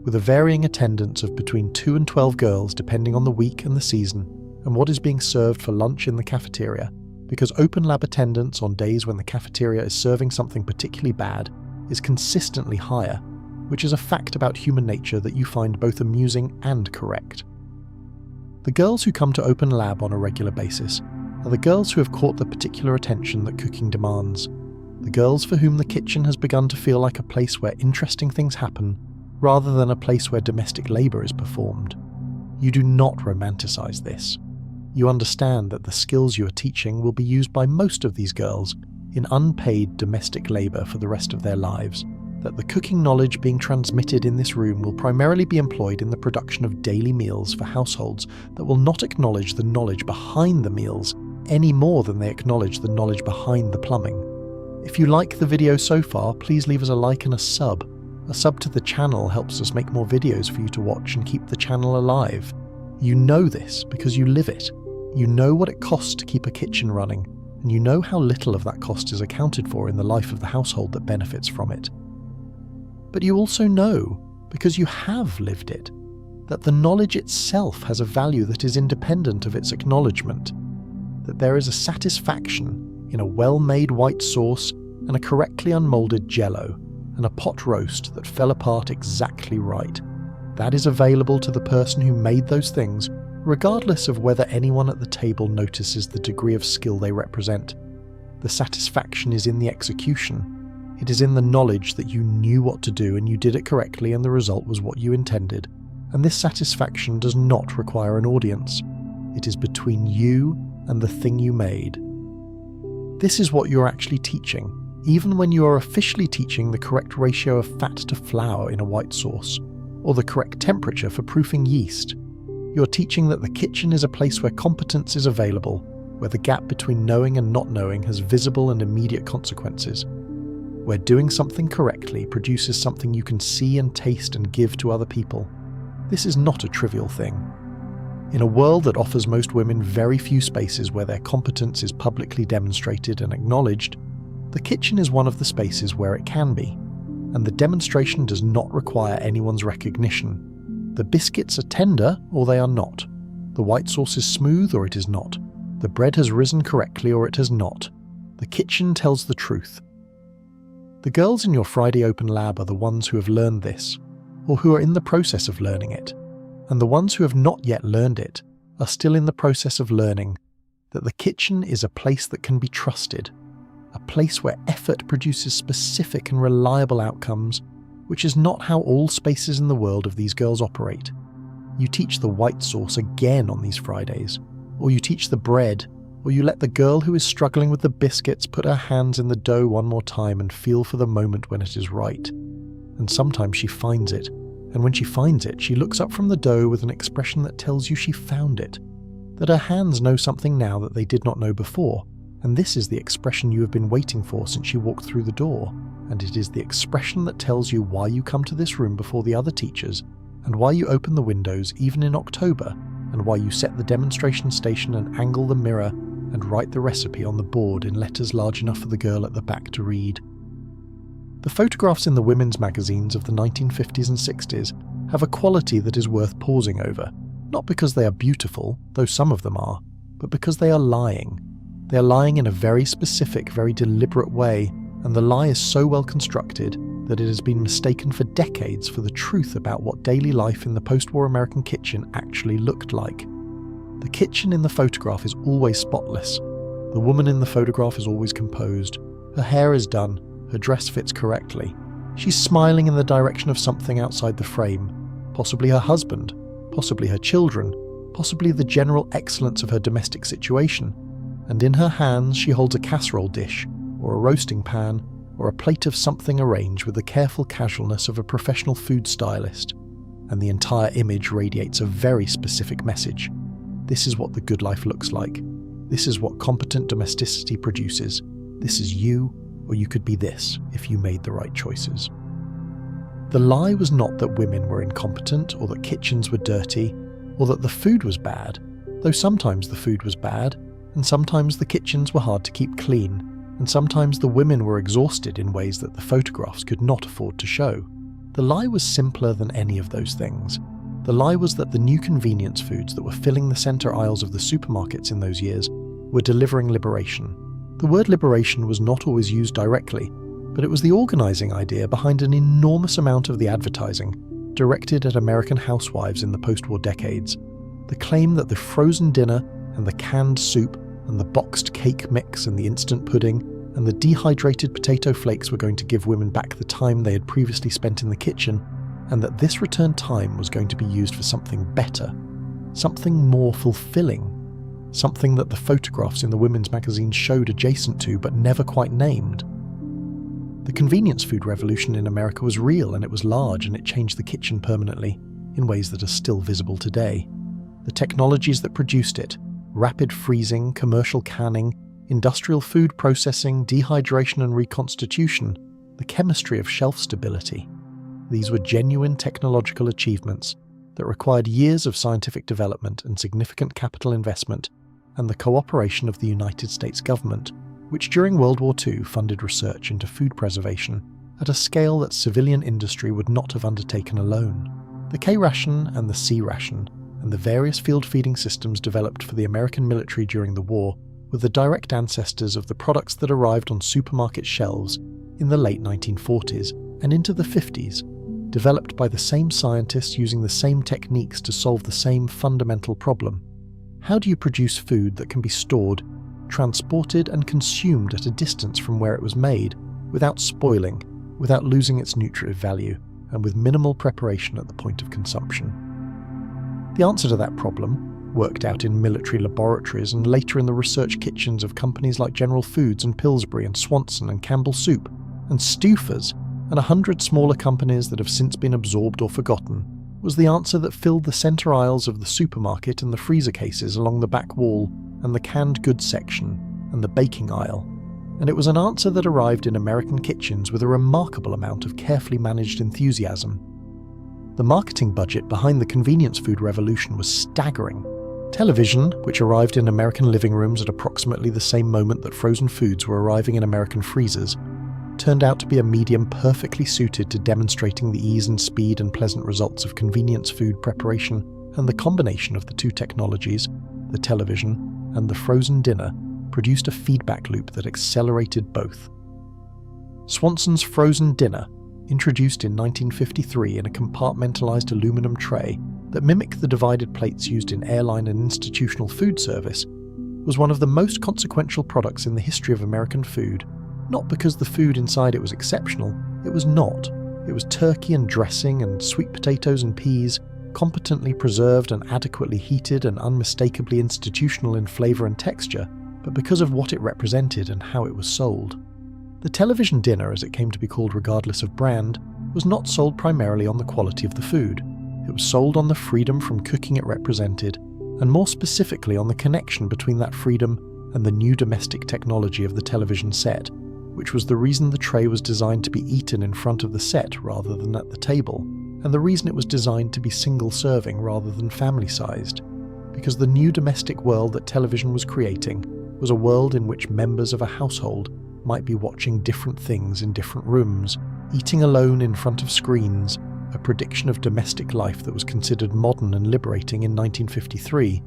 with a varying attendance of between 2 and 12 girls depending on the week and the season, and what is being served for lunch in the cafeteria, because open lab attendance on days when the cafeteria is serving something particularly bad is consistently higher, which is a fact about human nature that you find both amusing and correct. The girls who come to open lab on a regular basis are the girls who have caught the particular attention that cooking demands, the girls for whom the kitchen has begun to feel like a place where interesting things happen rather than a place where domestic labour is performed. You do not romanticize this. You understand that the skills you are teaching will be used by most of these girls in unpaid domestic labour for the rest of their lives, that the cooking knowledge being transmitted in this room will primarily be employed in the production of daily meals for households that will not acknowledge the knowledge behind the meals any more than they acknowledge the knowledge behind the plumbing. If you like the video so far, please leave us a like and a sub. A sub to the channel helps us make more videos for you to watch and keep the channel alive. You know this because you live it. You know what it costs to keep a kitchen running, and you know how little of that cost is accounted for in the life of the household that benefits from it. But you also know, because you have lived it, that the knowledge itself has a value that is independent of its acknowledgement, that there is a satisfaction in a well-made white sauce and a correctly unmoulded Jell-O and a pot roast that fell apart exactly right. That is available to the person who made those things, regardless of whether anyone at the table notices the degree of skill they represent. The satisfaction is in the execution. It is in the knowledge that you knew what to do and you did it correctly and the result was what you intended. And this satisfaction does not require an audience. It is between you and the thing you made. This is what you're actually teaching, even when you are officially teaching the correct ratio of fat to flour in a white sauce, or the correct temperature for proofing yeast. You're teaching that the kitchen is a place where competence is available, where the gap between knowing and not knowing has visible and immediate consequences, where doing something correctly produces something you can see and taste and give to other people. This is not a trivial thing. In a world that offers most women very few spaces where their competence is publicly demonstrated and acknowledged, the kitchen is one of the spaces where it can be, and the demonstration does not require anyone's recognition. The biscuits are tender or they are not. The white sauce is smooth or it is not. The bread has risen correctly or it has not. The kitchen tells the truth. The girls in your Friday Open Lab are the ones who have learned this, or who are in the process of learning it, and the ones who have not yet learned it are still in the process of learning that the kitchen is a place that can be trusted, a place where effort produces specific and reliable outcomes, which is not how all spaces in the world of these girls operate. You teach the white sauce again on these Fridays, or you teach the bread, or you let the girl who is struggling with the biscuits put her hands in the dough one more time and feel for the moment when it is right. And sometimes she finds it, and when she finds it, she looks up from the dough with an expression that tells you she found it, that her hands know something now that they did not know before, and this is the expression you have been waiting for since you walked through the door. And it is the expression that tells you why you come to this room before the other teachers, and why you open the windows even in October, and why you set the demonstration station and angle the mirror and write the recipe on the board in letters large enough for the girl at the back to read. The photographs in the women's magazines of the 1950s and 60s have a quality that is worth pausing over, not because they are beautiful, though some of them are, but because they are lying. They are lying in a very specific, very deliberate way, and the lie is so well constructed that it has been mistaken for decades for the truth about what daily life in the post-war American kitchen actually looked like. The kitchen in the photograph is always spotless. The woman in the photograph is always composed. Her hair is done. Her dress fits correctly. She's smiling in the direction of something outside the frame, possibly her husband, possibly her children, possibly the general excellence of her domestic situation. And in her hands she holds a casserole dish, or a roasting pan, or a plate of something arranged with the careful casualness of a professional food stylist, and the entire image radiates a very specific message. This is what the good life looks like. This is what competent domesticity produces. This is you, or you could be this if you made the right choices. The lie was not that women were incompetent or that kitchens were dirty or that the food was bad, though sometimes the food was bad, and sometimes the kitchens were hard to keep clean, and sometimes the women were exhausted in ways that the photographs could not afford to show. The lie was simpler than any of those things. The lie was that the new convenience foods that were filling the centre aisles of the supermarkets in those years were delivering liberation. The word liberation was not always used directly, but it was the organising idea behind an enormous amount of the advertising directed at American housewives in the post-war decades. The claim that the frozen dinner and the canned soup and the boxed cake mix and the instant pudding and the dehydrated potato flakes were going to give women back the time they had previously spent in the kitchen, and that this returned time was going to be used for something better, something more fulfilling, something that the photographs in the women's magazines showed adjacent to but never quite named. The convenience food revolution in America was real, and it was large, and it changed the kitchen permanently in ways that are still visible today. The technologies that produced it, rapid freezing, commercial canning, industrial food processing, dehydration and reconstitution, the chemistry of shelf stability. These were genuine technological achievements that required years of scientific development and significant capital investment, and the cooperation of the United States government, which during World War II funded research into food preservation at a scale that civilian industry would not have undertaken alone. The K-ration and the C-ration and the various field feeding systems developed for the American military during the war were the direct ancestors of the products that arrived on supermarket shelves in the late 1940s and into the 50s, developed by the same scientists using the same techniques to solve the same fundamental problem. How do you produce food that can be stored, transported and consumed at a distance from where it was made, without spoiling, without losing its nutritive value, and with minimal preparation at the point of consumption? The answer to that problem, worked out in military laboratories and later in the research kitchens of companies like General Foods and Pillsbury and Swanson and Campbell Soup and Stouffer's and 100 smaller companies that have since been absorbed or forgotten, was the answer that filled the centre aisles of the supermarket and the freezer cases along the back wall and the canned goods section and the baking aisle. And it was an answer that arrived in American kitchens with a remarkable amount of carefully managed enthusiasm. The marketing budget behind the convenience food revolution was staggering. Television, which arrived in American living rooms at approximately the same moment that frozen foods were arriving in American freezers, turned out to be a medium perfectly suited to demonstrating the ease and speed and pleasant results of convenience food preparation, and the combination of the two technologies, the television and the frozen dinner, produced a feedback loop that accelerated both. Swanson's frozen dinner, introduced in 1953 in a compartmentalized aluminum tray that mimicked the divided plates used in airline and institutional food service, was one of the most consequential products in the history of American food, not because the food inside it was exceptional. It was not. It was turkey and dressing and sweet potatoes and peas, competently preserved and adequately heated and unmistakably institutional in flavour and texture, but because of what it represented and how it was sold. The television dinner, as it came to be called regardless of brand, was not sold primarily on the quality of the food. It was sold on the freedom from cooking it represented, and more specifically on the connection between that freedom and the new domestic technology of the television set, which was the reason the tray was designed to be eaten in front of the set rather than at the table, and the reason it was designed to be single-serving rather than family-sized, because the new domestic world that television was creating was a world in which members of a household might be watching different things in different rooms, eating alone in front of screens, a prediction of domestic life that was considered modern and liberating in 1953,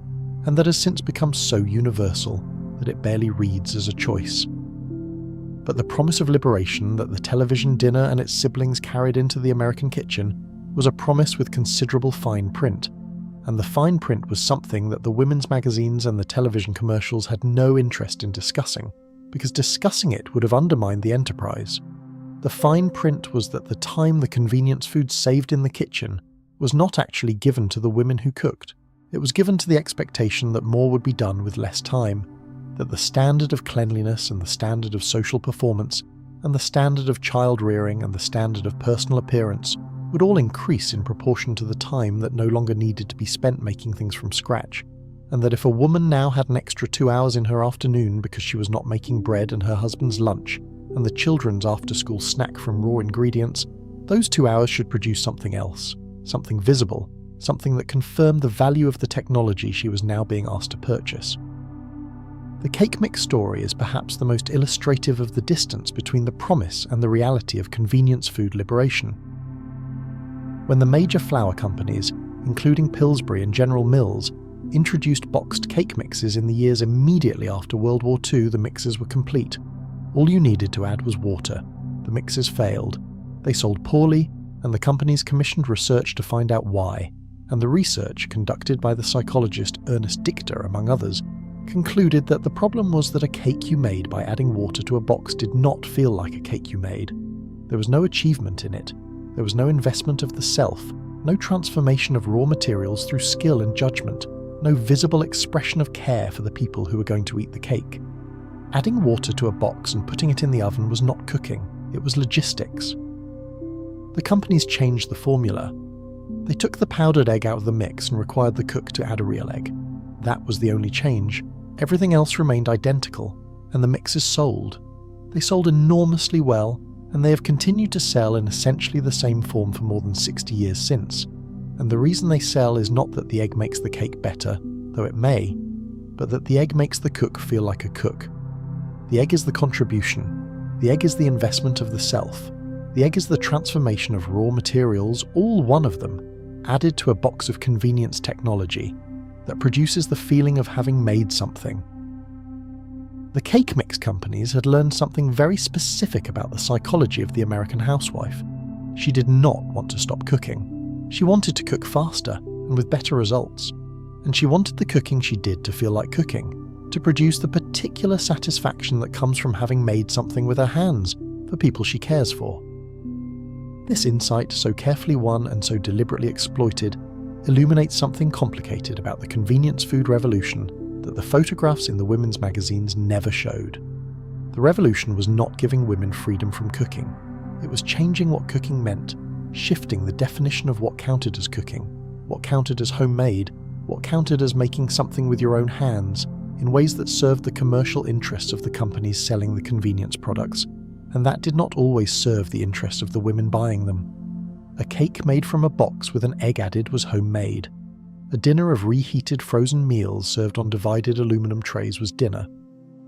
and that has since become so universal that it barely reads as a choice. But the promise of liberation that the television dinner and its siblings carried into the American kitchen was a promise with considerable fine print, and the fine print was something that the women's magazines and the television commercials had no interest in discussing, because discussing it would have undermined the enterprise. The fine print was that the time the convenience food saved in the kitchen was not actually given to the women who cooked. It was given to the expectation that more would be done with less time, that the standard of cleanliness and the standard of social performance and the standard of child rearing and the standard of personal appearance would all increase in proportion to the time that no longer needed to be spent making things from scratch, and that if a woman now had an extra 2 hours in her afternoon because she was not making bread and her husband's lunch and the children's after-school snack from raw ingredients, Those 2 hours should produce something else, something visible, something that confirmed the value of the technology she was now being asked to purchase. The cake mix story is perhaps the most illustrative of the distance between the promise and the reality of convenience food liberation. When the major flour companies, including Pillsbury and General Mills, introduced boxed cake mixes in the years immediately after World War II, the mixes were complete. All you needed to add was water. The mixes failed. They sold poorly, and the companies commissioned research to find out why. And the research, conducted by the psychologist Ernest Dichter, among others, concluded that the problem was that a cake you made by adding water to a box did not feel like a cake you made. There was no achievement in it. There was no investment of the self, no transformation of raw materials through skill and judgment, no visible expression of care for the people who were going to eat the cake. Adding water to a box and putting it in the oven was not cooking, it was logistics. The companies changed the formula. They took the powdered egg out of the mix and required the cook to add a real egg. That was the only change. Everything else remained identical, and the mixes sold. They sold enormously well, and they have continued to sell in essentially the same form for more than 60 years since. And the reason they sell is not that the egg makes the cake better, though it may, but that the egg makes the cook feel like a cook. The egg is the contribution. The egg is the investment of the self. The egg is the transformation of raw materials, all one of them, added to a box of convenience technology that produces the feeling of having made something. The cake mix companies had learned something very specific about the psychology of the American housewife. She did not want to stop cooking. She wanted to cook faster and with better results. And she wanted the cooking she did to feel like cooking, to produce the particular satisfaction that comes from having made something with her hands for people she cares for. This insight, so carefully won and so deliberately exploited, illuminates something complicated about the convenience food revolution that the photographs in the women's magazines never showed. The revolution was not giving women freedom from cooking. It was changing what cooking meant, shifting the definition of what counted as cooking, what counted as homemade, what counted as making something with your own hands, in ways that served the commercial interests of the companies selling the convenience products, and that did not always serve the interests of the women buying them. A cake made from a box with an egg added was homemade. A dinner of reheated frozen meals served on divided aluminum trays was dinner.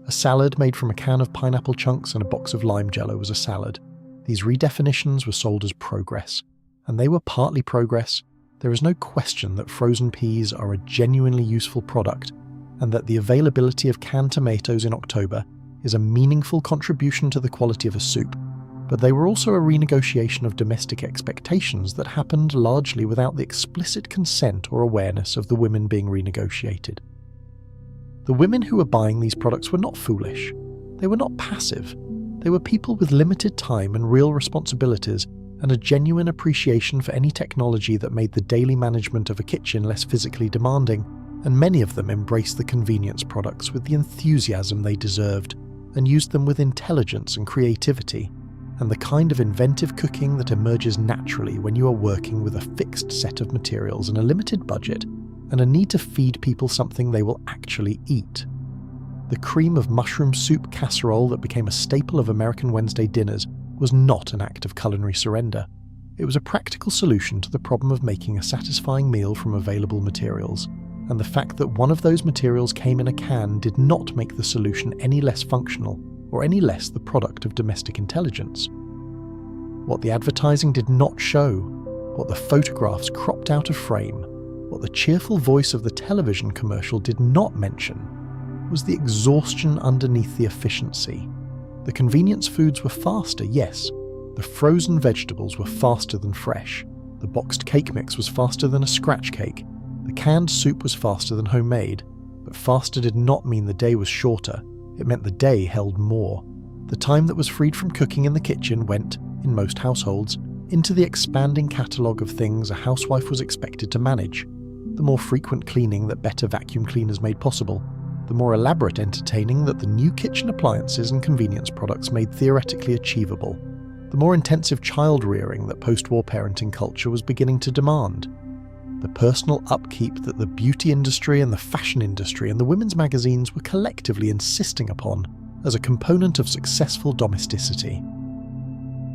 A salad made from a can of pineapple chunks and a box of lime Jell-O was a salad. These redefinitions were sold as progress, and they were partly progress. There is no question that frozen peas are a genuinely useful product, and that the availability of canned tomatoes in October is a meaningful contribution to the quality of a soup. But they were also a renegotiation of domestic expectations that happened largely without the explicit consent or awareness of the women being renegotiated. The women who were buying these products were not foolish. They were not passive. They were people with limited time and real responsibilities and a genuine appreciation for any technology that made the daily management of a kitchen less physically demanding, and many of them embraced the convenience products with the enthusiasm they deserved and used them with intelligence and creativity, and the kind of inventive cooking that emerges naturally when you are working with a fixed set of materials and a limited budget, and a need to feed people something they will actually eat. The cream of mushroom soup casserole that became a staple of American Wednesday dinners was not an act of culinary surrender. It was a practical solution to the problem of making a satisfying meal from available materials, and the fact that one of those materials came in a can did not make the solution any less functional or any less the product of domestic intelligence. What the advertising did not show, what the photographs cropped out of frame, what the cheerful voice of the television commercial did not mention, was the exhaustion underneath the efficiency. The convenience foods were faster, yes. The frozen vegetables were faster than fresh. The boxed cake mix was faster than a scratch cake. The canned soup was faster than homemade. But faster did not mean the day was shorter. It meant the day held more. The time that was freed from cooking in the kitchen went, in most households, into the expanding catalogue of things a housewife was expected to manage. The more frequent cleaning that better vacuum cleaners made possible. The more elaborate entertaining that the new kitchen appliances and convenience products made theoretically achievable. The more intensive child rearing that post-war parenting culture was beginning to demand. The personal upkeep that the beauty industry and the fashion industry and the women's magazines were collectively insisting upon as a component of successful domesticity.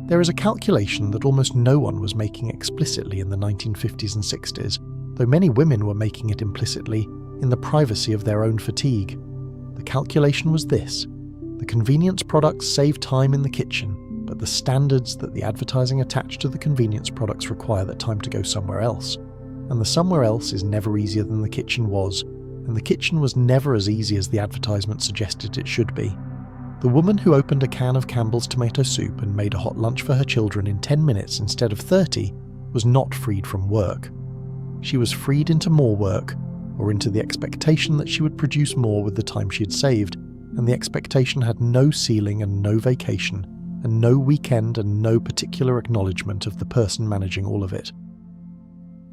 There is a calculation that almost no one was making explicitly in the 1950s and 60s, though many women were making it implicitly in the privacy of their own fatigue. The calculation was this: the convenience products save time in the kitchen, but the standards that the advertising attached to the convenience products require that time to go somewhere else. And the somewhere else is never easier than the kitchen was, and the kitchen was never as easy as the advertisement suggested it should be. The woman who opened a can of Campbell's tomato soup and made a hot lunch for her children in 10 minutes instead of 30 was not freed from work. She was freed into more work, or into the expectation that she would produce more with the time she had saved, and the expectation had no ceiling and no vacation, and no weekend and no particular acknowledgement of the person managing all of it.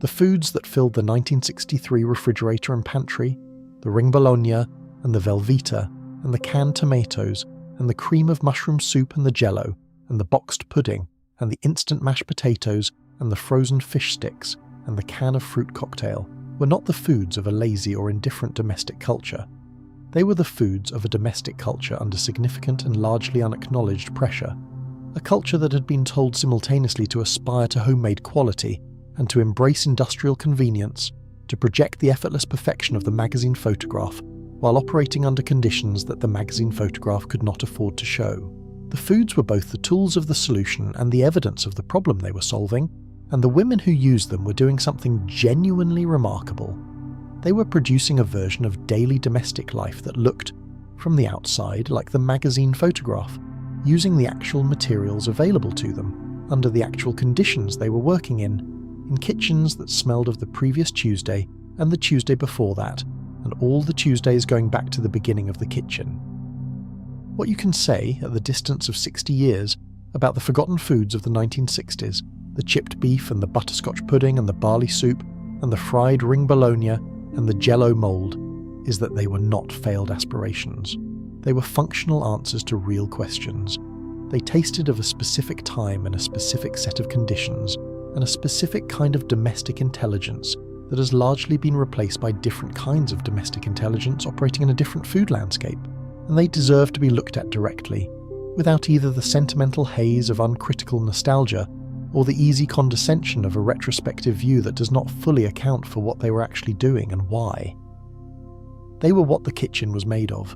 The foods that filled the 1963 refrigerator and pantry, the ring bologna and the Velveeta and the canned tomatoes and the cream of mushroom soup and the Jell-O and the boxed pudding and the instant mashed potatoes and the frozen fish sticks and the can of fruit cocktail were not the foods of a lazy or indifferent domestic culture. They were the foods of a domestic culture under significant and largely unacknowledged pressure, a culture that had been told simultaneously to aspire to homemade quality and to embrace industrial convenience, to project the effortless perfection of the magazine photograph while operating under conditions that the magazine photograph could not afford to show. The foods were both the tools of the solution and the evidence of the problem they were solving, and the women who used them were doing something genuinely remarkable. They were producing a version of daily domestic life that looked, from the outside, like the magazine photograph, using the actual materials available to them, under the actual conditions they were working in kitchens that smelled of the previous Tuesday and the Tuesday before that, and all the Tuesdays going back to the beginning of the kitchen. What you can say, at the distance of 60 years, about the forgotten foods of the 1960s, the chipped beef and the butterscotch pudding and the barley soup and the fried ring bologna and the Jell-O mould, is that they were not failed aspirations. They were functional answers to real questions. They tasted of a specific time and a specific set of conditions, and a specific kind of domestic intelligence that has largely been replaced by different kinds of domestic intelligence operating in a different food landscape, and they deserve to be looked at directly, without either the sentimental haze of uncritical nostalgia or the easy condescension of a retrospective view that does not fully account for what they were actually doing and why. They were what the kitchen was made of,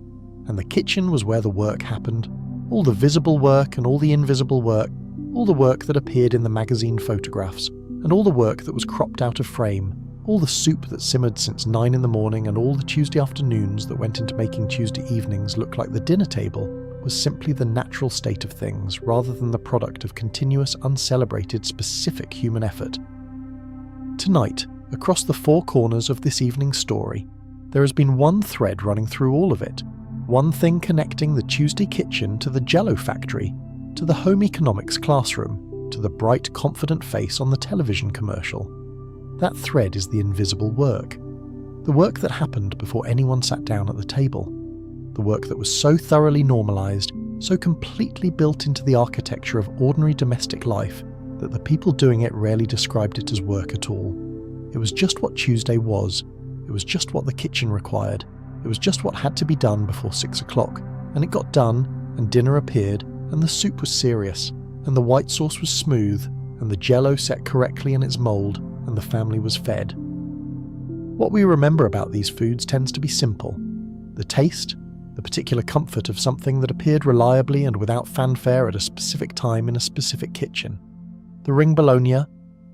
and the kitchen was where the work happened, all the visible work and all the invisible work, all the work that appeared in the magazine photographs, and all the work that was cropped out of frame, all the soup that simmered since 9 in the morning and all the Tuesday afternoons that went into making Tuesday evenings look like the dinner table, was simply the natural state of things rather than the product of continuous, uncelebrated, specific human effort. Tonight, across the 4 corners of this evening's story, there has been one thread running through all of it, one thing connecting the Tuesday kitchen to the Jell-O factory, to the home economics classroom, to the bright, confident face on the television commercial. That thread is the invisible work. The work that happened before anyone sat down at the table. The work that was so thoroughly normalized, so completely built into the architecture of ordinary domestic life, that the people doing it rarely described it as work at all. It was just what Tuesday was. It was just what the kitchen required. It was just what had to be done before 6 o'clock. And it got done, and dinner appeared, and the soup was serious, and the white sauce was smooth, and the Jell-O set correctly in its mould, and the family was fed. What we remember about these foods tends to be simple. The taste, the particular comfort of something that appeared reliably and without fanfare at a specific time in a specific kitchen. The ring bologna,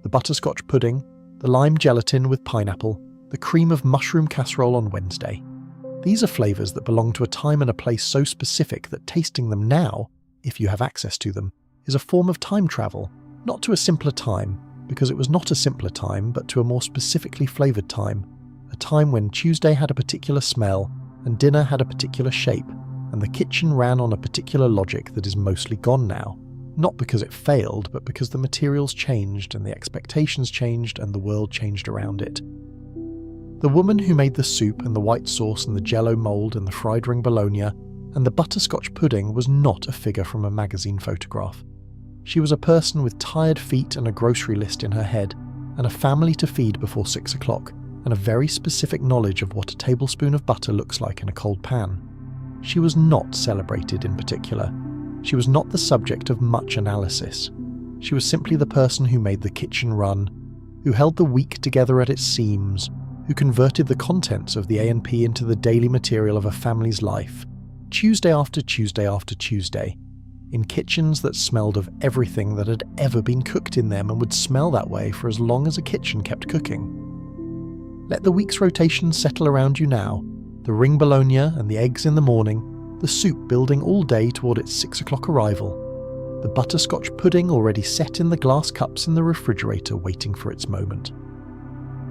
the butterscotch pudding, the lime gelatin with pineapple, the cream of mushroom casserole on Wednesday. These are flavours that belong to a time and a place so specific that tasting them now, if you have access to them, is a form of time travel, not to a simpler time, because it was not a simpler time, but to a more specifically flavoured time, a time when Tuesday had a particular smell, and dinner had a particular shape, and the kitchen ran on a particular logic that is mostly gone now, not because it failed, but because the materials changed, and the expectations changed, and the world changed around it. The woman who made the soup and the white sauce and the Jell-O mould and the fried ring bologna and the butterscotch pudding was not a figure from a magazine photograph. She was a person with tired feet and a grocery list in her head, and a family to feed before 6 o'clock, and a very specific knowledge of what a tablespoon of butter looks like in a cold pan. She was not celebrated in particular. She was not the subject of much analysis. She was simply the person who made the kitchen run, who held the week together at its seams, who converted the contents of the A&P into the daily material of a family's life, Tuesday after Tuesday after Tuesday, in kitchens that smelled of everything that had ever been cooked in them and would smell that way for as long as a kitchen kept cooking. Let the week's rotation settle around you now, the ring bologna and the eggs in the morning, the soup building all day toward its 6 o'clock arrival, the butterscotch pudding already set in the glass cups in the refrigerator waiting for its moment.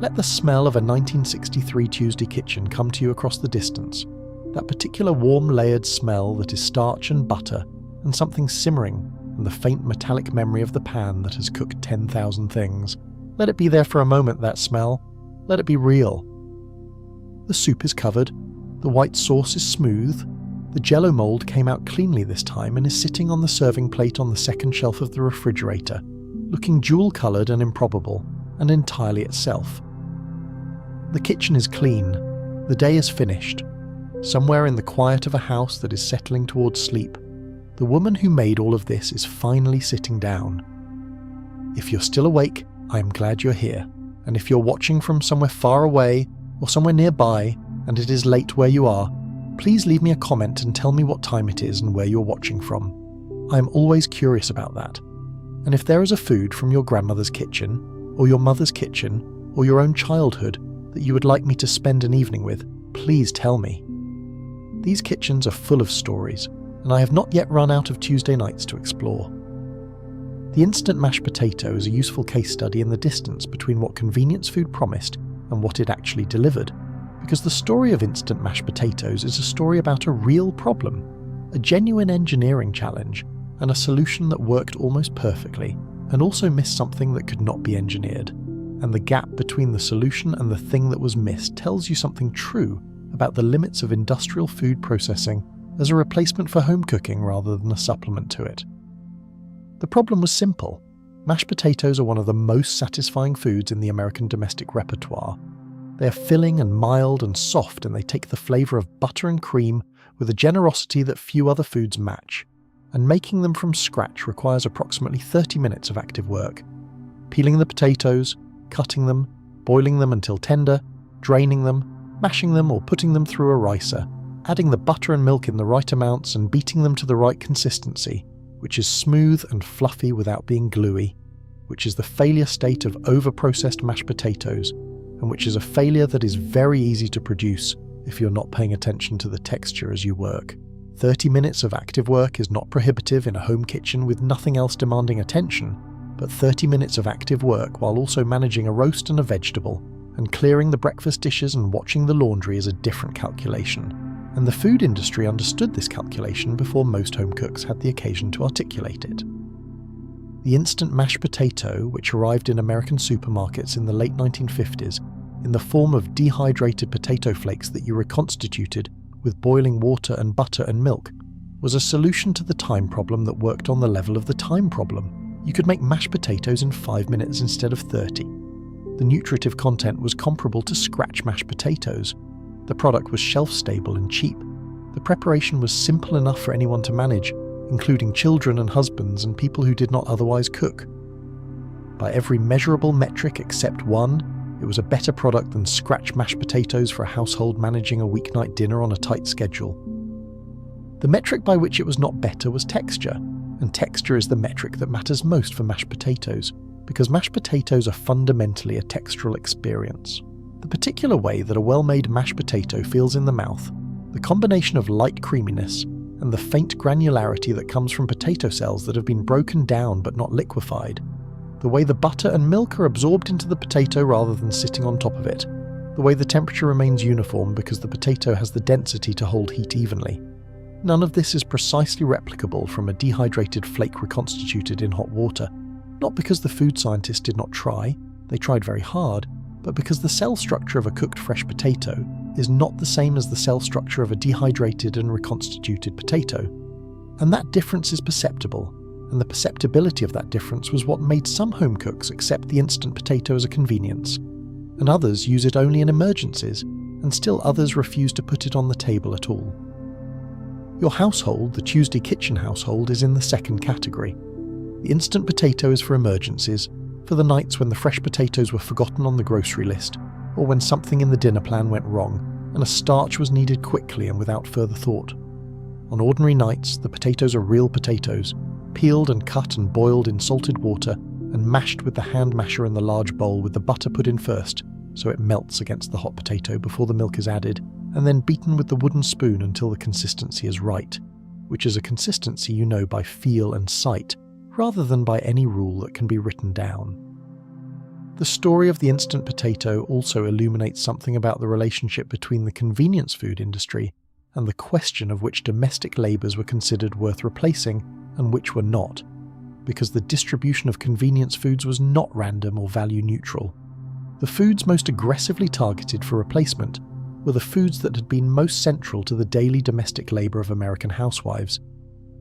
Let the smell of a 1963 Tuesday kitchen come to you across the distance, that particular warm layered smell that is starch and butter and something simmering and the faint metallic memory of the pan that has cooked 10,000 things. Let it be there for a moment, that smell. Let it be real. The soup is covered, the white sauce is smooth, the Jell-O mould came out cleanly this time and is sitting on the serving plate on the second shelf of the refrigerator, looking jewel-coloured and improbable, and entirely itself. The kitchen is clean, the day is finished. Somewhere in the quiet of a house that is settling towards sleep, the woman who made all of this is finally sitting down. If you're still awake, I am glad you're here. And if you're watching from somewhere far away or somewhere nearby and it is late where you are, please leave me a comment and tell me what time it is and where you're watching from. I am always curious about that. And if there is a food from your grandmother's kitchen, or your mother's kitchen, or your own childhood that you would like me to spend an evening with, please tell me. These kitchens are full of stories, and I have not yet run out of Tuesday nights to explore. The instant mashed potato is a useful case study in the distance between what convenience food promised and what it actually delivered, because the story of instant mashed potatoes is a story about a real problem, a genuine engineering challenge, and a solution that worked almost perfectly, and also missed something that could not be engineered. And the gap between the solution and the thing that was missed tells you something true about the limits of industrial food processing as a replacement for home cooking rather than a supplement to it. The problem was simple. Mashed potatoes are one of the most satisfying foods in the American domestic repertoire. They are filling and mild and soft, and they take the flavour of butter and cream with a generosity that few other foods match. And making them from scratch requires approximately 30 minutes of active work. Peeling the potatoes, cutting them, boiling them until tender, draining them, mashing them or putting them through a ricer, adding the butter and milk in the right amounts and beating them to the right consistency, which is smooth and fluffy without being gluey, which is the failure state of over-processed mashed potatoes, and which is a failure that is very easy to produce if you're not paying attention to the texture as you work. 30 minutes of active work is not prohibitive in a home kitchen with nothing else demanding attention, but 30 minutes of active work while also managing a roast and a vegetable, and clearing the breakfast dishes and watching the laundry is a different calculation. And the food industry understood this calculation before most home cooks had the occasion to articulate it. The instant mashed potato, which arrived in American supermarkets in the late 1950s in the form of dehydrated potato flakes that you reconstituted with boiling water and butter and milk, was a solution to the time problem that worked on the level of the time problem. You could make mashed potatoes in 5 minutes instead of 30. The nutritive content was comparable to scratch mashed potatoes. The product was shelf-stable and cheap. The preparation was simple enough for anyone to manage, including children and husbands and people who did not otherwise cook. By every measurable metric except one, it was a better product than scratch mashed potatoes for a household managing a weeknight dinner on a tight schedule. The metric by which it was not better was texture, and texture is the metric that matters most for mashed potatoes, because mashed potatoes are fundamentally a textural experience. The particular way that a well-made mashed potato feels in the mouth, the combination of light creaminess and the faint granularity that comes from potato cells that have been broken down but not liquefied, the way the butter and milk are absorbed into the potato rather than sitting on top of it, the way the temperature remains uniform because the potato has the density to hold heat evenly. None of this is precisely replicable from a dehydrated flake reconstituted in hot water, not because the food scientists did not try, they tried very hard, but because the cell structure of a cooked fresh potato is not the same as the cell structure of a dehydrated and reconstituted potato. And that difference is perceptible, and the perceptibility of that difference was what made some home cooks accept the instant potato as a convenience, and others use it only in emergencies, and still others refuse to put it on the table at all. Your household, the Tuesday Kitchen household, is in the second category. The instant potato is for emergencies, for the nights when the fresh potatoes were forgotten on the grocery list, or when something in the dinner plan went wrong and a starch was needed quickly and without further thought. On ordinary nights, the potatoes are real potatoes, peeled and cut and boiled in salted water and mashed with the hand masher in the large bowl with the butter put in first so it melts against the hot potato before the milk is added, and then beaten with the wooden spoon until the consistency is right, which is a consistency you know by feel and sight, rather than by any rule that can be written down. The story of the instant potato also illuminates something about the relationship between the convenience food industry and the question of which domestic labours were considered worth replacing and which were not, because the distribution of convenience foods was not random or value neutral. The foods most aggressively targeted for replacement were the foods that had been most central to the daily domestic labour of American housewives.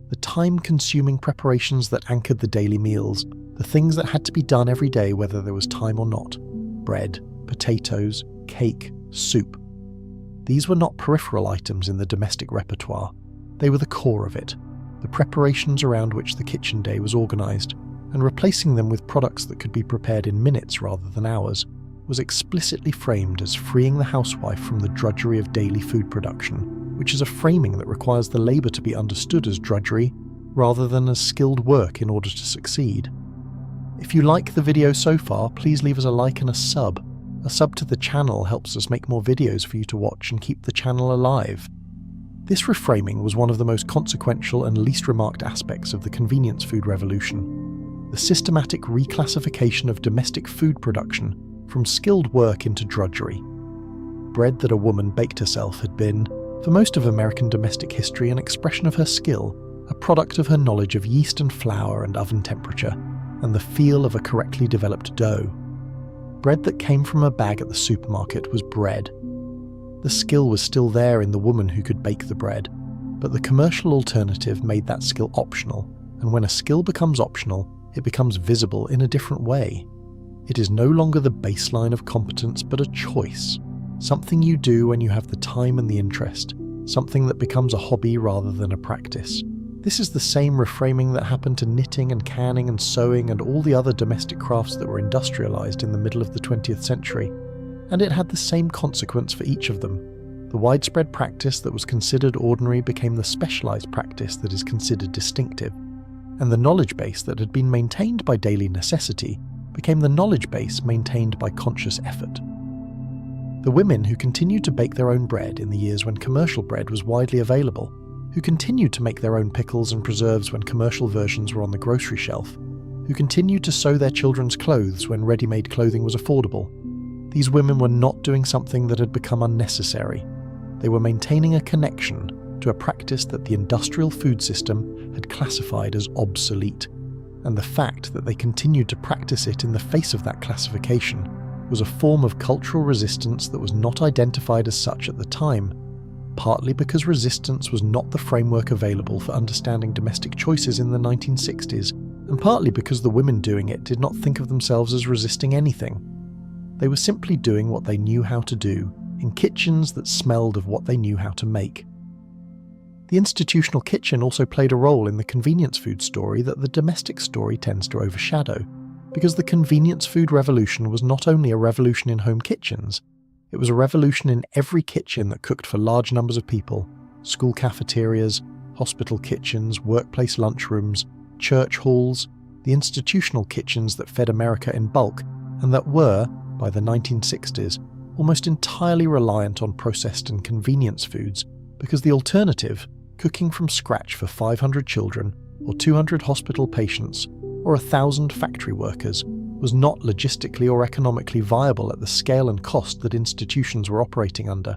The time-consuming preparations that anchored the daily meals, the things that had to be done every day whether there was time or not. Bread, potatoes, cake, soup. These were not peripheral items in the domestic repertoire. They were the core of it, the preparations around which the kitchen day was organised, and replacing them with products that could be prepared in minutes rather than hours was explicitly framed as freeing the housewife from the drudgery of daily food production, which is a framing that requires the labour to be understood as drudgery rather than as skilled work in order to succeed. If you like the video so far, please leave us a like and a sub. A sub to the channel helps us make more videos for you to watch and keep the channel alive. This reframing was one of the most consequential and least remarked aspects of the convenience food revolution. The systematic reclassification of domestic food production from skilled work into drudgery. Bread that a woman baked herself had been, for most of American domestic history, an expression of her skill, a product of her knowledge of yeast and flour and oven temperature, and the feel of a correctly developed dough. Bread that came from a bag at the supermarket was bread. The skill was still there in the woman who could bake the bread, but the commercial alternative made that skill optional, and when a skill becomes optional, it becomes visible in a different way. It is no longer the baseline of competence but a choice, something you do when you have the time and the interest, something that becomes a hobby rather than a practice. This is the same reframing that happened to knitting and canning and sewing and all the other domestic crafts that were industrialized in the middle of the 20th century, and it had the same consequence for each of them. The widespread practice that was considered ordinary became the specialized practice that is considered distinctive, and the knowledge base that had been maintained by daily necessity became the knowledge base maintained by conscious effort. The women who continued to bake their own bread in the years when commercial bread was widely available, who continued to make their own pickles and preserves when commercial versions were on the grocery shelf, who continued to sew their children's clothes when ready-made clothing was affordable. These women were not doing something that had become unnecessary. They were maintaining a connection to a practice that the industrial food system had classified as obsolete, and the fact that they continued to practice it in the face of that classification was a form of cultural resistance that was not identified as such at the time, partly because resistance was not the framework available for understanding domestic choices in the 1960s, and partly because the women doing it did not think of themselves as resisting anything. They were simply doing what they knew how to do, in kitchens that smelled of what they knew how to make. The institutional kitchen also played a role in the convenience food story that the domestic story tends to overshadow, because the convenience food revolution was not only a revolution in home kitchens, it was a revolution in every kitchen that cooked for large numbers of people: school cafeterias, hospital kitchens, workplace lunchrooms, church halls, the institutional kitchens that fed America in bulk and that were, by the 1960s, almost entirely reliant on processed and convenience foods, because the alternative, cooking from scratch for 500 children, or 200 hospital patients, or 1,000 factory workers, was not logistically or economically viable at the scale and cost that institutions were operating under.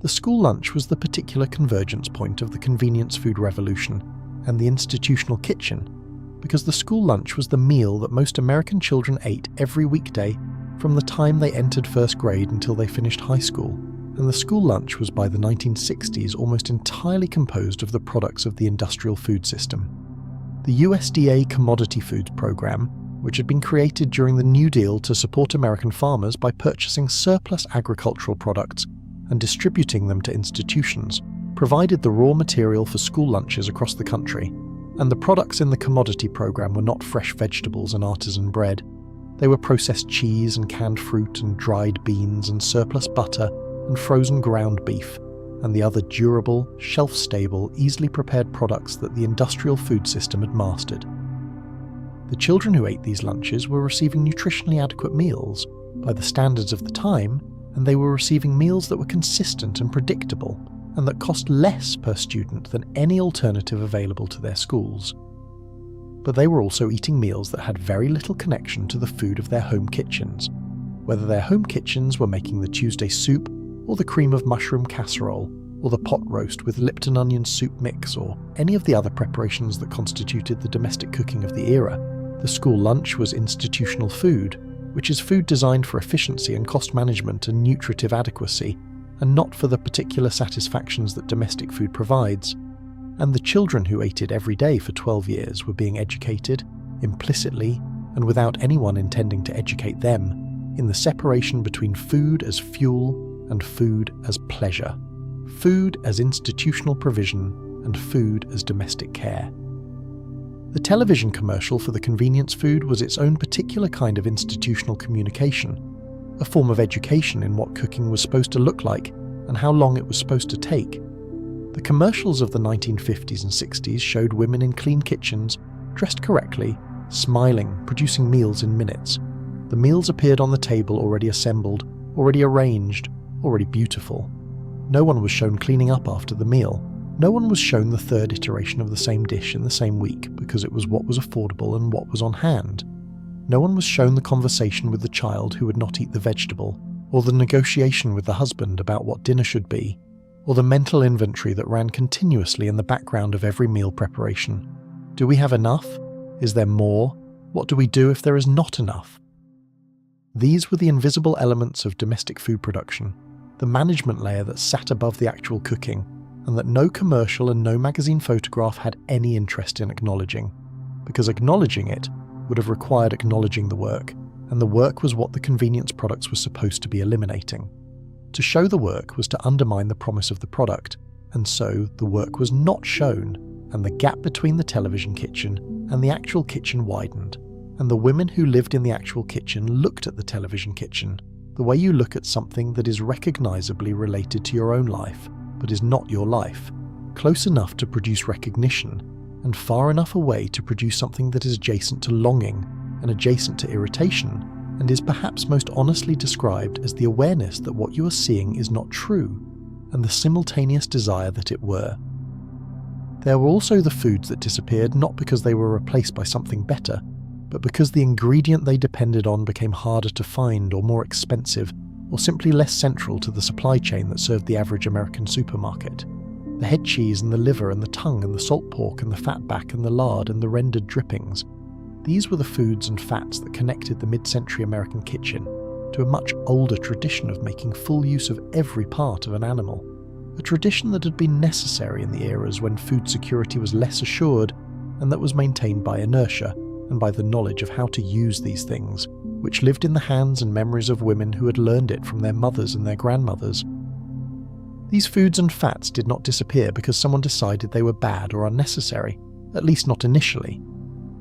The school lunch was the particular convergence point of the convenience food revolution and the institutional kitchen, because the school lunch was the meal that most American children ate every weekday from the time they entered first grade until they finished high school, and the school lunch was by the 1960s almost entirely composed of the products of the industrial food system. The USDA Commodity Foods Program, which had been created during the New Deal to support American farmers by purchasing surplus agricultural products and distributing them to institutions, provided the raw material for school lunches across the country, and the products in the commodity program were not fresh vegetables and artisan bread. They were processed cheese and canned fruit and dried beans and surplus butter and frozen ground beef, and the other durable, shelf-stable, easily prepared products that the industrial food system had mastered. The children who ate these lunches were receiving nutritionally adequate meals by the standards of the time, and they were receiving meals that were consistent and predictable, and that cost less per student than any alternative available to their schools. But they were also eating meals that had very little connection to the food of their home kitchens, whether their home kitchens were making the Tuesday soup, or the cream of mushroom casserole, or the pot roast with Lipton onion soup mix, or any of the other preparations that constituted the domestic cooking of the era. The school lunch was institutional food, which is food designed for efficiency and cost management and nutritive adequacy, and not for the particular satisfactions that domestic food provides. And the children who ate it every day for 12 years were being educated, implicitly, and without anyone intending to educate them, in the separation between food as fuel and food as pleasure, food as institutional provision and food as domestic care. The television commercial for the convenience food was its own particular kind of institutional communication, a form of education in what cooking was supposed to look like and how long it was supposed to take. The commercials of the 1950s and 60s showed women in clean kitchens, dressed correctly, smiling, producing meals in minutes. The meals appeared on the table already assembled, already arranged, already beautiful. No one was shown cleaning up after the meal. No one was shown the third iteration of the same dish in the same week because it was what was affordable and what was on hand. No one was shown the conversation with the child who would not eat the vegetable, or the negotiation with the husband about what dinner should be, or the mental inventory that ran continuously in the background of every meal preparation. Do we have enough? Is there more? What do we do if there is not enough? These were the invisible elements of domestic food production, the management layer that sat above the actual cooking, and that no commercial and no magazine photograph had any interest in acknowledging, because acknowledging it would have required acknowledging the work, and the work was what the convenience products were supposed to be eliminating. To show the work was to undermine the promise of the product, and so the work was not shown, and the gap between the television kitchen and the actual kitchen widened, and the women who lived in the actual kitchen looked at the television kitchen the way you look at something that is recognizably related to your own life, but is not your life, close enough to produce recognition, and far enough away to produce something that is adjacent to longing and adjacent to irritation, and is perhaps most honestly described as the awareness that what you are seeing is not true, and the simultaneous desire that it were. There were also the foods that disappeared not because they were replaced by something better, but because the ingredient they depended on became harder to find or more expensive, or simply less central to the supply chain that served the average American supermarket. The head cheese and the liver and the tongue and the salt pork and the fatback and the lard and the rendered drippings. These were the foods and fats that connected the mid-century American kitchen to a much older tradition of making full use of every part of an animal, a tradition that had been necessary in the eras when food security was less assured and that was maintained by inertia and by the knowledge of how to use these things, which lived in the hands and memories of women who had learned it from their mothers and their grandmothers. These foods and fats did not disappear because someone decided they were bad or unnecessary, at least not initially.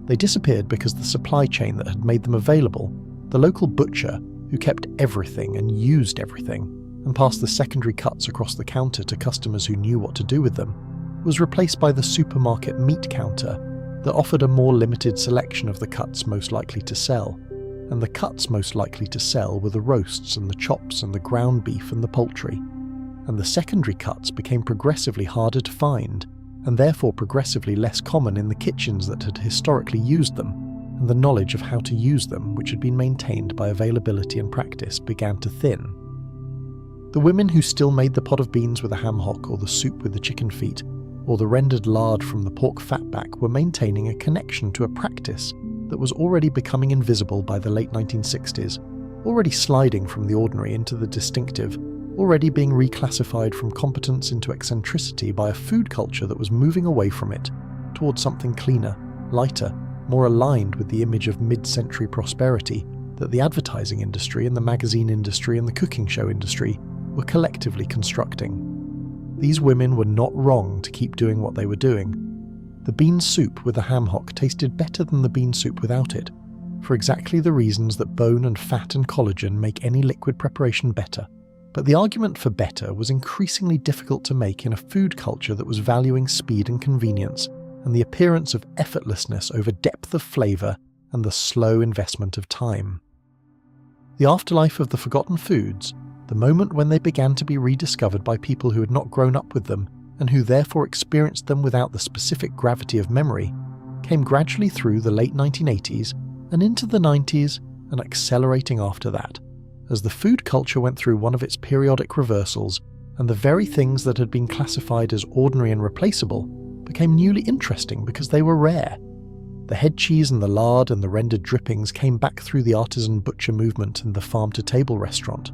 They disappeared because the supply chain that had made them available, the local butcher who kept everything and used everything, and passed the secondary cuts across the counter to customers who knew what to do with them, was replaced by the supermarket meat counter that offered a more limited selection of the cuts most likely to sell. And the cuts most likely to sell were the roasts and the chops and the ground beef and the poultry. And the secondary cuts became progressively harder to find, and therefore progressively less common in the kitchens that had historically used them, and the knowledge of how to use them, which had been maintained by availability and practice, began to thin. The women who still made the pot of beans with the ham hock or the soup with the chicken feet, or the rendered lard from the pork fatback were maintaining a connection to a practice that was already becoming invisible by the late 1960s, already sliding from the ordinary into the distinctive, already being reclassified from competence into eccentricity by a food culture that was moving away from it, towards something cleaner, lighter, more aligned with the image of mid-century prosperity that the advertising industry and the magazine industry and the cooking show industry were collectively constructing. These women were not wrong to keep doing what they were doing. The bean soup with the ham hock tasted better than the bean soup without it, for exactly the reasons that bone and fat and collagen make any liquid preparation better. But the argument for better was increasingly difficult to make in a food culture that was valuing speed and convenience, and the appearance of effortlessness over depth of flavour and the slow investment of time. The afterlife of the forgotten foods, the moment when they began to be rediscovered by people who had not grown up with them and who therefore experienced them without the specific gravity of memory, came gradually through the late 1980s and into the 90s and accelerating after that, as the food culture went through one of its periodic reversals, and the very things that had been classified as ordinary and replaceable became newly interesting because they were rare. The head cheese and the lard and the rendered drippings came back through the artisan butcher movement and the farm-to-table restaurant.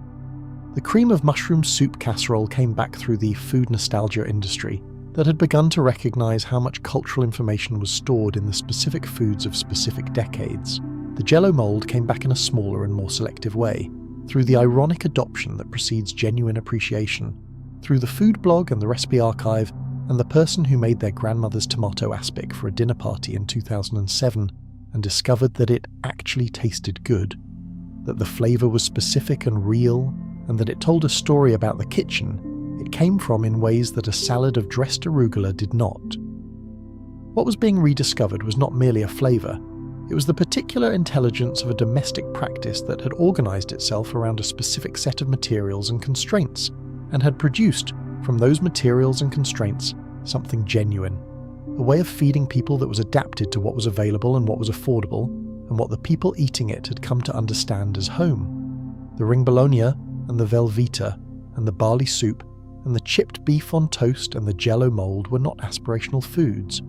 The cream of mushroom soup casserole came back through the food nostalgia industry that had begun to recognise how much cultural information was stored in the specific foods of specific decades. The Jell-O mould came back in a smaller and more selective way, through the ironic adoption that precedes genuine appreciation, through the food blog and the recipe archive, and the person who made their grandmother's tomato aspic for a dinner party in 2007 and discovered that it actually tasted good, that the flavour was specific and real, and that it told a story about the kitchen it came from in ways that a salad of dressed arugula did not. What was being rediscovered was not merely a flavour, it was the particular intelligence of a domestic practice that had organised itself around a specific set of materials and constraints, and had produced, from those materials and constraints, something genuine, a way of feeding people that was adapted to what was available and what was affordable, and what the people eating it had come to understand as home. The ring bologna, and the Velveeta, and the barley soup, and the chipped beef on toast and the Jell-O mould were not aspirational foods.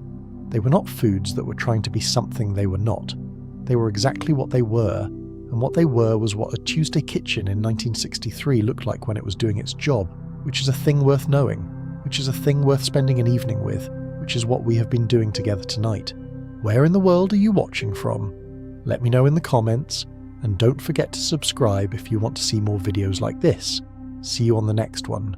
They were not foods that were trying to be something they were not. They were exactly what they were, and what they were was what a Tuesday kitchen in 1963 looked like when it was doing its job, which is a thing worth knowing, which is a thing worth spending an evening with, which is what we have been doing together tonight. Where in the world are you watching from? Let me know in the comments, and don't forget to subscribe if you want to see more videos like this. See you on the next one.